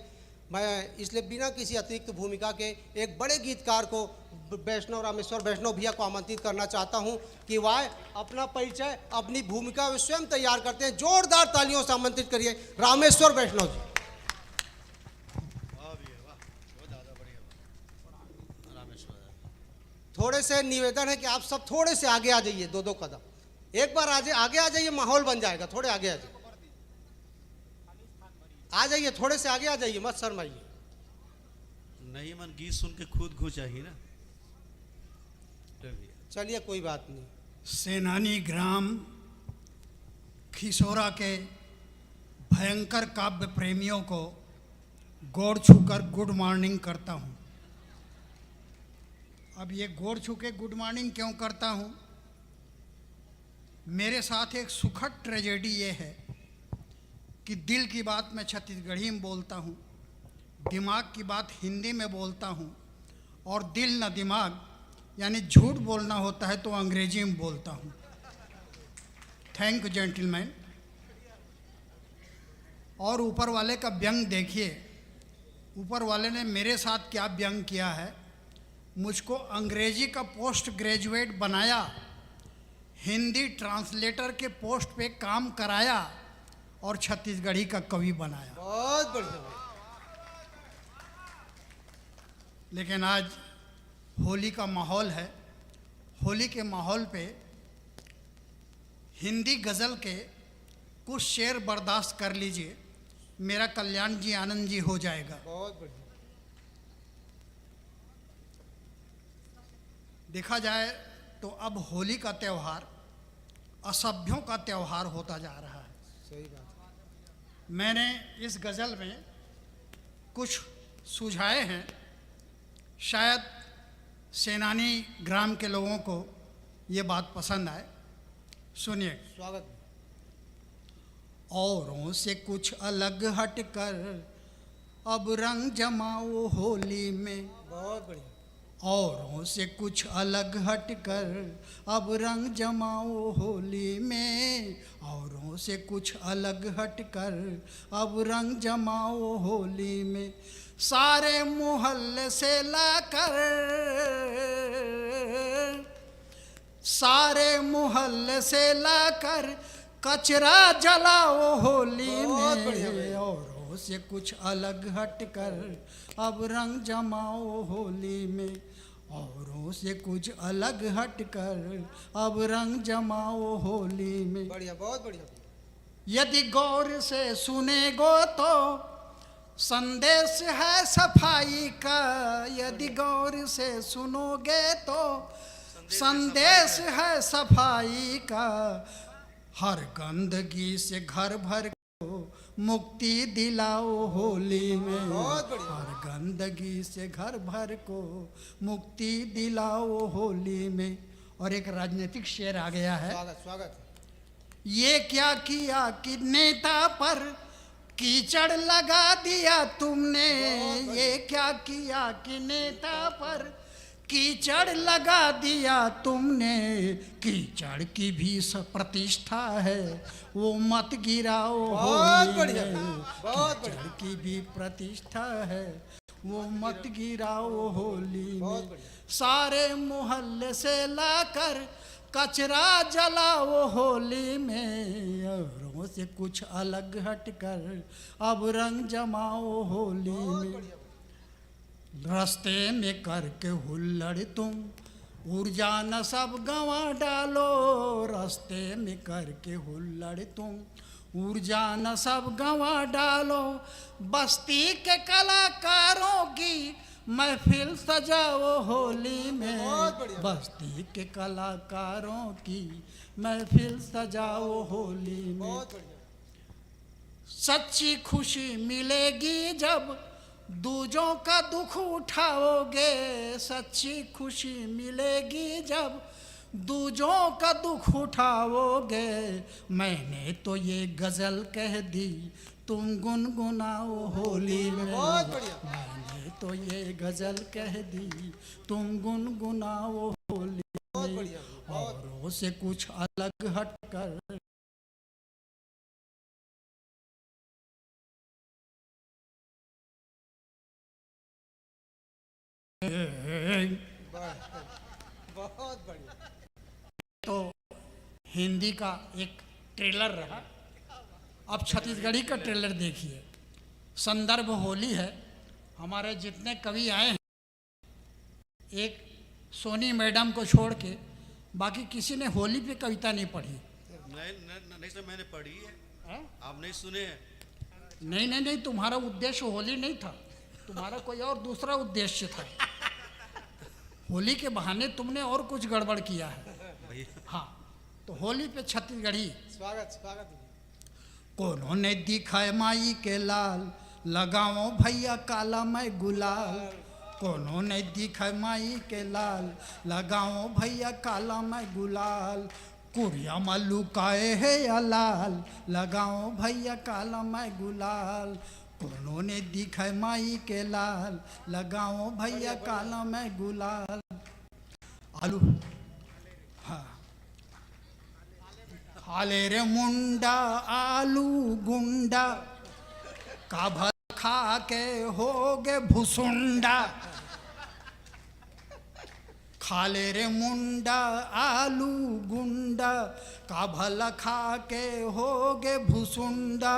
मैं इसलिए बिना किसी अतिरिक्त भूमिका के एक बड़े गीतकार को, रामेश्वर वैष्णव भैया को आमंत्रित करना चाहता हूं कि वह अपना परिचय, अपनी भूमिका वे स्वयं तैयार करते हैं। जोरदार तालियों से आमंत्रित करिए रामेश्वर वैष्णव जी। थोड़े से निवेदन है कि आप सब थोड़े से आगे आ जाइए, 2-2 कदम। एक बार आगे आ जाइए, माहौल बन जाएगा। थोड़े आगे आ जाइए, थोड़े से आगे आ जाइए, मत शर्माइए। नहीं मन गीत सुन के खुद घुस आई ना। चलिए, कोई बात नहीं। सेनानी ग्राम खिसौरा के भयंकर काव्य प्रेमियों को गोड़ छूकर गुड मॉर्निंग करता हूँ। अब ये गोड़ छू के गुड मॉर्निंग क्यों करता हूँ? मेरे साथ एक सुखद ट्रेजेडी ये है कि दिल की बात मैं छत्तीसगढ़ी में बोलता हूँ, दिमाग की बात हिंदी में बोलता हूँ, और दिल न दिमाग यानी झूठ बोलना होता है तो अंग्रेजी में बोलता हूँ। Thank you gentleman. और ऊपर वाले का व्यंग देखिए, ऊपर वाले ने मेरे साथ क्या व्यंग किया है। मुझको अंग्रेजी का पोस्ट ग्रेजुएट बनाया, हिंदी ट्रांसलेटर के पोस्ट पे काम कराया, और छत्तीसगढ़ी का कवि बनाया। बहुत बढ़िया। लेकिन आज होली का माहौल है, होली के माहौल पे हिंदी गज़ल के कुछ शेर बर्दाश्त कर लीजिए, मेरा कल्याण जी आनंद जी हो जाएगा। बहुत बढ़िया। देखा जाए तो अब होली का त्यौहार असभ्यों का त्यौहार होता जा रहा है। सही बात। मैंने इस गज़ल में कुछ सुझाए हैं, शायद सेनानी ग्राम के लोगों को ये बात पसंद आए। सुनिए। स्वागत। औरों से कुछ अलग हटकर अब रंग जमाओ होली में। बहुत बढ़िया। औरों से कुछ अलग हटकर अब रंग जमाओ होली में। औरों से कुछ अलग हटकर अब रंग जमाओ होली में। सारे मोहल्ले से लाकर, सारे मोहल्ले से लाकर कचरा जलाओ होली बहुत में। बढ़िया भैया। औरों से कुछ अलग हटकर अब रंग जमाओ होली में। औरों से कुछ अलग हटकर अब रंग जमाओ होली में। बढ़िया, बहुत बढ़िया। यदि गौर से सुनेगो तो संदेश है सफाई का। यदि गौर से सुनोगे तो संदेश है सफाई का। हर गंदगी से घर भर को मुक्ति दिलाओ होली में। बहुत बढ़िया। हर गंदगी से घर भर को मुक्ति दिलाओ होली में। और एक राजनीतिक शेर आ गया है। स्वागत स्वागत। ये क्या किया कि नेता पर कीचड़ लगा दिया तुमने। ये क्या किया कि नेता पर कीचड़ लगा दिया तुमने। कीचड़ की भी प्रतिष्ठा है वो मत गिराओ बहुत होली बढ़िया, में। बहुत बढ़िया। कीचड़ की भी प्रतिष्ठा है वो मत गिराओ होली बहुत में। बढ़िया। सारे मोहल्ले से लाकर कचरा जलाओ होली में। औरों से कुछ अलग हटकर अब रंग जमाओ होली में। रास्ते में करके हुल्लड़ तुम ऊर्जा न सब गंवा डालो। रास्ते में करके हुल्लड़ तुम ऊर्जा न सब गंवा डालो। बस्ती के कलाकारों की महफिल सजाओ होली में। बहुत बढ़िया। बस्ती के कलाकारों की महफिल सजाओ होली में। बहुत बढ़िया। सच्ची खुशी मिलेगी जब दूजों का दुख उठाओगे। सच्ची खुशी मिलेगी जब दूजों का दुख उठाओगे। मैंने तो ये गजल कह दी तुम गुनगुनाओ होली में। बहुत बढ़िया। मैंने तो ये गजल कह दी तुम गुनगुनाओ होली बहुत में। बढ़िया। औरों से कुछ अलग हटकर बहुत बढ़िया। तो हिंदी का एक ट्रेलर रहा। अब छत्तीसगढ़ी का ट्रेलर देखिए। संदर्भ होली है। हमारे जितने कवि आए हैं, एक सोनी मैडम को छोड़ के बाकी किसी ने होली पे कविता नहीं पढ़ी। नहीं सर, मैंने पढ़ी है। हैं? आप नहीं सुने हैं? नहीं नहीं नहीं, तुम्हारा उद्देश्य होली नहीं था, तुम्हारा कोई और दूसरा उद्देश्य था। होली के बहाने तुमने और कुछ गड़बड़ किया है। हाँ, तो होली पे छत्तीसगढ़ी। स्वागत स्वागत। कोनो ने दिखाए माई के लाल, लगाओ भैया काला मैं गुलाल। कोनो ने दिखाए माई के लाल, लगाओ भैया काला मैं गुलाल। कुरिया में लुकाए है या लाल, लगाओ भैया काला मैं गुलाल। कोनो ने दिखाए माई के लाल, लगाओ भैया काला मैं गुलाल। आलू, हाँ, खाले रे मुंडा आलू गुंडा, का भल खा के होगे भुसुंडा। खाले रे मुंडा आलू गुंडा, का भला खा के होगे भुसुंडा।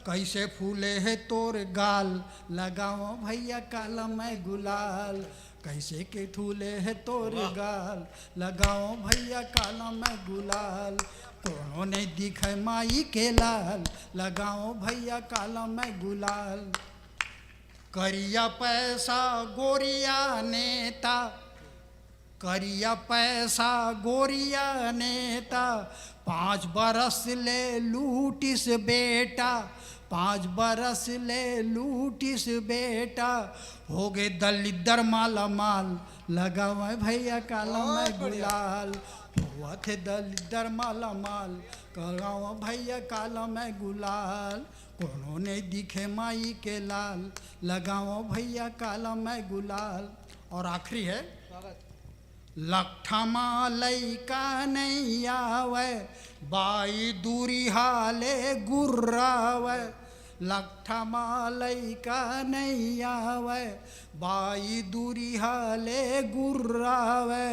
कैसे फूले है तोर गाल, लगाओ भैया काला मैं गुलाल। कैसे के फूले है तोर गाल, लगाओ भैया काला मैं गुलाल। कोनो ने दिखे माई के लाल, लगाओ भैया काला मैं गुलाल। करिया पैसा गोरिया नेता, करिया पैसा गोरिया नेता, 5 बरस ले लूटिस बेटा, 5 बरस ले लूटिस बेटा, हो गए दलिदर माला माल, लगा मैं भैया काला मैं गुलाल, हुआ थे दलिदर माला माल, लगाओ भैया काला मैं गुलाल, कोनो ने दिखे माई के लाल, लगाओ भैया काला मैं गुलाल। और आखिरी है, लट्ठा मालई का नहीं आवे, बाई दूरी हाले गुर्रावे, लट्ठा मालई का नहीं आवे, बाई दूरी हाले गुर्रावे,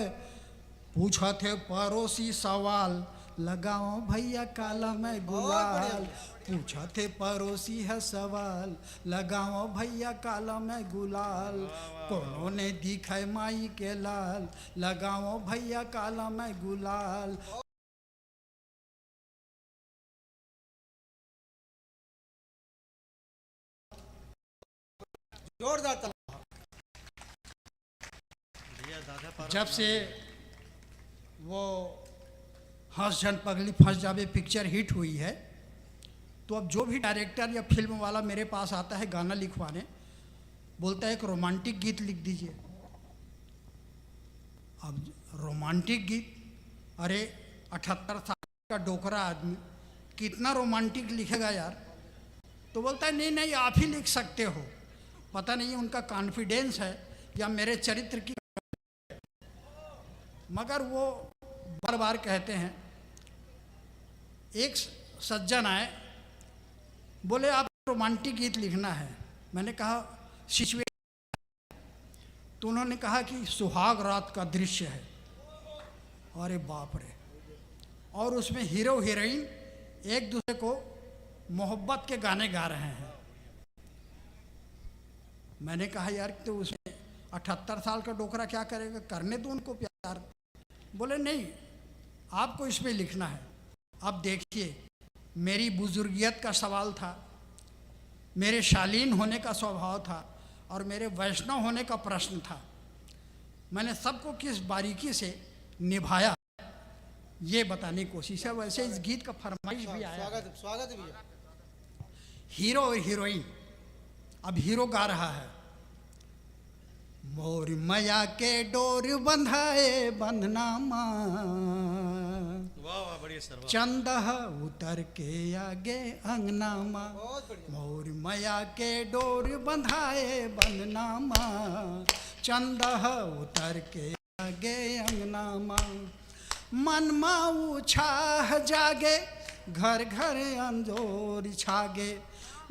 पूछा थे पड़ोसी सवाल, लगाओ भैया काला मैं गुलाल, पूछा थे पड़ोसी है सवाल, लगाओ भैया काला मैं गुलाल, कोनो ने दिखाए माई के लाल, लगाओ भैया काला मैं गुलाल। जोरदार। जब से वो हंस जन पगली फंस जावे पिक्चर हिट हुई है, तो अब जो भी डायरेक्टर या फिल्म वाला मेरे पास आता है गाना लिखवाने, बोलता है एक रोमांटिक गीत लिख दीजिए। अब रोमांटिक गीत, अरे 78 साल का डोकरा आदमी कितना रोमांटिक लिखेगा यार। तो बोलता है नहीं नहीं आप ही लिख सकते हो। पता नहीं उनका कॉन्फिडेंस है या मेरे चरित्र की, मगर वो बार बार कहते हैं। एक सज्जन आए, बोले आप रोमांटिक गीत लिखना है। मैंने कहा सिचुएशन, तो उन्होंने कहा कि सुहाग रात का दृश्य है। अरे बाप रे। और उसमें हीरो हीरोइन एक दूसरे को मोहब्बत के गाने गा रहे हैं। मैंने कहा यार तो उसमें 78 साल का डोकरा क्या करेगा, करने दो उनको प्यार। बोले नहीं आपको इसमें लिखना है। अब देखिए मेरी बुजुर्गियत का सवाल था, मेरे शालीन होने का स्वभाव था और मेरे वैष्णव होने का प्रश्न था। मैंने सबको किस बारीकी से निभाया ये बताने की कोशिश है। वैसे इस गीत का फरमाइश भी आया। स्वागत भैया। हीरो और हीरोइन, अब हीरो गा रहा है। मोर माया के डोर बंधाए बंधना माँ, चंदह उतर के आगे अंगना माँ। मोर माया के डोर बंधाए बंधना माँ, चंदह उतर के आगे अंगना माँ। मन माऊ छाह जागे, घर घर अंजोर छागे।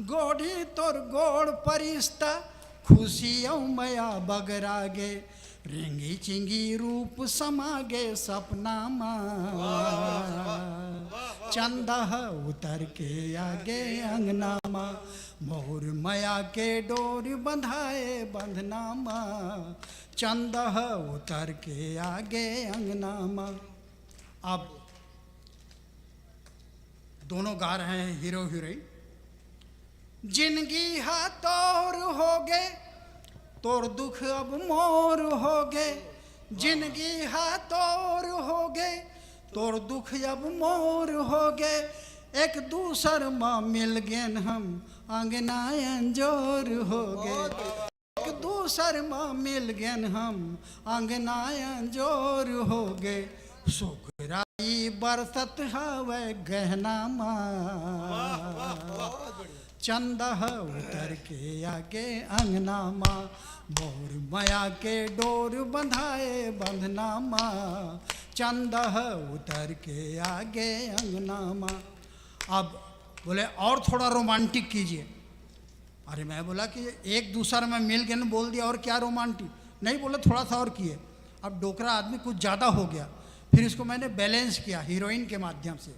गोड़ी तोर गोड़ परिस्ता, खुशियों मया बगरागे। रेंगी चिंगी रूप समागे सपना माँ, चंदह उतर के आगे अंगना माँ। मोर माया के डोर बंधाए बंधना माँ, चंदह उतर के आगे अंगना माँ। अब दोनों गा रहे हैं हीरो हीरोइन। जिंदगी हाथोर हो गए, तोर दुख अब मोर हो गए। जिंदगी हाथोर हो गए, तोर दुख अब मोर हो गए। एक दूसर माँ मिल गए हम, अंगना अंजोर हो गए। एक दूसर माँ मिल गए हम, अंगना अंजोर हो गए। सुखराई बरसत हवे गहना माँ, चंदह उतर के आगे अंगना माँ। मोर माया के डोर बंधाए बंधना माँ, चंदह उतर के आगे अंगना माँ। अब बोले और थोड़ा रोमांटिक कीजिए। अरे मैं बोला कि एक दूसरा में मिल गए न बोल दिया और क्या रोमांटिक। नहीं बोले थोड़ा सा और किए। अब डोकरा आदमी कुछ ज़्यादा हो गया, फिर इसको मैंने बैलेंस किया हीरोइन के माध्यम से।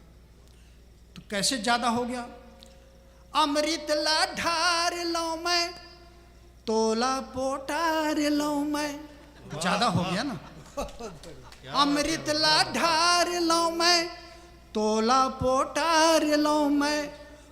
तो कैसे ज़्यादा हो गया। अमृत ला ढार लो मैं, तोला पोटार लो मैं। ज़्यादा हो गया ना। अमृत ला ढार लो मैं, तोला पोटार लो मैं।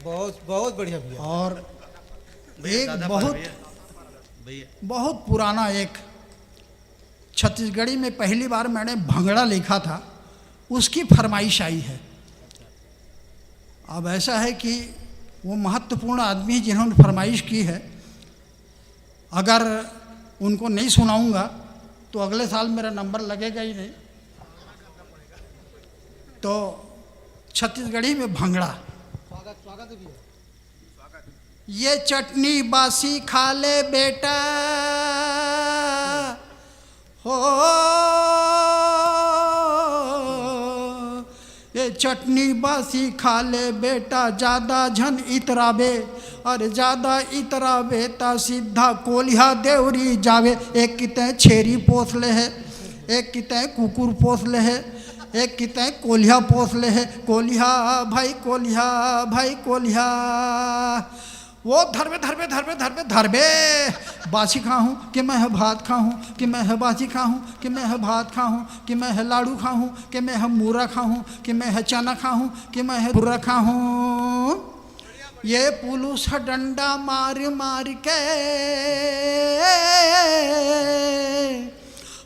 बहुत बहुत बढ़िया भैया। और एक बहुत पुराना एक छत्तीसगढ़ी में पहली बार मैंने भंगड़ा लिखा था, उसकी फरमाइश आई है। अब ऐसा है कि वो महत्वपूर्ण आदमी जिन्होंने फरमाइश की है, अगर उनको नहीं सुनाऊंगा तो अगले साल मेरा नंबर लगेगा ही नहीं। तो छत्तीसगढ़ी में भंगड़ा। स्वागत है भैया। ये चटनी बासी खा ले बेटा हो, ये चटनी बासी खा ले बेटा, ज़्यादा झन इतराबे, और ज़्यादा इतराबे ता सीधा कोलिया देवरी जावे। एक किते छेरी पोस ले है, एक किते कुकुर पोस ले है, एक किते कोलिया पोस ले है। कोलिया भाई कोलिया भाई कोलिया, वो धरबे धरबे धरबे धरबे धरबे, बासी खाऊं कि मैं है भात खाऊं, कि मैं है बासी खाऊं, कि मैं है भात खाऊं, कि मैं है लाड़ू खाऊं, कि मैं है मूरा खाऊं, कि मैं है चना खाऊं, कि मैं है भुर्रा खाऊं। ये पुलिस डंडा मार मार के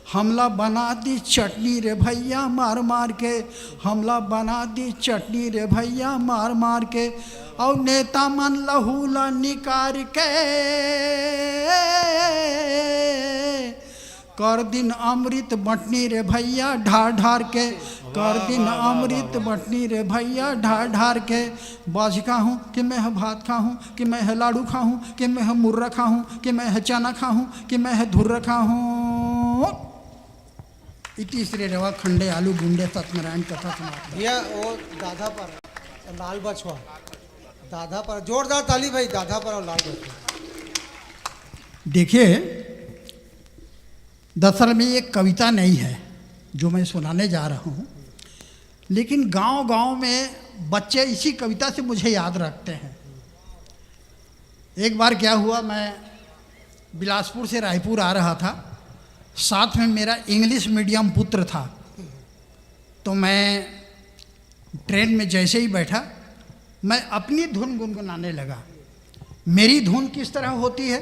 हमला बना दी चटनी रे भैया मार मार के, हमला बना दी चटनी रे भैया मार मार के। और नेता मन लहूला निकार के कर दिन अमृत बटनी रे भैया ढार ढार के, कर दिन अमृत बटनी रे भैया ढार ढार के। बाजी खाऊं कि मैं है भात खाऊं, कि मैं है लाड़ू खाऊं, कि मैं है मुर्रा खाऊं, कि मैं है चना खाऊं, कि मैं है धुर्रा खाऊं। इति श्री रेवा खंडे आलू गुंडे सत्यनारायण कथा समाप्त। भैया वो दादा पर लाल बछवा, दादा पर जोरदार ताली भाई, दादा पर और लाल बछवा। देखिए, दरअसल में ये कविता नहीं है जो मैं सुनाने जा रहा हूँ, लेकिन गांव-गांव में बच्चे इसी कविता से मुझे याद रखते हैं। एक बार क्या हुआ, मैं बिलासपुर से रायपुर आ रहा था, साथ में मेरा इंग्लिश मीडियम पुत्र था। तो मैं ट्रेन में जैसे ही बैठा, मैं अपनी धुन गुनगुनाने लगा। मेरी धुन किस तरह होती है?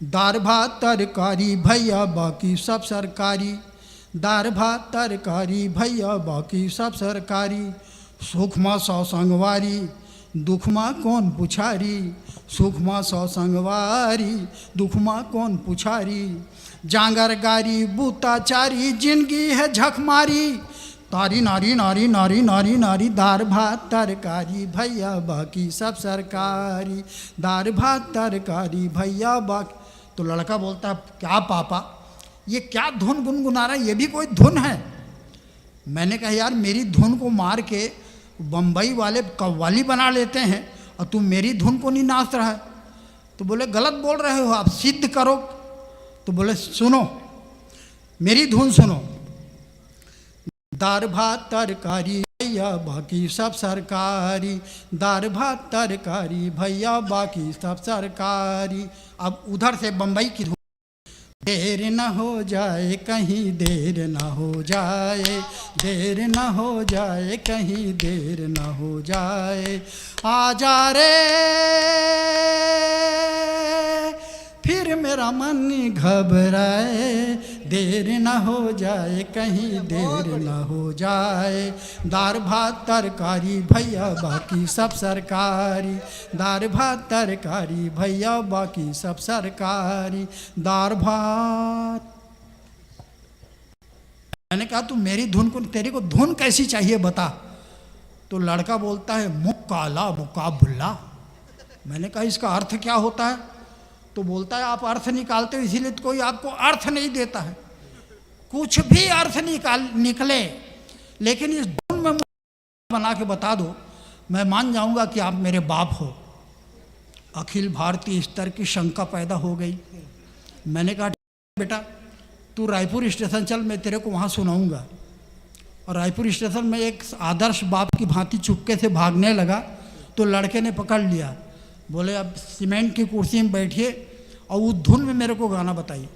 दाल भात तरकारी भैया बाकी सब सरकारी, दाल भात तरकारी भैया बाकी सब सरकारी। सुख माँ सौ संगवारी, दुख माँ कौन पुछारी, सुख माँ सौ संगवारी, दुख माँ कौन पुछारी। जांगर गारी बूताचारी, जिंदगी है झक मारी, तारी नारी नारी नारी नारी नारी। दाल भात तरकारी भैया बाकी सब सरकारी, दाल भात तरकारी भैया बाकी। तो लड़का बोलता, क्या पापा ये क्या धुन गुनगुना रहा है, ये भी कोई धुन है? मैंने कहा यार, मेरी धुन को मार के बम्बई वाले कव्वाली बना लेते हैं और तुम मेरी धुन को नहीं नाच रहा है। तो बोले गलत बोल रहे हो, आप सिद्ध करो। तो बोले सुनो, मेरी धुन सुनो। दाल भात तरकारी भैया बाकी सब सरकारी, दाल भात तरकारी भैया बाकी सब सरकारी। अब उधर से बम्बई की धुन। देर न हो जाए कहीं, देर न हो जाए, देर न हो जाए कहीं, देर न हो जाए। आ जा रे फिर मेरा मन घबराए, देर न हो जाए कहीं, देर न हो जाए। दाल भात तरकारी भैया बाकी सब सरकारी, दाल भात तरकारी भैया बाकी सब सरकारी। दाल भात। मैंने कहा तू मेरी धुन को, तेरे को धुन कैसी चाहिए बता। तो लड़का बोलता है मुख काला मुका बुल्ला। मैंने कहा इसका अर्थ क्या होता है? तो बोलता है आप अर्थ निकालते हो इसीलिए तो कोई आपको अर्थ नहीं देता है। कुछ भी अर्थ निकले, लेकिन इस धुन में बना के बता दो, मैं मान जाऊंगा कि आप मेरे बाप हो। अखिल भारतीय स्तर की शंका पैदा हो गई। मैंने कहा बेटा तू रायपुर स्टेशन चल, मैं तेरे को वहाँ सुनाऊंगा। और रायपुर स्टेशन में एक आदर्श बाप की भांति चुपके से भागने लगा, तो लड़के ने पकड़ लिया। बोले अब सीमेंट की कुर्सी में बैठिए और उस धुन में मेरे को गाना बताइए।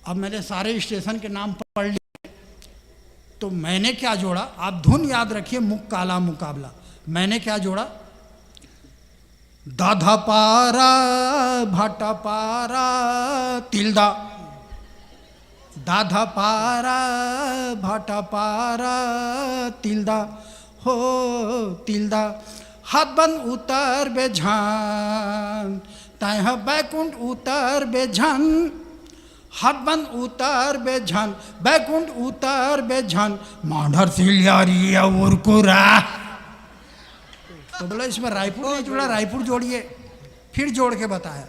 अब मैंने सारे स्टेशन के नाम पढ़ लिए। तो मैंने क्या जोड़ा, आप धुन याद रखिए, मुख काला मुकाबला। मैंने क्या जोड़ा? दाधा पारा भाटा पारा तिल्दा, दाधा पारा भाटा पारा तिल्दा हो तिल्दा, हाथ बंद उतर बेझान तय बैकुंठ उतर बेझान, हाथ बंद उतर बेझान बैकुंठ उतर बेझान, मांडर सिलियारी और कुरा। तो बोला इसमें रायपुर नहीं जोड़ा, रायपुर जोड़िए। फिर जोड़ के बताया,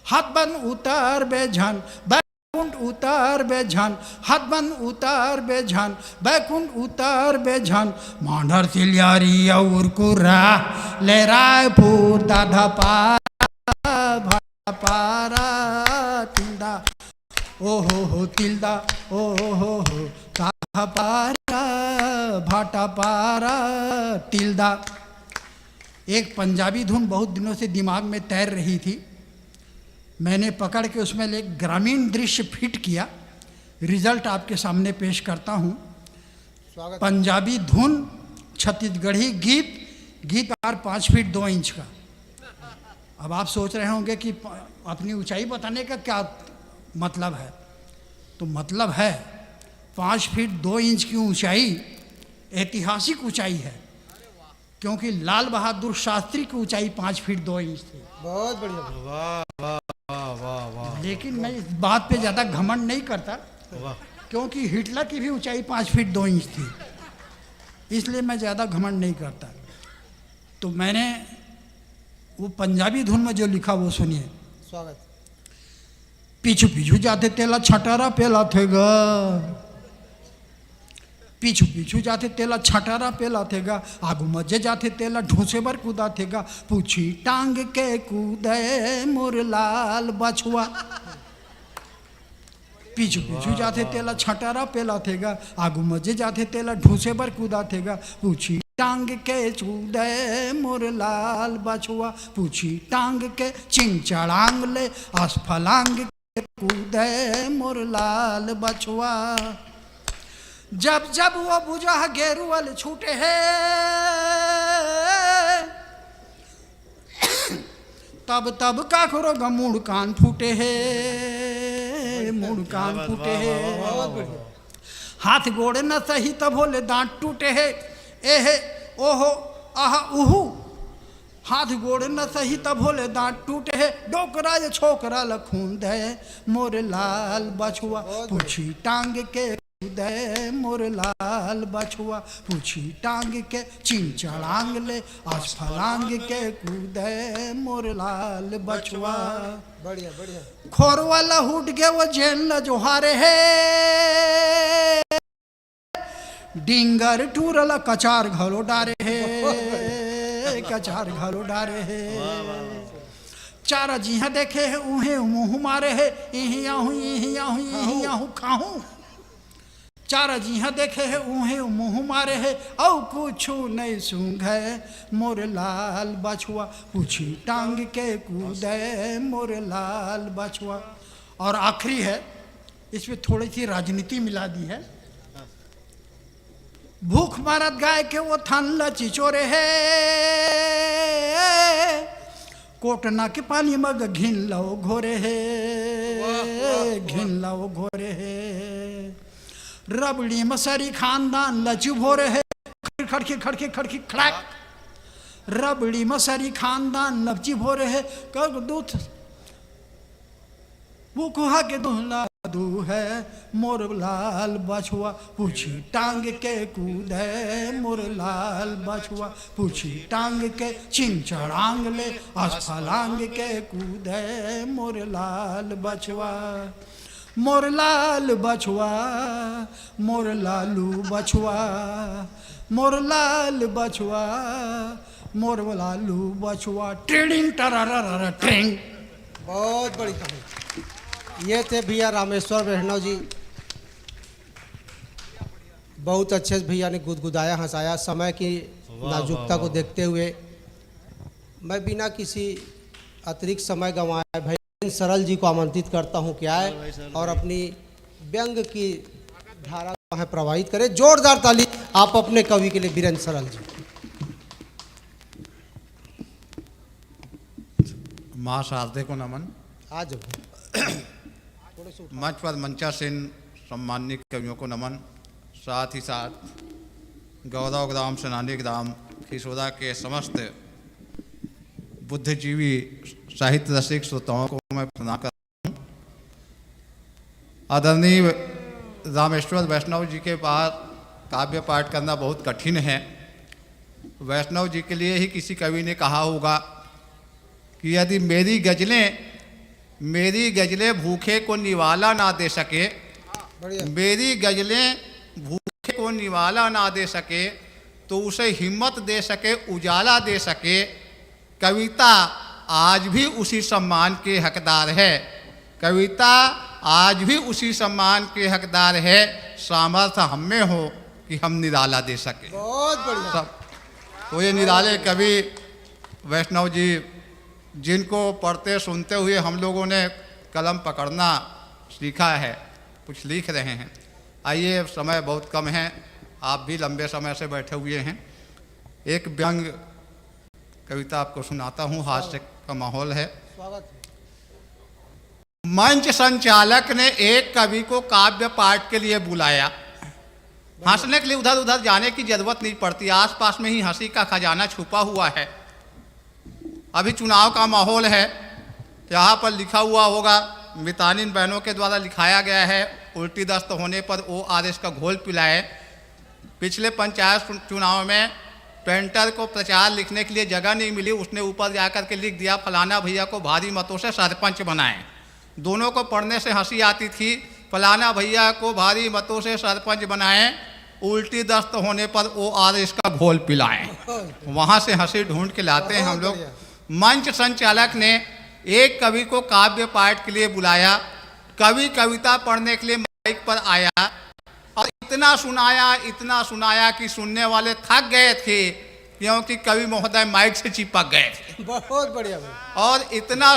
हाथ बंद उतर बेझान बैकुंठ उतर बेझान, हाथ बंद उतर बेझान बैकुंठ उतर बेझान, मांडर सिलियारी और कुरा, ले रायपुर दाधा पारा भाटा पारा तिल्दा, ओ हो तिल्दा, ओ हो दाधा पारा भाटा पारा तिल्दा। एक पंजाबी धुन बहुत दिनों से दिमाग में तैर रही थी, मैंने पकड़ के उसमें एक ग्रामीण दृश्य फिट किया, रिजल्ट आपके सामने पेश करता हूँ। पंजाबी धुन, छत्तीसगढ़ी गीत, गीतकार 5 फीट 2 इंच का। अब आप सोच रहे होंगे कि अपनी ऊंचाई बताने का क्या मतलब है, तो मतलब है 5 फीट 2 इंच की ऊंचाई ऐतिहासिक ऊंचाई है, क्योंकि लाल बहादुर शास्त्री की ऊंचाई 5 फीट 2 इंच थी। बहुत बढ़िया। लेकिन मैं इस बात पे ज़्यादा घमंड नहीं करता, क्योंकि हिटलर की भी ऊंचाई 5 फीट 2 इंच थी, इसलिए मैं ज़्यादा घमंड नहीं करता। तो मैंने वो पंजाबी धुन में जो लिखा वो सुनिए। स्वागत। पीछू पीछू जाते तेला छटारा पेला थेगा, पीछू पीछू जाते तेला छटारा पेला थेगा, आगू मजे जाते तेला ढूंसे बर कूदा थेगा, पूछी टांग के कूदे मोर लाल बछुआ। पीछू पीछू जाते तेला छटारा पेला थेगा, आगू मजे जाते तेला ढूंसे बर कूदा थेगा, पूछी टांग के कूदे मोर लाल बछुआ, पूछी टांग के चिंग चढ़ांग ले आसफलांग के कूदे मोर लाल बछुआ। जब जब वो बुझा गेरुअल छूटे है, तब तब का करो ग मुड़ कान फूटे है, मुड़ कान फूटे है। हाथ गोड़े न सही तब होले दांत टूटे है, एहे ओहो आहा उहू, हाथ गोड़े न सही तब होले दांत टूटे है, डोकरा ये छोकरा लखून दे मोर लाल बछुआ, पूछी टांग के कूदे मोर लाल बछुआ, पूछी टांग के चिंग चढ़ांग ले आसफलांग के कूदे मोर लाल बछुआ। बढ़िया बढ़िया। खोर वाला हुट गए वो जेल न जोहारे है, डिंगर टूरला कचार घलो डारे है, कचार घलो डारे है। चारा जिहा देखे है उहे मुँह मारे है, यही आहूँ यही आहूँ यही आहूँ खाहूँ। चारा जिहा देखे है उहे मुँह मारे है, औ कुछ नहीं सूंघे मोर लाल बछुआ, पूछी टांग के कूदे मोर लाल बछुआ। और आखिरी है, इसमें थोड़ी सी राजनीति मिला दी है। भूख मारत गाय के वो थान लची चोरे है, कोटना के पानी मग घिन लो घोरे है, घिन लो घोरे है। रबड़ी मसरी खानदान लचू भोरे है, खड़की खड़की खड़की खड़ाक। रबड़ी मसरी खानदान लपची भोरे है, कर दूध वो कुहा के दूल्हा दू है मोर लाल बछुआ, पूछी टांग के कूदे मोर लाल बछुआ, पूछी टांग के चिंग चढ़ांग ले आसफलांग के कूदे मोर लाल बछुआ। मोर लाल बछुआ मोर लालू बछुआ, मोर लाल बछुआ मोर लालू बछुआ। ट्रेडिंग टरारा ट्रेंग। बहुत बड़ी कहानी। ये थे भैया रामेश्वर वैष्णव जी, बहुत अच्छे से भैया ने गुदगुदाया हंसाया। समय की नाजुकता को देखते हुए मैं बिना किसी अतिरिक्त समय गंवाए भाई सरल जी को आमंत्रित करता हूं कि आए और अपनी व्यंग की धारा को प्रवाहित करें। जोरदार ताली आप अपने कवि के लिए वीरेंद्र सरल जी। माँ शारदे को नमन। आ जाओ मंच पर मंचासीन सम्मानित कवियों को नमन। साथ ही साथ गौरव ग्राम सेनानी ग्राम खिसौदा के समस्त बुद्धिजीवी साहित्य रसिक श्रोताओं को मैं प्रणाम करता हूँ। आदरणीय रामेश्वर वैष्णव जी के पास काव्य पाठ करना बहुत कठिन है। वैष्णव जी के लिए ही किसी कवि ने कहा होगा कि यदि मेरी गजलें भूखे को निवाला ना दे सके, मेरी गजलें भूखे को निवाला ना दे सके तो उसे हिम्मत दे सके, उजाला दे सके। कविता आज भी उसी सम्मान के हकदार है, कविता आज भी उसी सम्मान के हकदार है। सामर्थ्य हम में हो कि हम निराला दे सके। बहुत बढ़िया। सब तो ये निराले कवि वैष्णव जी, जिनको पढ़ते सुनते हुए हम लोगों ने कलम पकड़ना सीखा है, कुछ लिख रहे हैं। आइए, समय बहुत कम है, आप भी लंबे समय से बैठे हुए हैं। एक व्यंग कविता आपको सुनाता हूँ, हास्य का माहौल है। स्वागत है। मंच संचालक ने एक कवि को काव्य पाठ के लिए बुलाया। हंसने के लिए उधर उधर जाने की जरूरत नहीं पड़ती, आसपास में ही हंसी का खजाना छुपा हुआ है। अभी चुनाव का माहौल है, यहाँ पर लिखा हुआ होगा, मितानिन बहनों के द्वारा लिखाया गया है, उल्टी दस्त होने पर ORS का घोल पिलाए। पिछले पंचायत चुनाव में पेंटर को प्रचार लिखने के लिए जगह नहीं मिली, उसने ऊपर जाकर के लिख दिया फलाना भैया को भारी मतों से सरपंच बनाएं। दोनों को पढ़ने से हंसी आती थी, फलाना भैया को भारी मतों से सरपंच बनाएं, उल्टी दस्त होने पर ORS का घोल पिलाएं। वहाँ से हंसी ढूंढ के लाते हैं हम लोग। मंच संचालक ने एक कवि को काव्य पाठ के लिए बुलाया। कवि कविता पढ़ने के लिए माइक पर आया और इतना सुनाया कि सुनने वाले थक गए थे, क्योंकि कवि महोदय माइक से चिपक गए थे। बहुत बढ़िया। और इतना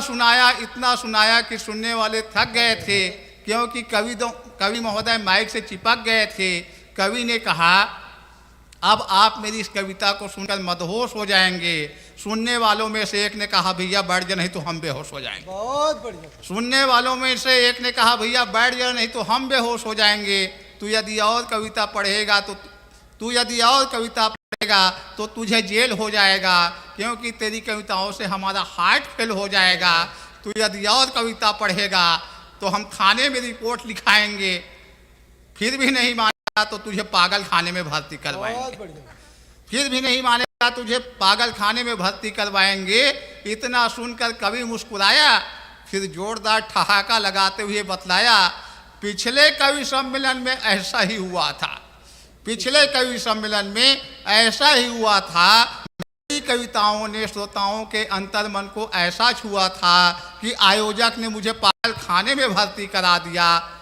सुनाया कि सुनने वाले थक गए थे, क्योंकि कवि महोदय माइक से चिपक गए थे। कवि ने कहा, अब आप मेरी इस कविता को सुनकर मदहोश हो जाएंगे। सुनने वालों में से एक ने कहा, भैया बैठ जा नहीं तो हम बेहोश हो जाएंगे। बहुत बढ़िया। सुनने वालों में से एक ने कहा, भैया बैठ जा नहीं तो हम बेहोश हो जाएंगे। तू यदि और कविता पढ़ेगा तो तुझे जेल हो जाएगा, क्योंकि तेरी कविताओं से हमारा हार्ट फेल हो जाएगा। तू यदि और कविता पढ़ेगा तो हम थाने में रिपोर्ट लिखाएंगे, फिर भी नहीं मानेगा तो तुझे पागल खाने में भर्ती करवाएंगे। फिर भी नहीं मानेगा तुझे पागल खाने में भर्ती करवाएंगे। इतना सुनकर कवि मुस्कुराया, फिर जोरदार ठहाका लगाते हुए बतलाया, पिछले कवि सम्मेलन में ऐसा ही हुआ था। पिछले कवि सम्मेलन में ऐसा ही हुआ था। मेरी कविताओं ने श्रोताओं के अंतर्मन को ऐसा छुआ था कि आयोजक ने मुझे पागल खाने में भर्ती करा दिया।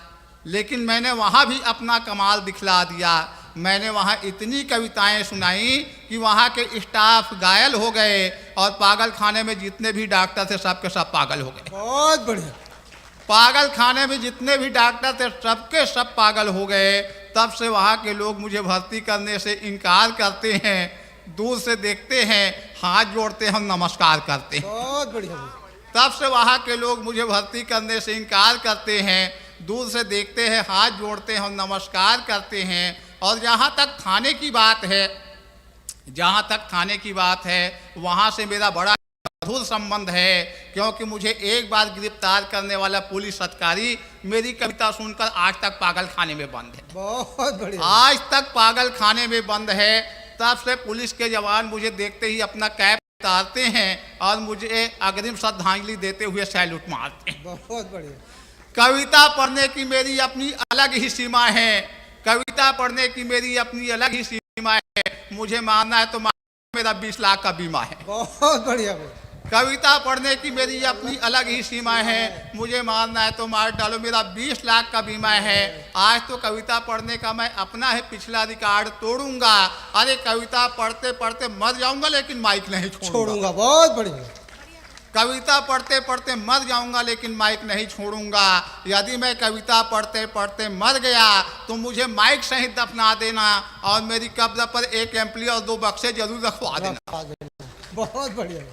लेकिन मैंने वहाँ भी अपना कमाल दिखला दिया। मैंने वहाँ इतनी कविताएं सुनाई कि वहाँ के स्टाफ घायल हो गए और पागल खाने में जितने भी डॉक्टर थे सबके सब पागल हो गए। बहुत बढ़िया। पागल खाने में जितने भी डॉक्टर थे सबके सब पागल हो गए। तब से वहाँ के लोग मुझे भर्ती करने से इनकार करते हैं, दूर से देखते हैं, हाथ जोड़ते हैं, नमस्कार करते हैं। बहुत बढ़िया। तब से वहाँ के लोग मुझे भर्ती करने से इनकार करते हैं, दूर से देखते हैं, हाथ जोड़ते हैं और नमस्कार करते हैं। और जहाँ तक थाने की बात है, वहाँ से मेरा बड़ा मधुर संबंध है, क्योंकि मुझे एक बार गिरफ्तार करने वाला पुलिस अधिकारी मेरी कविता सुनकर आज तक पागल खाने में बंद है। बहुत बढ़िया। आज तक पागल खाने में बंद है। तब से पुलिस के जवान मुझे देखते ही अपना कैप उतारते हैं और मुझे अग्रिम श्रद्धांजलि देते हुए सैल्यूट मारते हैं। बहुत बढ़िया। कविता पढ़ने की मेरी अपनी अलग ही सीमा है। कविता पढ़ने की मेरी अपनी अलग ही सीमा है। मुझे मारना है तो मेरा 20 लाख का बीमा है। बहुत बढ़िया। कविता पढ़ने की मेरी अपनी अलग ही सीमा है। मुझे मारना है तो मार डालो, मेरा 20 लाख का बीमा है। आज तो कविता पढ़ने का मैं अपना है पिछला रिकॉर्ड तोड़ूंगा। अरे कविता पढ़ते पढ़ते मर जाऊंगा लेकिन माइक नहीं छोड़ूंगा। बहुत बढ़िया। कविता पढ़ते पढ़ते मर जाऊंगा लेकिन माइक नहीं छोड़ूंगा। यदि मैं कविता पढ़ते पढ़ते मर गया तो मुझे माइक सहित दफना देना और मेरी कब्र पर एक एम्पली और 2 बक्से जरूर रखवा देना। बहुत बढ़िया।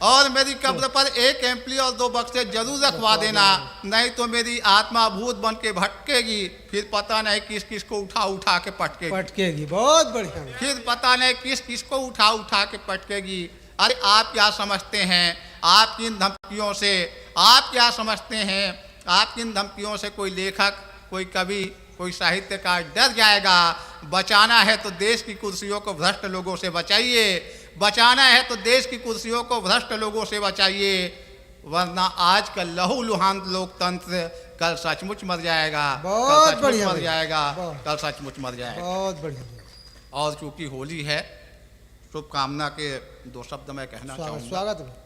और मेरी कब्र पर एक एम्पली और 2 बक्से जरूर रखवा देना, नहीं तो मेरी आत्मा भूत बन के भटकेगी, फिर पता नहीं किस किस को उठा उठा के पटकेगी। बहुत बढ़िया। फिर पता नहीं किस किस को उठा उठा के पटकेगी। अरे आप क्या समझते हैं आपकी इन धमकियों से, आप क्या समझते हैं आपकी इन धमकियों से कोई लेखक, कोई कवि, कोई साहित्यकार डर जाएगा? बचाना है तो देश की कुर्सियों को भ्रष्ट लोगों से बचाइए, बचाना है तो देश की कुर्सियों को भ्रष्ट लोगों से बचाइए, वरना आज का लहू लुहान लोकतंत्र कल सचमुच मर जाएगा। बहुत बढ़िया मर जाएगा, बहुत। कल सचमुच मर जाएगा। बहुत बढ़िया। और चूंकि होली है, शुभकामना के 2 शब्द मैं कहना चाहूँगा। स्वागत।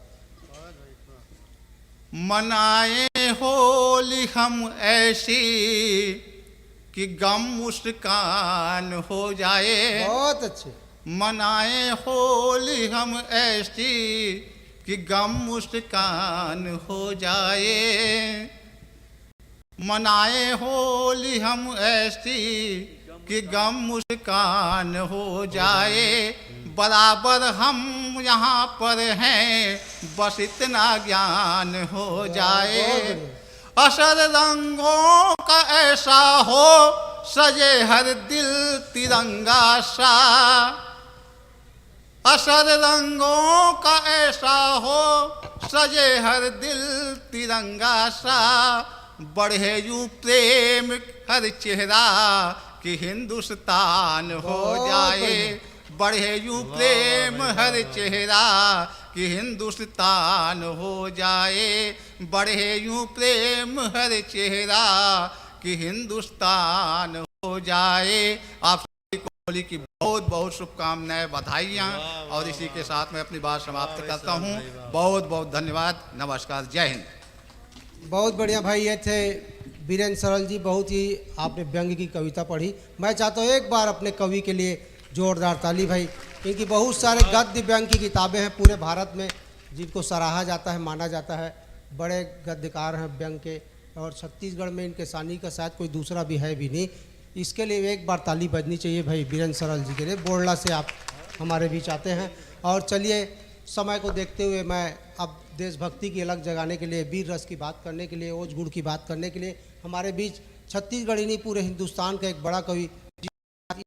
मनाए होली हम ऐसी कि गम मुस्कान हो जाए। बहुत अच्छे। मनाए होली हम ऐसी कि गम मुस्कान हो जाए। मनाए होली हम ऐसी कि गम मुस्कान हो जाए। बराबर हम यहाँ पर हैं, बस इतना ज्ञान हो जाए। असर रंगों का ऐसा हो, सजे हर दिल तिरंगा सा। असर रंगों का ऐसा हो, सजे हर दिल तिरंगा सा। बढ़े यूं प्रेम हर चेहरा कि हिंदुस्तान हो जाए। बढ़े यूं प्रेम हर चेहरा कि हिंदुस्तान हो जाए। बढ़े यूं प्रेम हर चेहरा कि हिंदुस्तान हो जाए। आप सभी को होली की बहुत बहुत शुभकामनाएं, बधाइयाँ, और इसी के साथ मैं अपनी बात समाप्त करता हूँ। बहुत बहुत धन्यवाद, नमस्कार, जय हिंद। बहुत बढ़िया भाई, ये थे वीरेंद्र सरल जी। बहुत ही आपने व्यंग्य की कविता पढ़ी। मैं चाहता हूँ एक बार अपने कवि के लिए जोरदार ताली भाई। इनकी बहुत सारे गद्य व्यंग्य की किताबें हैं पूरे भारत में, जिनको सराहा जाता है, माना जाता है। बड़े गद्यकार हैं व्यंग्य के, और छत्तीसगढ़ में इनके सानी का शायद कोई दूसरा भी है भी नहीं। इसके लिए एक बार ताली बजनी चाहिए भाई वीरेंद्र सरल जी के लिए। बोरला से आप हमारे बीच आते हैं। और चलिए, समय को देखते हुए मैं अब देशभक्ति की अलग जगाने के लिए, वीर रस की बात करने के लिए, ओज गुड़ की बात करने के लिए हमारे बीच छत्तीसगढ़ ही नहीं पूरे हिंदुस्तान का एक बड़ा कवि,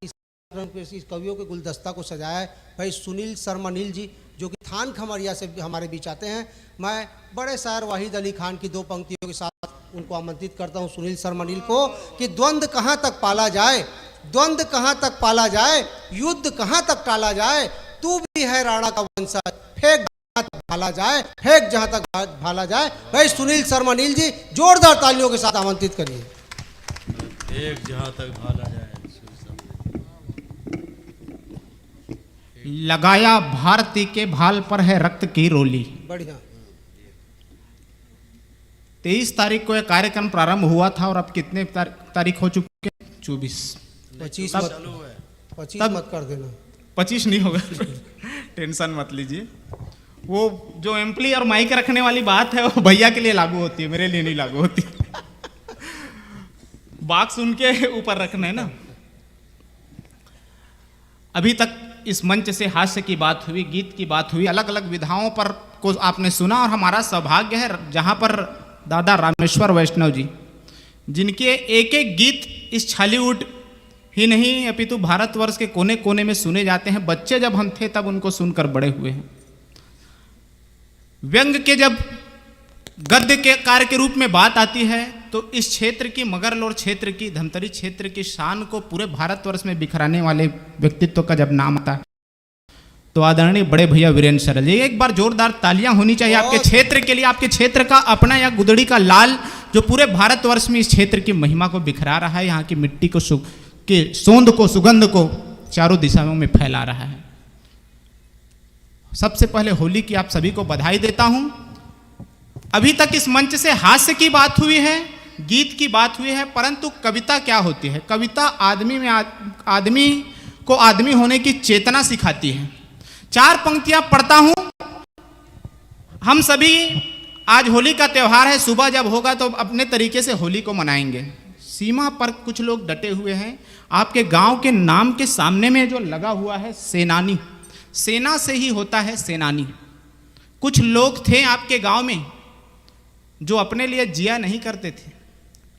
इस कवियों के गुलदस्ता को सजाया है, भाई सुनील शर्मा नील जी, जो कि थान खमरिया से हमारे बीच आते हैं। मैं बड़े शायर वाहिद अली खान की 2 पंक्तियों के साथ उनको आमंत्रित करता हूं, सुनील शर्मा नील को, कि द्वंद्व कहाँ तक पाला जाए, द्वंद्व कहाँ तक पाला जाए, युद्ध कहाँ तक टाला जाए, तू भी है राणा का वंशज, फेंक जहाँ तक भाला जाए, फेंक जहाँ तक भाला जाए। भाई सुनील शर्मा नील जी, जोरदार तालियों के साथ आमंत्रित करिए। एक जहाँ तक भाला जाए। लगाया भारती के भाल पर है रक्त की रोली। बढ़िया। 23 तारीख को यह कार्यक्रम प्रारंभ हुआ था, और अब कितने तारीख हो चुके हैं? 24। 25 मत कर देना। 25 नहीं होगा टेंशन मत लीजिए। वो जो एम्पली और माइक रखने वाली बात है वो भैया के लिए लागू होती है, मेरे लिए नहीं लागू होती। बाक्स उनके ऊपर रखना है ना। अभी तक इस मंच से हास्य की बात हुई, गीत की बात हुई, अलग अलग विधाओं पर को आपने सुना, और हमारा सौभाग्य है जहां पर दादा रामेश्वर वैष्णव जी, जिनके एक एक गीत इस छालीवुड ही नहीं अपितु भारतवर्ष के कोने कोने में सुने जाते हैं। बच्चे जब हम थे तब उनको सुनकर बड़े हुए हैं। व्यंग्य के जब गद्य के कार्य के रूप में बात आती है तो इस क्षेत्र की, मगरलोर क्षेत्र की, धमतरी क्षेत्र की शान को पूरे भारतवर्ष में बिखराने वाले व्यक्तित्व का जब नाम आता है तो आदरणीय बड़े भैया वीरेंद्र सरल जी, एक बार जोरदार तालियां होनी चाहिए आपके क्षेत्र के लिए, आपके क्षेत्र का अपना या गुदड़ी का लाल जो पूरे भारतवर्ष में इस क्षेत्र की महिमा को बिखरा रहा है, यहाँ की मिट्टी को के सोंद को, सुगंध को चारों दिशाओं में फैला रहा है। सबसे पहले होली की आप सभी को बधाई देता हूं। अभी तक इस मंच से हास्य की बात हुई है, गीत की बात हुई है, परंतु कविता क्या होती है? कविता आदमी को आदमी होने की चेतना सिखाती है। 4 पंक्तियां पढ़ता हूं। हम सभी आज होली का त्यौहार है, सुबह जब होगा तो अपने तरीके से होली को मनाएंगे। सीमा पर कुछ लोग डटे हुए हैं। आपके गांव के नाम के सामने में जो लगा हुआ है सेनानी, सेना से ही होता है सेनानी। कुछ लोग थे आपके गांव में जो अपने लिए जिया नहीं करते थे,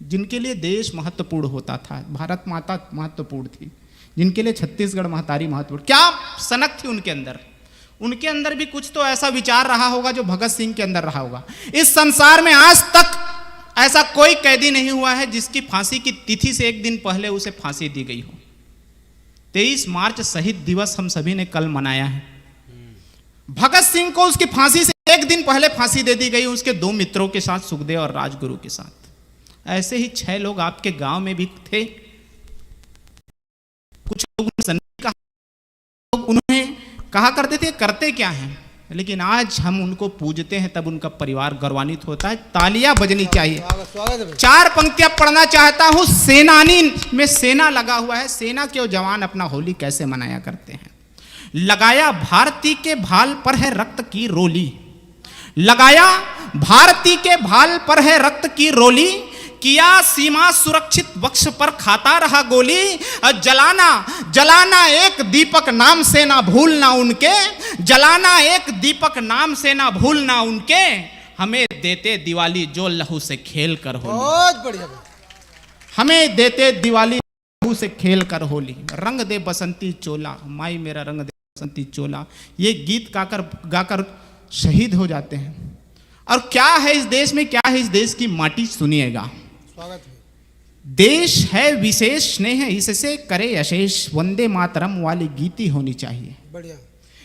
जिनके लिए देश महत्वपूर्ण होता था, भारत माता महत्वपूर्ण थी, जिनके लिए छत्तीसगढ़ महतारी महत्वपूर्ण। क्या सनक थी उनके अंदर? उनके अंदर भी कुछ तो ऐसा विचार रहा होगा जो भगत सिंह के अंदर रहा होगा। इस संसार में आज तक ऐसा कोई कैदी नहीं हुआ है जिसकी फांसी की तिथि से एक दिन पहले उसे फांसी दी गई हो। 23 मार्च शहीद दिवस हम सभी ने कल मनाया है। भगत सिंह को उसकी फांसी से एक दिन पहले फांसी दे दी गई, उसके 2 मित्रों के साथ, सुखदेव और राजगुरु के साथ। ऐसे ही 6 लोग आपके गांव में भी थे। कुछ लोग उन्हें कहा करते थे करते क्या हैं, लेकिन आज हम उनको पूजते हैं, तब उनका परिवार गौरवान्वित होता है। तालियां बजनी चाहिए। 4 पंक्तियां पढ़ना चाहता हूं। सेनानी में सेना लगा हुआ है। सेना के जवान अपना होली कैसे मनाया करते हैं। लगाया भारती के भाल पर है रक्त की रोली, लगाया भारती के भाल पर है रक्त की रोली, किया सीमा सुरक्षित वक्ष पर खाता रहा गोली, जलाना जलाना एक दीपक नाम से ना भूलना उनके, जलाना एक दीपक नाम से ना भूलना उनके, हमें देते दिवाली जो लहू से खेल कर होली। बहुत बढ़िया। हमें देते दिवाली लहू से खेल कर होली, रंग दे बसंती चोला, माई मेरा रंग दे बसंती चोला। ये गीत गाकर शहीद हो जाते हैं। और क्या है इस देश में, क्या है इस देश की माटी, सुनिएगा। स्वागत है। देश है विशेष स्नेह इससे करे अशेष, वंदे मातरम वाली गीति होनी चाहिए। बढ़िया।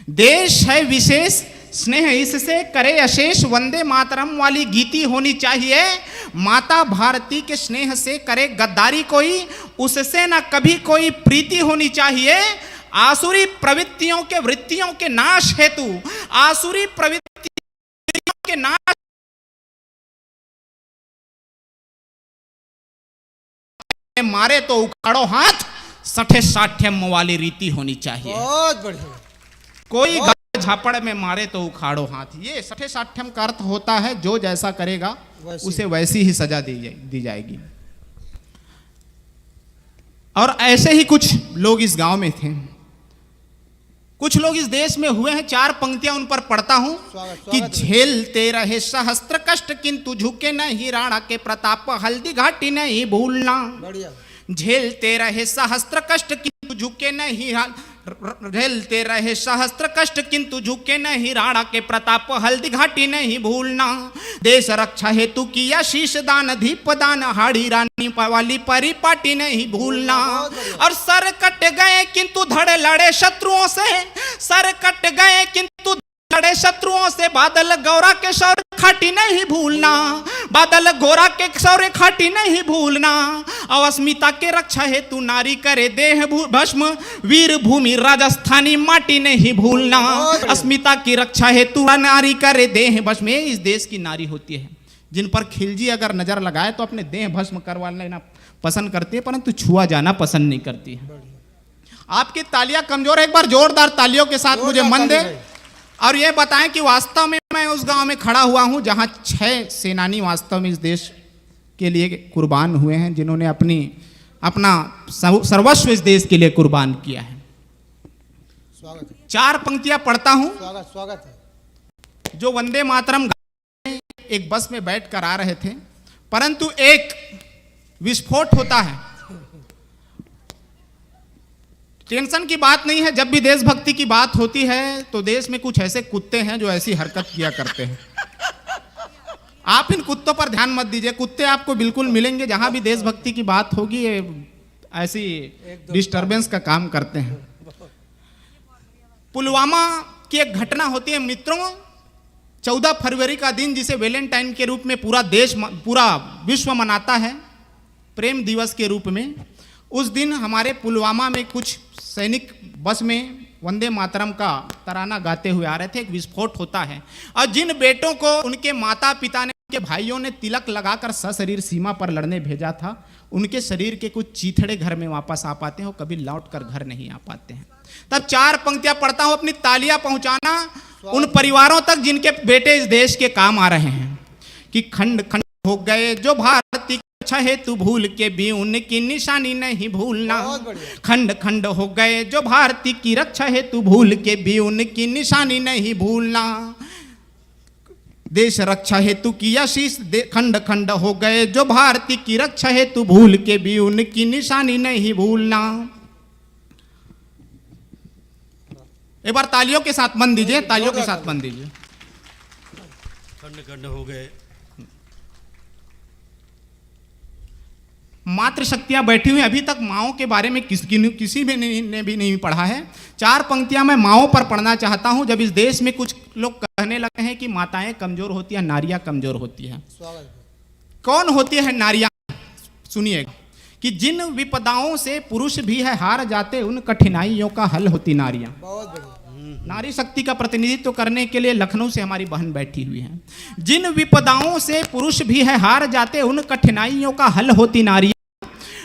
देश है विशेष स्नेह इससे करे अशेष, वंदे मातरम वाली गीति होनी चाहिए। माता भारती के स्नेह से करे गद्दारी कोई, उससे ना कभी कोई प्रीति होनी चाहिए। आसुरी प्रवृत्तियों के वृत्तियों के नाश हेतु, आसुरी प्रवृत्तियों के नाश मारे तो उखाड़ो हाथ, सठे साठ्यम वाली रीति होनी चाहिए। बहुत बढ़िया। कोई झापड़ में मारे तो उखाड़ो हाथ, ये सठे साठ्यम का अर्थ होता है जो जैसा करेगा उसे वैसी ही सजा दी जाएगी। और ऐसे ही कुछ लोग इस गांव में थे, कुछ लोग इस देश में हुए हैं। 4 पंक्तियां उन पर पढ़ता हूं कि झेलते रहे सहस्त्र कष्ट किंतु झुके नहीं राणा के प्रताप, हल्दी घाटी नहीं भूलना। बढ़िया। झेलते रहे सहस्त्र कष्ट किंतु झुके नहीं, झेलते रहे सहस्त्र कष्ट किंतु झुके नहीं राणा के प्रताप, हल्दी घाटी नहीं भूलना। देश रक्षा हेतु किया शीश दान, दीप दान, हाड़ी रानी वाली परिपाटी नहीं भूलना। और सर कट गए किंतु धड़ लड़े शत्रुओं से, सर कट गए किंतु लड़े शत्रुओं से, बादल गौरा के शौर्य खाटी नहीं भूलना, बादल गोरा के शौर्य खाटी नहीं भूलना। अस्मिता के रक्षा हेतु नारी करे देह भस्म, वीर भूमि राजस्थानी माटी नहीं भूलना। अस्मिता की रक्षा हेतु नारी करे देह भस्म। इस देश की नारी होती है जिन पर खिलजी अगर नजर लगाए तो अपने देह भस्म करवा लेना पसंद करती है, परंतु छुआ जाना पसंद नहीं करती है। आपकी तालियां कमजोर है, एक बार जोरदार तालियों के साथ मुझे मन दे और ये बताएं कि वास्तव में मैं उस गांव में खड़ा हुआ हूं जहां 6 सेनानी वास्तव में इस देश के लिए कुर्बान हुए हैं, जिन्होंने अपना सर्वस्व इस देश के लिए कुर्बान किया है। स्वागत है। 4 पंक्तियां पढ़ता हूं। स्वागत है। जो वंदे मातरम एक बस में बैठ कर आ रहे थे, परंतु एक विस्फोट होता है। टेंशन की बात नहीं है, जब भी देशभक्ति की बात होती है तो देश में कुछ ऐसे कुत्ते हैं जो ऐसी हरकत किया करते हैं। आप इन कुत्तों पर ध्यान मत दीजिए, कुत्ते आपको बिल्कुल मिलेंगे जहां भी देशभक्ति की बात होगी, ये ऐसी डिस्टरबेंस का काम करते हैं। पुलवामा की एक घटना होती है मित्रों, 14 फरवरी का दिन जिसे वैलेंटाइन के रूप में पूरा देश, पूरा विश्व मनाता है, प्रेम दिवस के रूप में। उस दिन हमारे पुलवामा में कुछ सैनिक बस में वंदे मातरम का तराना गाते हुए आ रहे थे। एक विस्फोट होता है और जिन बेटों को उनके माता पिता ने, उनके भाइयों ने तिलक लगाकर सशरीर सीमा पर लड़ने भेजा था, उनके शरीर के कुछ चीथड़े घर में वापस आ पाते हैं, वो कभी लौट कर घर नहीं आ पाते हैं। तब 4 पंक्तियां पढ़ता हूं, अपनी तालियां पहुंचाना उन परिवारों तक जिनके बेटे इस देश के काम आ रहे हैं। कि खंड खंड हो गए जो भारती अच्छा है तू भूल के भी उनकी निशानी नहीं भूलना। खंड खंड हो गए जो भारती की रक्षा है तू भूल के भी उनकी निशानी नहीं भूलना। देश रक्षा हेतु किया शीश खंड खंड हो गए जो भारती की रक्षा हेतु भूल के भी उनकी निशानी नहीं भूलना। एक बार तालियों के साथ मन दीजिए, तालियों के साथ मन दीजिए। खंड खंड हो गए। मातृशक्तियां बैठी हुई, अभी तक माओं के बारे में किसी भी ने भी नहीं पढ़ा है। 4 पंक्तियां मैं माओं पर पढ़ना चाहता हूं। जब इस देश में कुछ लोग कहने लगे हैं कि माताएं कमजोर होती हैं, नारियां कमजोर होती हैं। कौन होती है नारियां? सुनिएगा कि जिन विपदाओं से पुरुष भी है हार जाते, उन कठिनाइयों का हल होती नारियां। बहुत बढ़िया। नारी शक्ति का प्रतिनिधित्व करने के लिए लखनऊ से हमारी बहन बैठी हुई है। जिन विपदाओं से पुरुष भी है हार जाते, उन कठिनाइयों का हल होती नारियां।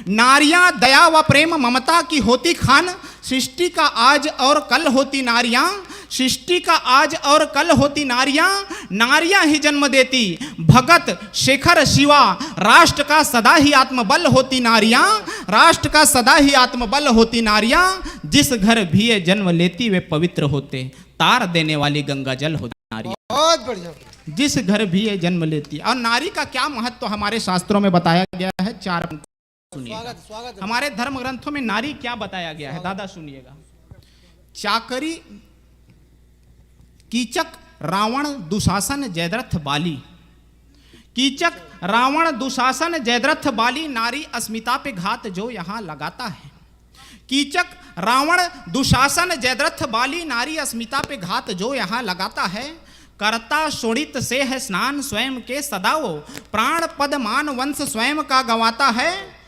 नारियां दया व प्रेम ममता की होती खान, सृष्टि का आज और कल होती नारियां। सृष्टि का आज और कल होती नारियां, नारियां ही जन्म देती भगत शेखर शिवा। राष्ट्र का सदा ही आत्मबल होती नारियां, राष्ट्र का सदा ही आत्मबल होती नारियां। जिस घर भी ये जन्म लेती वे पवित्र होते, तार देने वाली गंगा जल होती नारियां। बहुत बढ़िया। जिस घर भी ये जन्म लेती। और नारी का क्या महत्व हमारे शास्त्रों में बताया गया है, 4 सुनिएगा। स्वागत। हमारे धर्म ग्रंथों में नारी क्या बताया गया है, दादा सुनिएगा। चाकरी कीचक रावण दुशासन जयद्रथ बाली। कीचक रावण दुशासन जयद्रथ बाली, नारी अस्मिता पे घात जो यहां लगाता है। कीचक रावण दुशासन जयद्रथ बाली, नारी अस्मिता पे घात जो यहां लगाता है। करता शोणित से है स्नान स्वयं के सदा वो, प्राण पद मान वंश स्वयं का गंवाता है।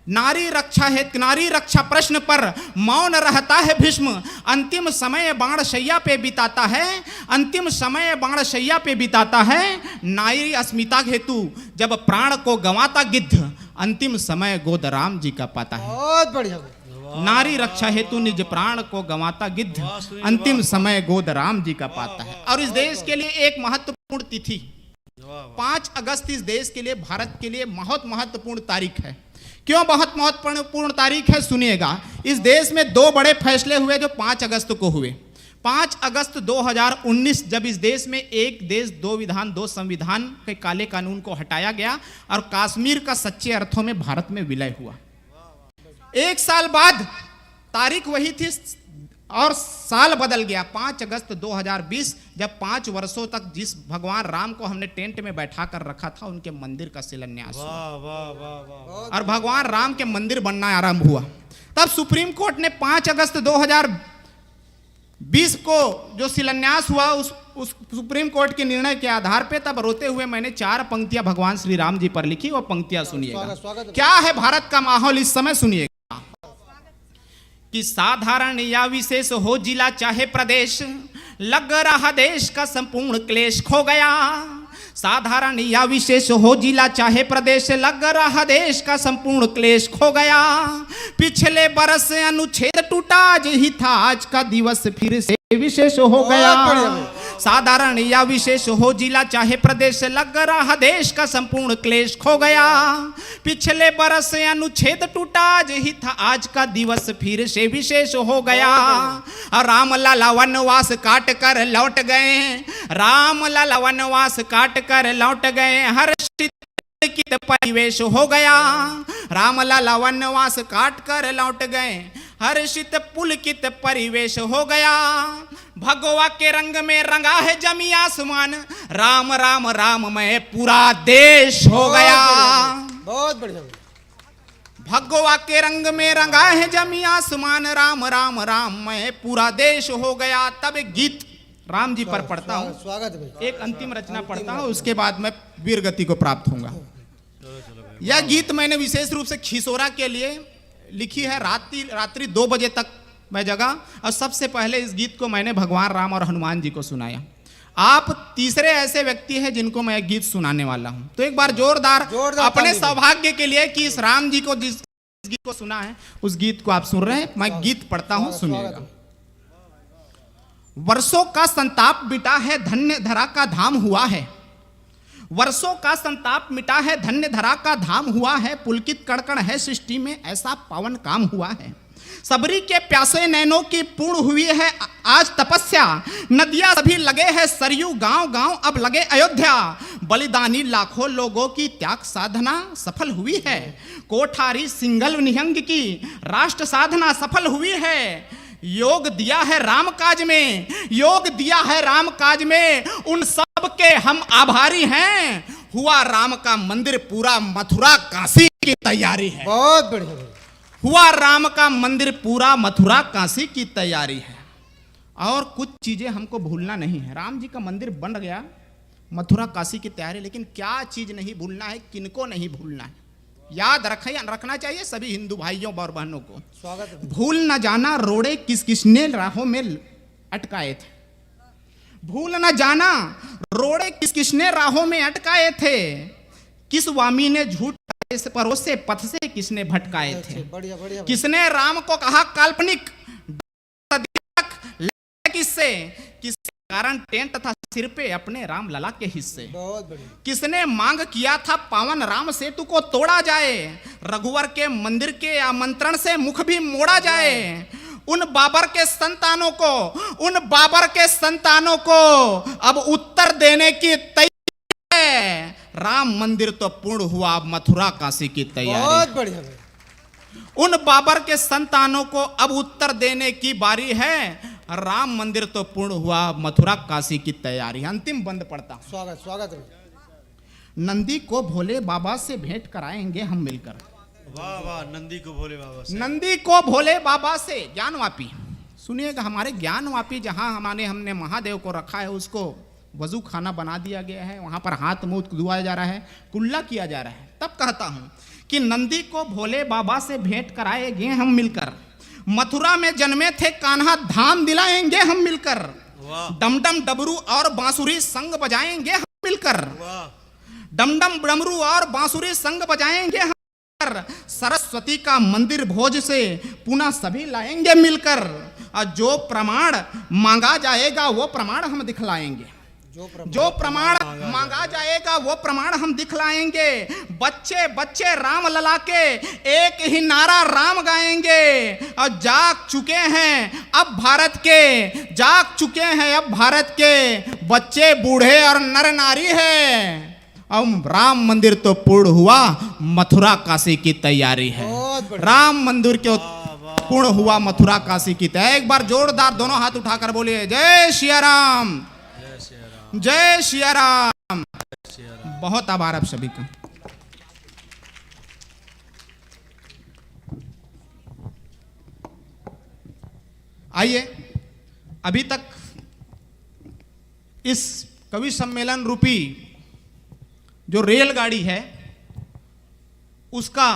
नारी रक्षा है, नारी रक्षा प्रश्न पर मौन रहता है भीष्म, अंतिम समय बाण शैया पे बिताता है। अंतिम समय बाण शैया पे बिताता है। नारी अस्मिता हेतु जब प्राण को गंवाता गिद्ध, अंतिम समय गोद राम जी का पाता है। बहुत बढ़िया। नारी रक्षा हेतु निज प्राण को गंवाता गिद्ध, अंतिम समय गोद राम जी का पाता है। और इस देश के लिए एक महत्वपूर्ण तिथि 5 अगस्त इस देश के लिए, भारत के लिए बहुत महत्वपूर्ण तारीख है। क्यों बहुत महत्वपूर्ण तारीख है, सुनिएगा। इस देश में 2 बड़े फैसले हुए जो 5 अगस्त को हुए। 5 अगस्त 2019 जब इस देश में एक देश 2 विधान 2 संविधान के काले कानून को हटाया गया और कश्मीर का सच्चे अर्थों में भारत में विलय हुआ। 1 साल बाद तारीख वही थी और साल बदल गया। 5 अगस्त 2020 जब 5 वर्षों तक जिस भगवान राम को हमने टेंट में बैठा कर रखा था, उनके मंदिर का शिलान्यास हुआ और भगवान राम के मंदिर बनना आरंभ हुआ। तब सुप्रीम कोर्ट ने 5 अगस्त 2020 को जो शिलान्यास हुआ, उस सुप्रीम कोर्ट के निर्णय के आधार पे तब रोते हुए मैंने 4 पंक्तियां भगवान श्री राम जी पर लिखी। वो पंक्तियां सुनिएगा। क्या है भारत का माहौल इस समय, सुनिएगा। कि साधारण या विशेष हो जिला चाहे प्रदेश, लग रहा देश का संपूर्ण क्लेश खो गया। साधारण या विशेष हो जिला चाहे प्रदेश, लग रहा देश का संपूर्ण क्लेश खो गया। पिछले बरस अनुच्छेद टूटा, आज ही था आज का दिवस फिर से विशेष हो गया। साधारण या विशेष हो जिला चाहे प्रदेश, लग रहा देश का संपूर्ण क्लेश खो गया। पिछले बरस अनुच्छेद टूटा, आज ही था आज का दिवस फिर से विशेष हो गया। राम लाला वनवास काट कर लौट गए, राम लाला वनवास काट कर लौट गए, हर्षित पुलकित परिवेश हो गया। राम लाला वनवास काट कर लौट गए, हर्षित पुलकित परिवेश हो गया। भगवा के रंग में रंगा है जमी आसमान, राम राम राम में पूरा देश हो गया। बहुत बढ़िया। भगवा के रंग में रंगा है जमी आसमान, राम राम राम में पूरा देश हो गया। तब एक गीत राम जी पर पढ़ता हूँ, स्वागत भाई। एक अंतिम रचना पढ़ता हूँ, उसके बाद मैं वीर गति को प्राप्त होऊंगा। यह गीत मैंने विशेष रूप से खिसोरा के लिए लिखी है। रात्रि 2 बजे तक मैं जगा और सबसे पहले इस गीत को मैंने भगवान राम और हनुमान जी को सुनाया। आप तीसरे ऐसे व्यक्ति हैं जिनको मैं गीत सुनाने वाला हूं। तो एक बार जोरदार अपने सौभाग्य के लिए कि इस राम जी को जिस गीत को सुना है उस गीत को आप सुन रहे हैं। मैं गीत पढ़ता हूं, सुनिएगा। वर्षों का संताप मिटा है, धन्य धरा का धाम हुआ है। वर्षों का संताप मिटा है, धन्य धरा का धाम हुआ है। पुलकित कड़कड़ है सृष्टि में, ऐसा पावन काम हुआ है। सबरी के प्यासे नैनों की पूर्ण हुई है आज तपस्या, नदियां सभी लगे हैं सरयू, गांव गांव अब लगे अयोध्या। बलिदानी लाखों लोगों की त्याग साधना सफल हुई है, कोठारी सिंगल निहंग की राष्ट्र साधना सफल हुई है। योग दिया है राम काज में, योग दिया है राम काज में, उन सब के हम आभारी हैं। हुआ राम का मंदिर पूरा, मथुरा काशी की तैयारी है। बहुत बढ़िया। हुआ राम का मंदिर पूरा, मथुरा काशी की तैयारी है। और कुछ चीजें हमको भूलना नहीं है। राम जी का मंदिर बन गया, मथुरा काशी की तैयारी, लेकिन क्या चीज नहीं भूलना है, किनको नहीं भूलना है, याद रखना चाहिए सभी हिंदू भाइयों और बहनों को। स्वागत है। भूल न जाना रोड़े किस किसने राहों में अटकाए थे, भूल न जाना रोड़े किस किसने राहों में अटकाए थे, किस वामी ने झूठ परोसे पथ से किसने भटकाए थे। बढ़िया बढ़िया। किसने राम को कहा काल्पनिक, किससे किसके कारण टेंट था सिर पे अपने राम लला के हिस्से। बहुत बढ़िया। किसने मांग किया था पावन राम सेतु को तोड़ा जाए, रघुवर के मंदिर के आमंत्रण से मुख भी मोड़ा जाए। उन बाबर के संतानों को, उन बाबर के संतानों को अब उत्तर देने की तैयारी है। राम मंदिर तो पूर्ण हुआ, अब मथुरा काशी की तैयारी। बहुत बढ़िया। उन बाबर के संतानों को अब उत्तर देने की बारी है। राम मंदिर तो पूर्ण हुआ, मथुरा काशी की तैयारी। अंतिम बंद पड़ता हूं। स्वागत स्वागत है। नंदी को भोले बाबा से भेंट कराएंगे हम मिलकर। वाह वाह, नंदी को भोले बाबा से। नंदी को भोले बाबा से ज्ञानवापी, सुनिएगा, हमारे ज्ञानवापी जहां हमने महादेव को रखा है, उसको वजू खाना बना दिया गया है, वहां पर हाथ मुंह धुआया जा रहा है, कुल्ला किया जा रहा है। तब कहता हूं कि नंदी को भोले बाबा से भेंट कराएंगे हम मिलकर, मथुरा में जन्मे थे कान्हा धाम दिलाएंगे हम मिलकर, डमडम डबरू और बांसुरी संग बजाएंगे हम मिलकर, डमडम डमरू और बांसुरी संग बजाएंगे हम मिलकर, सरस्वती का मंदिर भोज से पुनः सभी लाएंगे मिलकर, और जो प्रमाण मांगा जाएगा वो प्रमाण हम दिखलाएंगे, जो प्रमाण मांगा जाएगा वो प्रमाण हम दिखलाएंगे। बच्चे बच्चे राम लला के एक ही नारा राम गाएंगे, और जाग चुके हैं अब भारत के, जाग चुके हैं अब भारत के बच्चे बूढ़े और नर नारी है। अब राम मंदिर तो पूर्ण हुआ, मथुरा काशी की तैयारी है। राम मंदिर के पूर्ण हुआ, मथुरा काशी की तैयारी। एक बार जोरदार दोनों हाथ उठाकर बोलिए जय सिया राम, जय सिया राम। बहुत आभार आप सभी का। आइए, अभी तक इस कवि सम्मेलन रूपी जो रेलगाड़ी है, उसका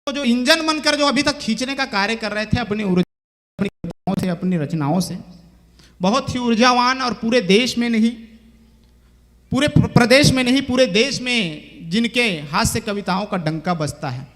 जो इंजन बनकर जो अभी तक खींचने का कार्य कर रहे थे अपनी ऊर्जा से, अपनी रचनाओं से, बहुत ही ऊर्जावान, और पूरे देश में नहीं, पूरे प्रदेश में नहीं, पूरे देश में जिनके हास्य कविताओं का डंका बजता है,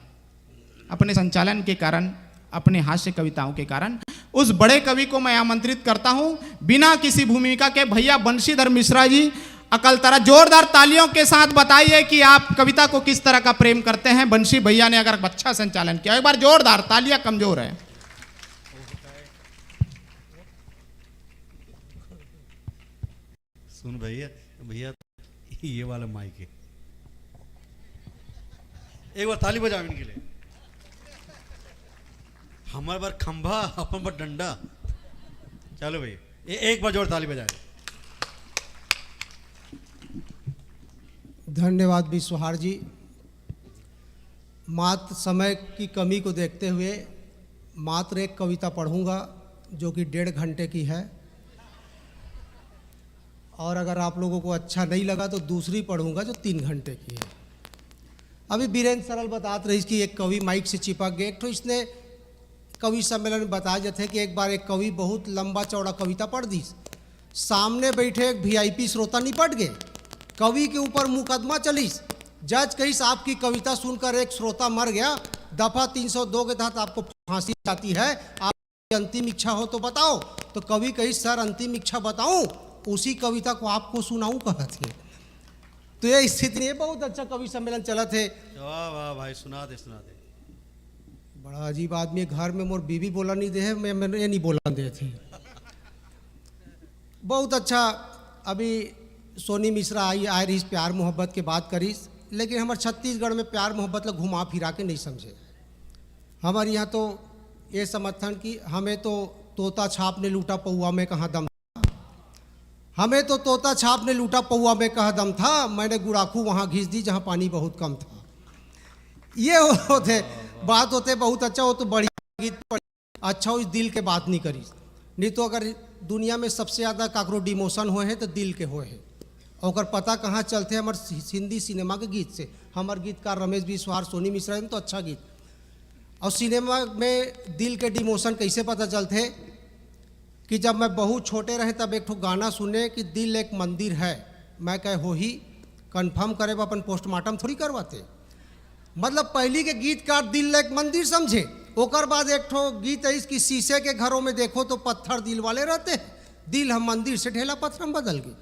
अपने संचालन के कारण, अपने हास्य कविताओं के कारण, उस बड़े कवि को मैं आमंत्रित करता हूं, बिना किसी भूमिका के, भैया बंशीधर मिश्रा जी। अकलतरा जोरदार तालियों के साथ बताइए कि आप कविता को किस तरह का प्रेम करते हैं। बंशी भैया ने अगर अच्छा संचालन किया, एक बार जोरदार तालियां, कमजोर है। सुन भैया, भैया ये वाला माइक है, एक बार ताली बजाओ इनके लिए। हमारे बार खंभा, अपन बार डंडा। चलो भैया, एक बार जोर ताली बजाए। धन्यवाद विश्वहार जी। मात्र समय की कमी को देखते हुए मात्र एक कविता पढ़ूंगा जो कि 1.5 घंटे की है, और अगर आप लोगों को अच्छा नहीं लगा तो दूसरी पढ़ूंगा जो 3 घंटे की है। अभी बीरेंद्र सरल बतात रही कि एक कवि माइक से चिपक गए। एक तो इसने कवि सम्मेलन में बताया जाते कि एक बार एक कवि बहुत लंबा चौड़ा कविता पढ़ दी, सामने बैठे एक VIP श्रोता निपट गए, कवि के ऊपर मुकदमा चलीस, जज कही आपकी कविता सुनकर एक श्रोता मर गया, दफा 302 के तहत आपको फांसी जाती है, आपकी अंतिम इच्छा हो तो बताओ। तो कवि कही सर अंतिम इच्छा बताऊं, उसी कविता को आपको सुनाऊं कहते। तो ये स्थिति है, बहुत अच्छा कवि सम्मेलन चला थे। वाह वाह भाई, सुना दे सुना दे। बड़ा अजीब आदमी है, घर में मोर बीवी बोला नहीं दे है, मैंने नहीं बोला दे थी। बहुत अच्छा। अभी सोनी मिश्रा आई आए रही प्यार मोहब्बत के बात करीस, लेकिन हमारे छत्तीसगढ़ में प्यार मोहब्बत लोग घुमा फिरा के नहीं समझे। हमारे यहाँ तो ये समर्थन कि हमें तो तोता छाप ने लूटा पौआ में कहाँ दम था, हमें तो तोता छाप ने लूटा पौआ में कहाँ दम था, मैंने गुड़ाखू वहाँ घिस दी जहाँ पानी बहुत कम था। ये होते बात होते बहुत अच्छा हो तो बढ़िया गीत अच्छा हो, इस दिल के बात नहीं करी। नहीं तो अगर दुनिया में सबसे ज़्यादा काकरो डिमोशन हुए हैं तो दिल के हुए हैं, और पता कहाँ चलते हैं हमारे हिंदी सिनेमा के गीत से। हमारे गीतकार रमेश बिस्वार, सोनी मिश्रा तो अच्छा गीत। और सिनेमा में दिल के डिमोशन कैसे पता चलते कि जब मैं बहुत छोटे रहे तब एक ठो गाना सुने कि दिल एक मंदिर है, मैं कहे हो ही कन्फर्म करे अपन पोस्टमार्टम थोड़ी करवाते। मतलब पहली के गीतकार दिल एक मंदिर समझे। ओकर बाद एक ठो गीत है इसकी शीशे के घरों में देखो तो पत्थर दिल वाले रहते हैं, दिल हम मंदिर से ढेला पत्थर हम बदल गए।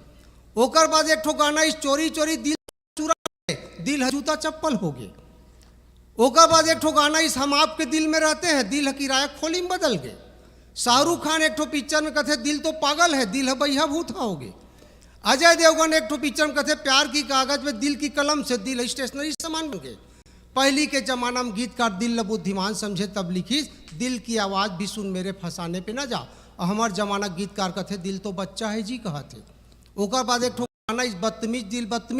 ओकर बाद एक ठो गाना इस चोरी चोरी दिल चुरा दिल है जूता चप्पल हो गए। ओकर बाद एक ठो गाना इस हम आपके दिल में रहते हैं, दिल है किराया खोली में बदल गए। शाहरुख खान एक ठो पिक्चर में कहते दिल तो पागल है, दिल है बैया भूथा हो गए। अजय देवगन एक ठो पिक्चर में कहते प्यार की कागज में दिल की कलम से दिल है स्टेशनरी सामान बन गए। पहली के जमाना में गीतकार दिल बुद्धिमान समझे तब लिखी, दिल की आवाज़ भी सुन मेरे फंसाने पे ना जा। और हमार जमाना गीतकार कहते दिल तो बच्चा है जी कहते। ओकर बाद एक ठो गाना इस बदतमीज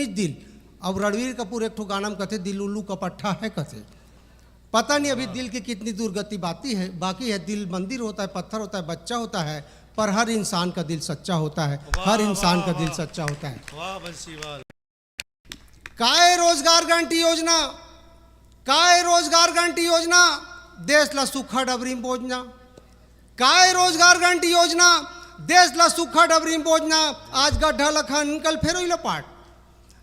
दिल। अब रणवीर कपूर एक ठो गाना में कहते दिल उल्लू कपट्ठा है कहते। पता नहीं अभी दिल की कितनी दुर्गति बाकी है। दिल मंदिर होता है, पत्थर होता है, बच्चा होता है, पर हर इंसान का दिल सच्चा होता है। हर इंसान का दिल सच्चा होता है। वाह बंसीवाल। काय रोजगार गारंटी योजना, काय रोजगार गारंटी योजना, देशला सुखा डबरीम बोजना। काय रोजगार गारंटी योजना, देशला सुखा डबरीम बोजना। आज गड्ढा लखन कल फेरोई लपाट,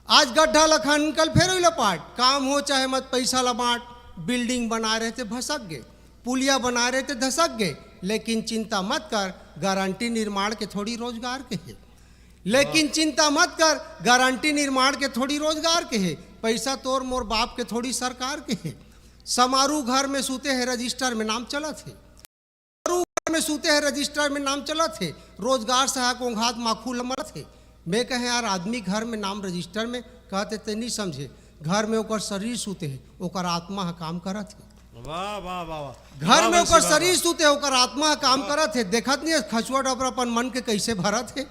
आज गड्ढा लखन कल फेरोई लपाट। काम हो चाहे मत पैसा लबाट, बिल्डिंग बना रहे थे भसक गए, पुलिया बना रहे थे धसक गए। लेकिन चिंता मत कर, गारंटी निर्माण के थोड़ी रोजगार के है। लेकिन चिंता मत कर, गारंटी निर्माण के थोड़ी रोजगार के है। पैसा तोर मोर बाप के थोड़ी सरकार के है। समारू घर में सूते हैं रजिस्टर में नाम चला थे, समारू घर में सूते हैं रजिस्टर में नाम चला थे। रोजगार सहायक ओंघात माखू लमर थे। मैं कहे यार आदमी घर में नाम रजिस्टर में कहते ते नहीं समझे, घर में ओकर शरीर सूते है, ओकर आत्मा काम करत है। वाह वाह वाह वाह। घर में ओकर शरीर सूते ओकर आत्मा काम करत है। देखत नहीं खचुआ डबरा अपन मन के कैसे भरत है।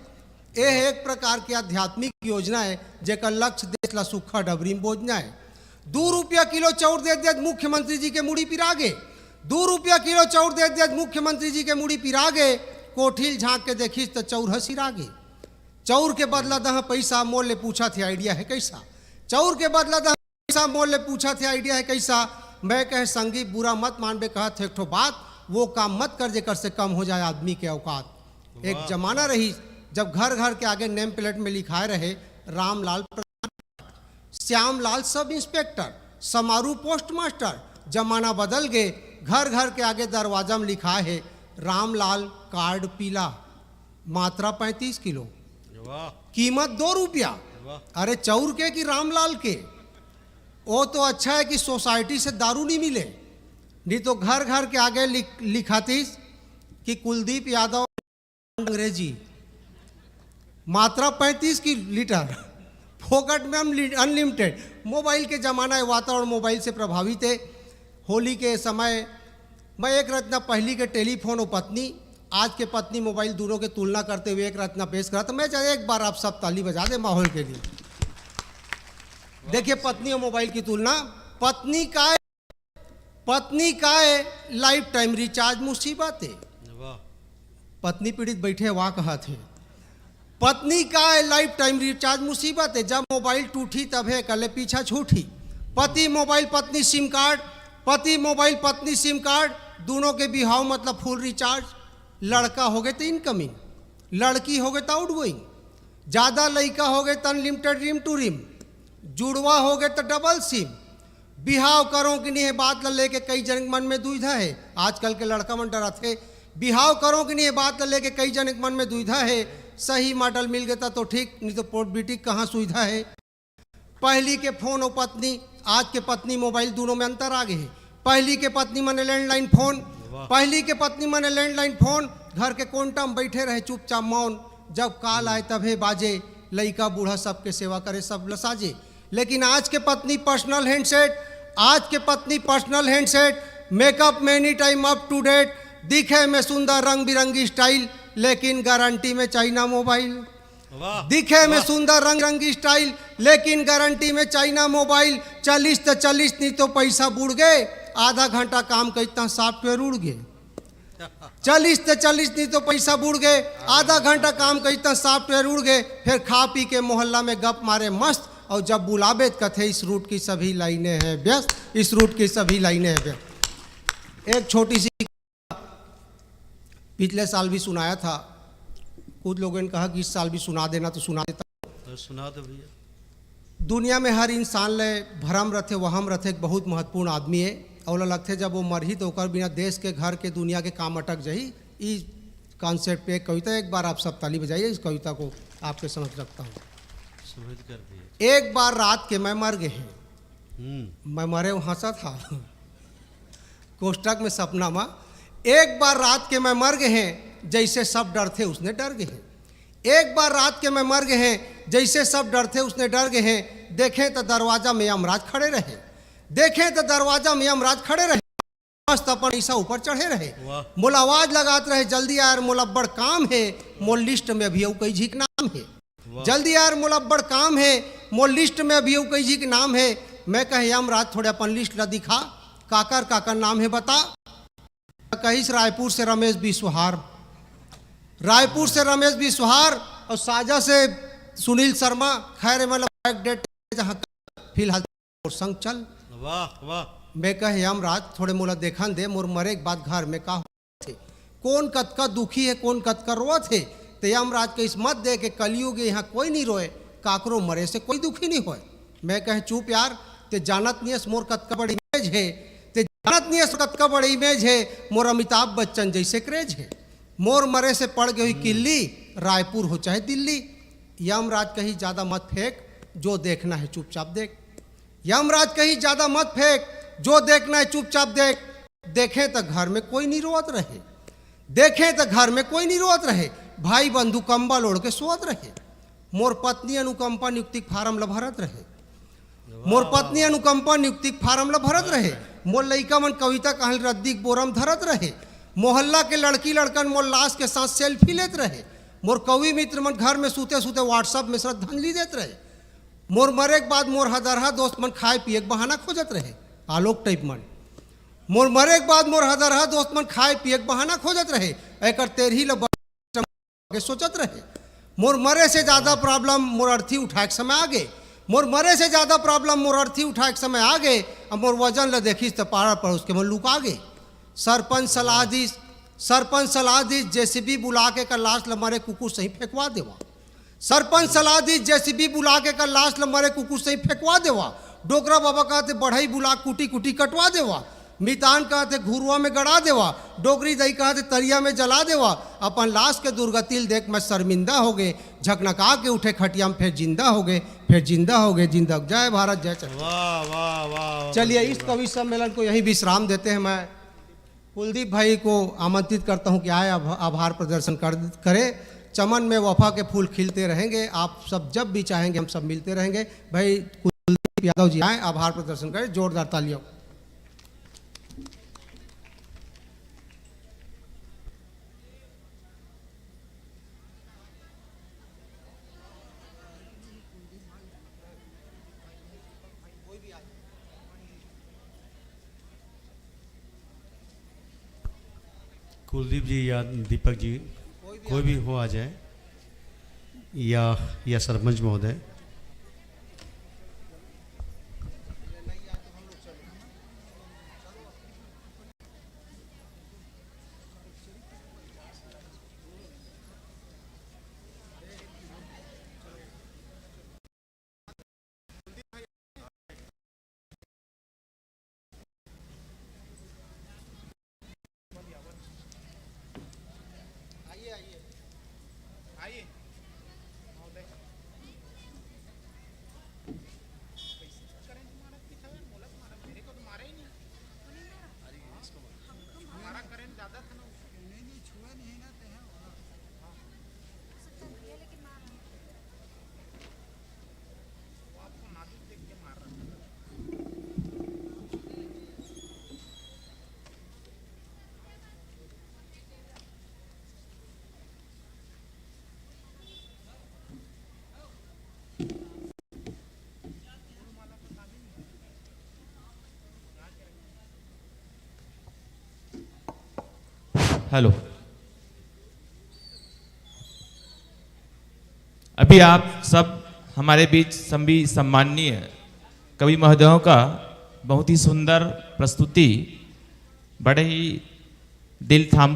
यह एक प्रकार की आध्यात्मिक योजना है जेकर लक्ष्य देश ला सुखा डबरी में बोझना है। 2 रुपया किलो चाउर दे दे मुख्यमंत्री जी के मुड़ी पिरागे, 2 रुपया किलो चाउर दे दे मुख्यमंत्री जी के मुड़ी पिरागे। कोठिल झांक के देखिस तो चाउर हसिरागे। चाउर के बदला दह पैसा मोल ले पूछा थे आइडिया है कैसा, चाउर के बदला दह पैसा मोल ले पूछा थे आइडिया है कैसा। मैं कहे संगी बुरा मत मानबे कहा थे एक ठो बात, वो काम मत कर जेकर से कम हो जाए आदमी के औकात। एक जमाना रही जब घर घर के आगे नेम प्लेट में लिखाए रहे रामलाल प्रधान, Shyamlal sub inspector, Samaru post master. जमाना बदल गए, घर घर के आगे दरवाजा में लिखा है रामलाल कार्ड पीला, मात्रा 35 किलो, कीमत 2 रुपया। अरे चाउर के कि रामलाल के? वो तो अच्छा है कि सोसाइटी से दारू नहीं मिले, नहीं तो घर घर के आगे लिखातीस कि कुलदीप यादव अंग्रेजी, मात्रा 35 की लीटर, फोकट में अनलिमिटेड। मोबाइल के ज़माना है, वातावरण मोबाइल से प्रभावित है। होली के समय मैं एक रचना पहली के टेलीफोन और पत्नी, आज के पत्नी मोबाइल दोनों के तुलना करते हुए एक रचना पेश करा। तो मैं चाहे एक बार आप सब ताली बजा दे माहौल के लिए। देखिए पत्नी और मोबाइल की तुलना। पत्नी का लाइफ टाइम रिचार्ज मुसीबत है। पत्नी पीड़ित बैठे वाह कहा थे, पत्नी का लाइफ टाइम रिचार्ज मुसीबत है। जब मोबाइल टूटी तब है कल पीछा छूटी। पति मोबाइल पत्नी सिम कार्ड, पति मोबाइल पत्नी सिम कार्ड, दोनों के बिहाव मतलब फुल रिचार्ज। लड़का हो गए तो इनकमिंग, लड़की हो गए तो आउटगोइंग, ज़्यादा लड़का हो गए तो अनलिमिटेड रिम टू रिम, जुड़वा हो गए तो डबल सिम। बिहाव करो कि नहीं है बात लेके कई जन मन में दुविधा है। आजकल के लड़का मन डरा थे, बिहाव करो कि नहीं है बात लेके कई जन के मन में दुविधा है। सही मॉडल मिल गया तो ठीक, नहीं तो पोर्ट बीटी कहाँ सुविधा है। पहली के फोन और पत्नी, आज के पत्नी मोबाइल दोनों में अंतर आ गए है। पहली के पत्नी मने लैंडलाइन फोन, पहली के पत्नी मने लैंडलाइन फोन, घर के कोंटा में बैठे रहे चुपचाप मौन, जब काल आए तभे बाजे, लइका बूढ़ा सबके सेवा करे सब लसाजे। लेकिन आज के पत्नी पर्सनल हैंडसेट, आज के पत्नी पर्सनल हैंडसेट, मेकअप में any time up to date, दिखे में सुंदर रंग बिरंगी स्टाइल, लेकिन गारंटी में चाइना मोबाइल। दिखे में सुंदर रंग रंगी स्टाइल, लेकिन गारंटी में चाइना मोबाइल। 40 तो 40 नहीं तो पैसा बुड़ गए, आधा घंटा काम करता सॉफ्टवेयर उड़ गए। 40 तो 40 नहीं तो पैसा बुड़ गए, आधा घंटा काम करता सॉफ्टवेयर उड़ गए। फिर खा पी के मोहल्ला में गप मारे मस्त, और जब बुलावे कथे इस रूट की सभी लाइनें हैं व्यस्त, इस रूट की सभी लाइनें हैं व्यस्त। एक छोटी सी पिछले साल भी सुनाया था, कुछ लोगों ने कहा कि इस साल भी सुना देना, तो सुना देता। तो सुना दो भैया। दुनिया में हर इंसान ले भरम रथे वहम रथे एक बहुत महत्वपूर्ण आदमी है, और लगते जब वो मरही तो ओकर बिना देश के घर के दुनिया के काम अटक जाही। इस कॉन्सेप्ट पे एक कविता, एक बार आप सब ताली बजाइए, इस कविता को आपके समझ रखता हूँ। समझ कर भैया। एक बार रात के मैं मर गए हैं, मैं मरे हंसा था कोष्टक में सपना माँ। एक बार रात के मैं मर गए हैं, जैसे सब डर थे उसने डर गए हैं। एक बार रात के मैं मर गए हैं, जैसे सब डर थे उसने डर गए हैं। देखें तो दरवाजा में यमराज खड़े रहे, देखें तो दरवाजा में यमराज खड़े रहे, मस्त अपन ऐसा ऊपर चढ़े रहे। मोल आवाज लगाते रहे, जल्दी यार मोला बड़ काम है, मोल लिस्ट में अभी कई झीक नाम है। जल्दी यार मोला बड़ काम है, मोल लिस्ट में अभी कई झीक नाम है। मैं कहे यमराज थोड़े अपन लिस्ट ला दिखा, काकर काकर नाम है बता। कहीं रायपुर से रमेश बिस्वाहार, रायपुर से रमेश बिस्वाहार, और साजा से सुनील शर्मा। खैर मतलब डेट जहाँ फिलहाल संग चल। वाह वाह। मैं कहे यमराज थोड़े मोला देखन दे, मोर मरे के बाद घर में का थे, कौन कतका दुखी है, कौन कतका रोत है। तो यमराज के इस मत दे के कलयुग यहाँ कोई नहीं रोए, काकरो मरे से कोई दुखी नहीं होए। मैं कहे चुप यार, ते जानत नहीं मोर कतका बड़ी इमेज है, ते जानत नहीं कतका बड़ी इमेज है, मोर अमिताभ बच्चन जैसे क्रेज है। मोर मरे से पड़ गई हुई किल्ली, रायपुर हो चाहे दिल्ली। यमराज कहीं ज़्यादा मत फेंक, जो देखना है चुपचाप देख। यमराज कहीं ज़्यादा मत फेंक, जो देखना है चुपचाप देख। देखें तो घर में कोई नहीं रोत रहे, देखें तो घर में कोई नहीं रोत रहे, भाई बंधु कंबल ओढ़ के सोत रहे। मोर पत्नी अनुकंपा नियुक्ति फार्म ला भरत रहे, मोर पत्नी अनुकंपा नियुक्ति फार्म ला भरत रहे। मोर लइका मन कविता कहानी रद्दी बोरम धरत रहे। मोहल्ला के लड़की लड़कन मोर लाश के साथ सेल्फी लेते रहे। मोर कवि मित्र मन घर में सूते सूते व्हाट्सएप में श्रद्धांजलि देते रहे। मोर मरे के बाद मोर हदरहा दोस्त मन खाए पिए के बहाना खोजत रहे, आलोक टाइप मन। मोर मरे के बाद मोर हदरहा दोस्त मन खाए पिए के बहाना खोजत रहे, एकर तेरही ला सोचत रहे। मोर मरे से ज़्यादा प्रॉब्लम मोर अर्थी उठाए के समय आ गए, मोर मरे से ज़्यादा प्रॉब्लम मोर अर्थी उठाए के समय आ गए। अब मोर वजन ला देखिस तो पारा पर उसके मन लुका गए। सरपंच सलाह दी जेसीबी बुला के कर लाश ल मरे कुकुर सही फेंकवा देवा। सरपंच सलाह दी जेसीबी बुला के कर लाश ल मरे कुकुर सही फेंकवा देवा। डोकरा बाबा कहते बढ़ई बुला कुटी कुटी कटवा देवा। मितान कहते घुरुआ में गड़ा देवा। डोगरी दई कहते तरिया में जला देवा। अपन लाश के दुर्गतिल देख मैं शर्मिंदा हो गए, झकनका के उठे खटिया में फिर जिंदा हो गए, फिर जिंदा हो गए। जिंदा जय भारत जय चल। वाह वाह वाह। चलिए इस कवि सम्मेलन को यही विश्राम देते हैं। मैं कुलदीप भाई को आमंत्रित करता हूं कि आए आभार प्रदर्शन करें। चमन में वफा के फूल खिलते रहेंगे, आप सब जब भी चाहेंगे हम सब मिलते रहेंगे। भाई कुलदीप यादव जी आए, आभार प्रदर्शन करें, जोरदार तालियों। कुलदीप जी या दीपक जी कोई भी हो आ जाए, या सरपंच महोदय। हेलो। अभी आप सब हमारे बीच सभी सम्माननीय कवि महोदयों का बहुत ही सुंदर प्रस्तुति, बड़े ही दिल थाम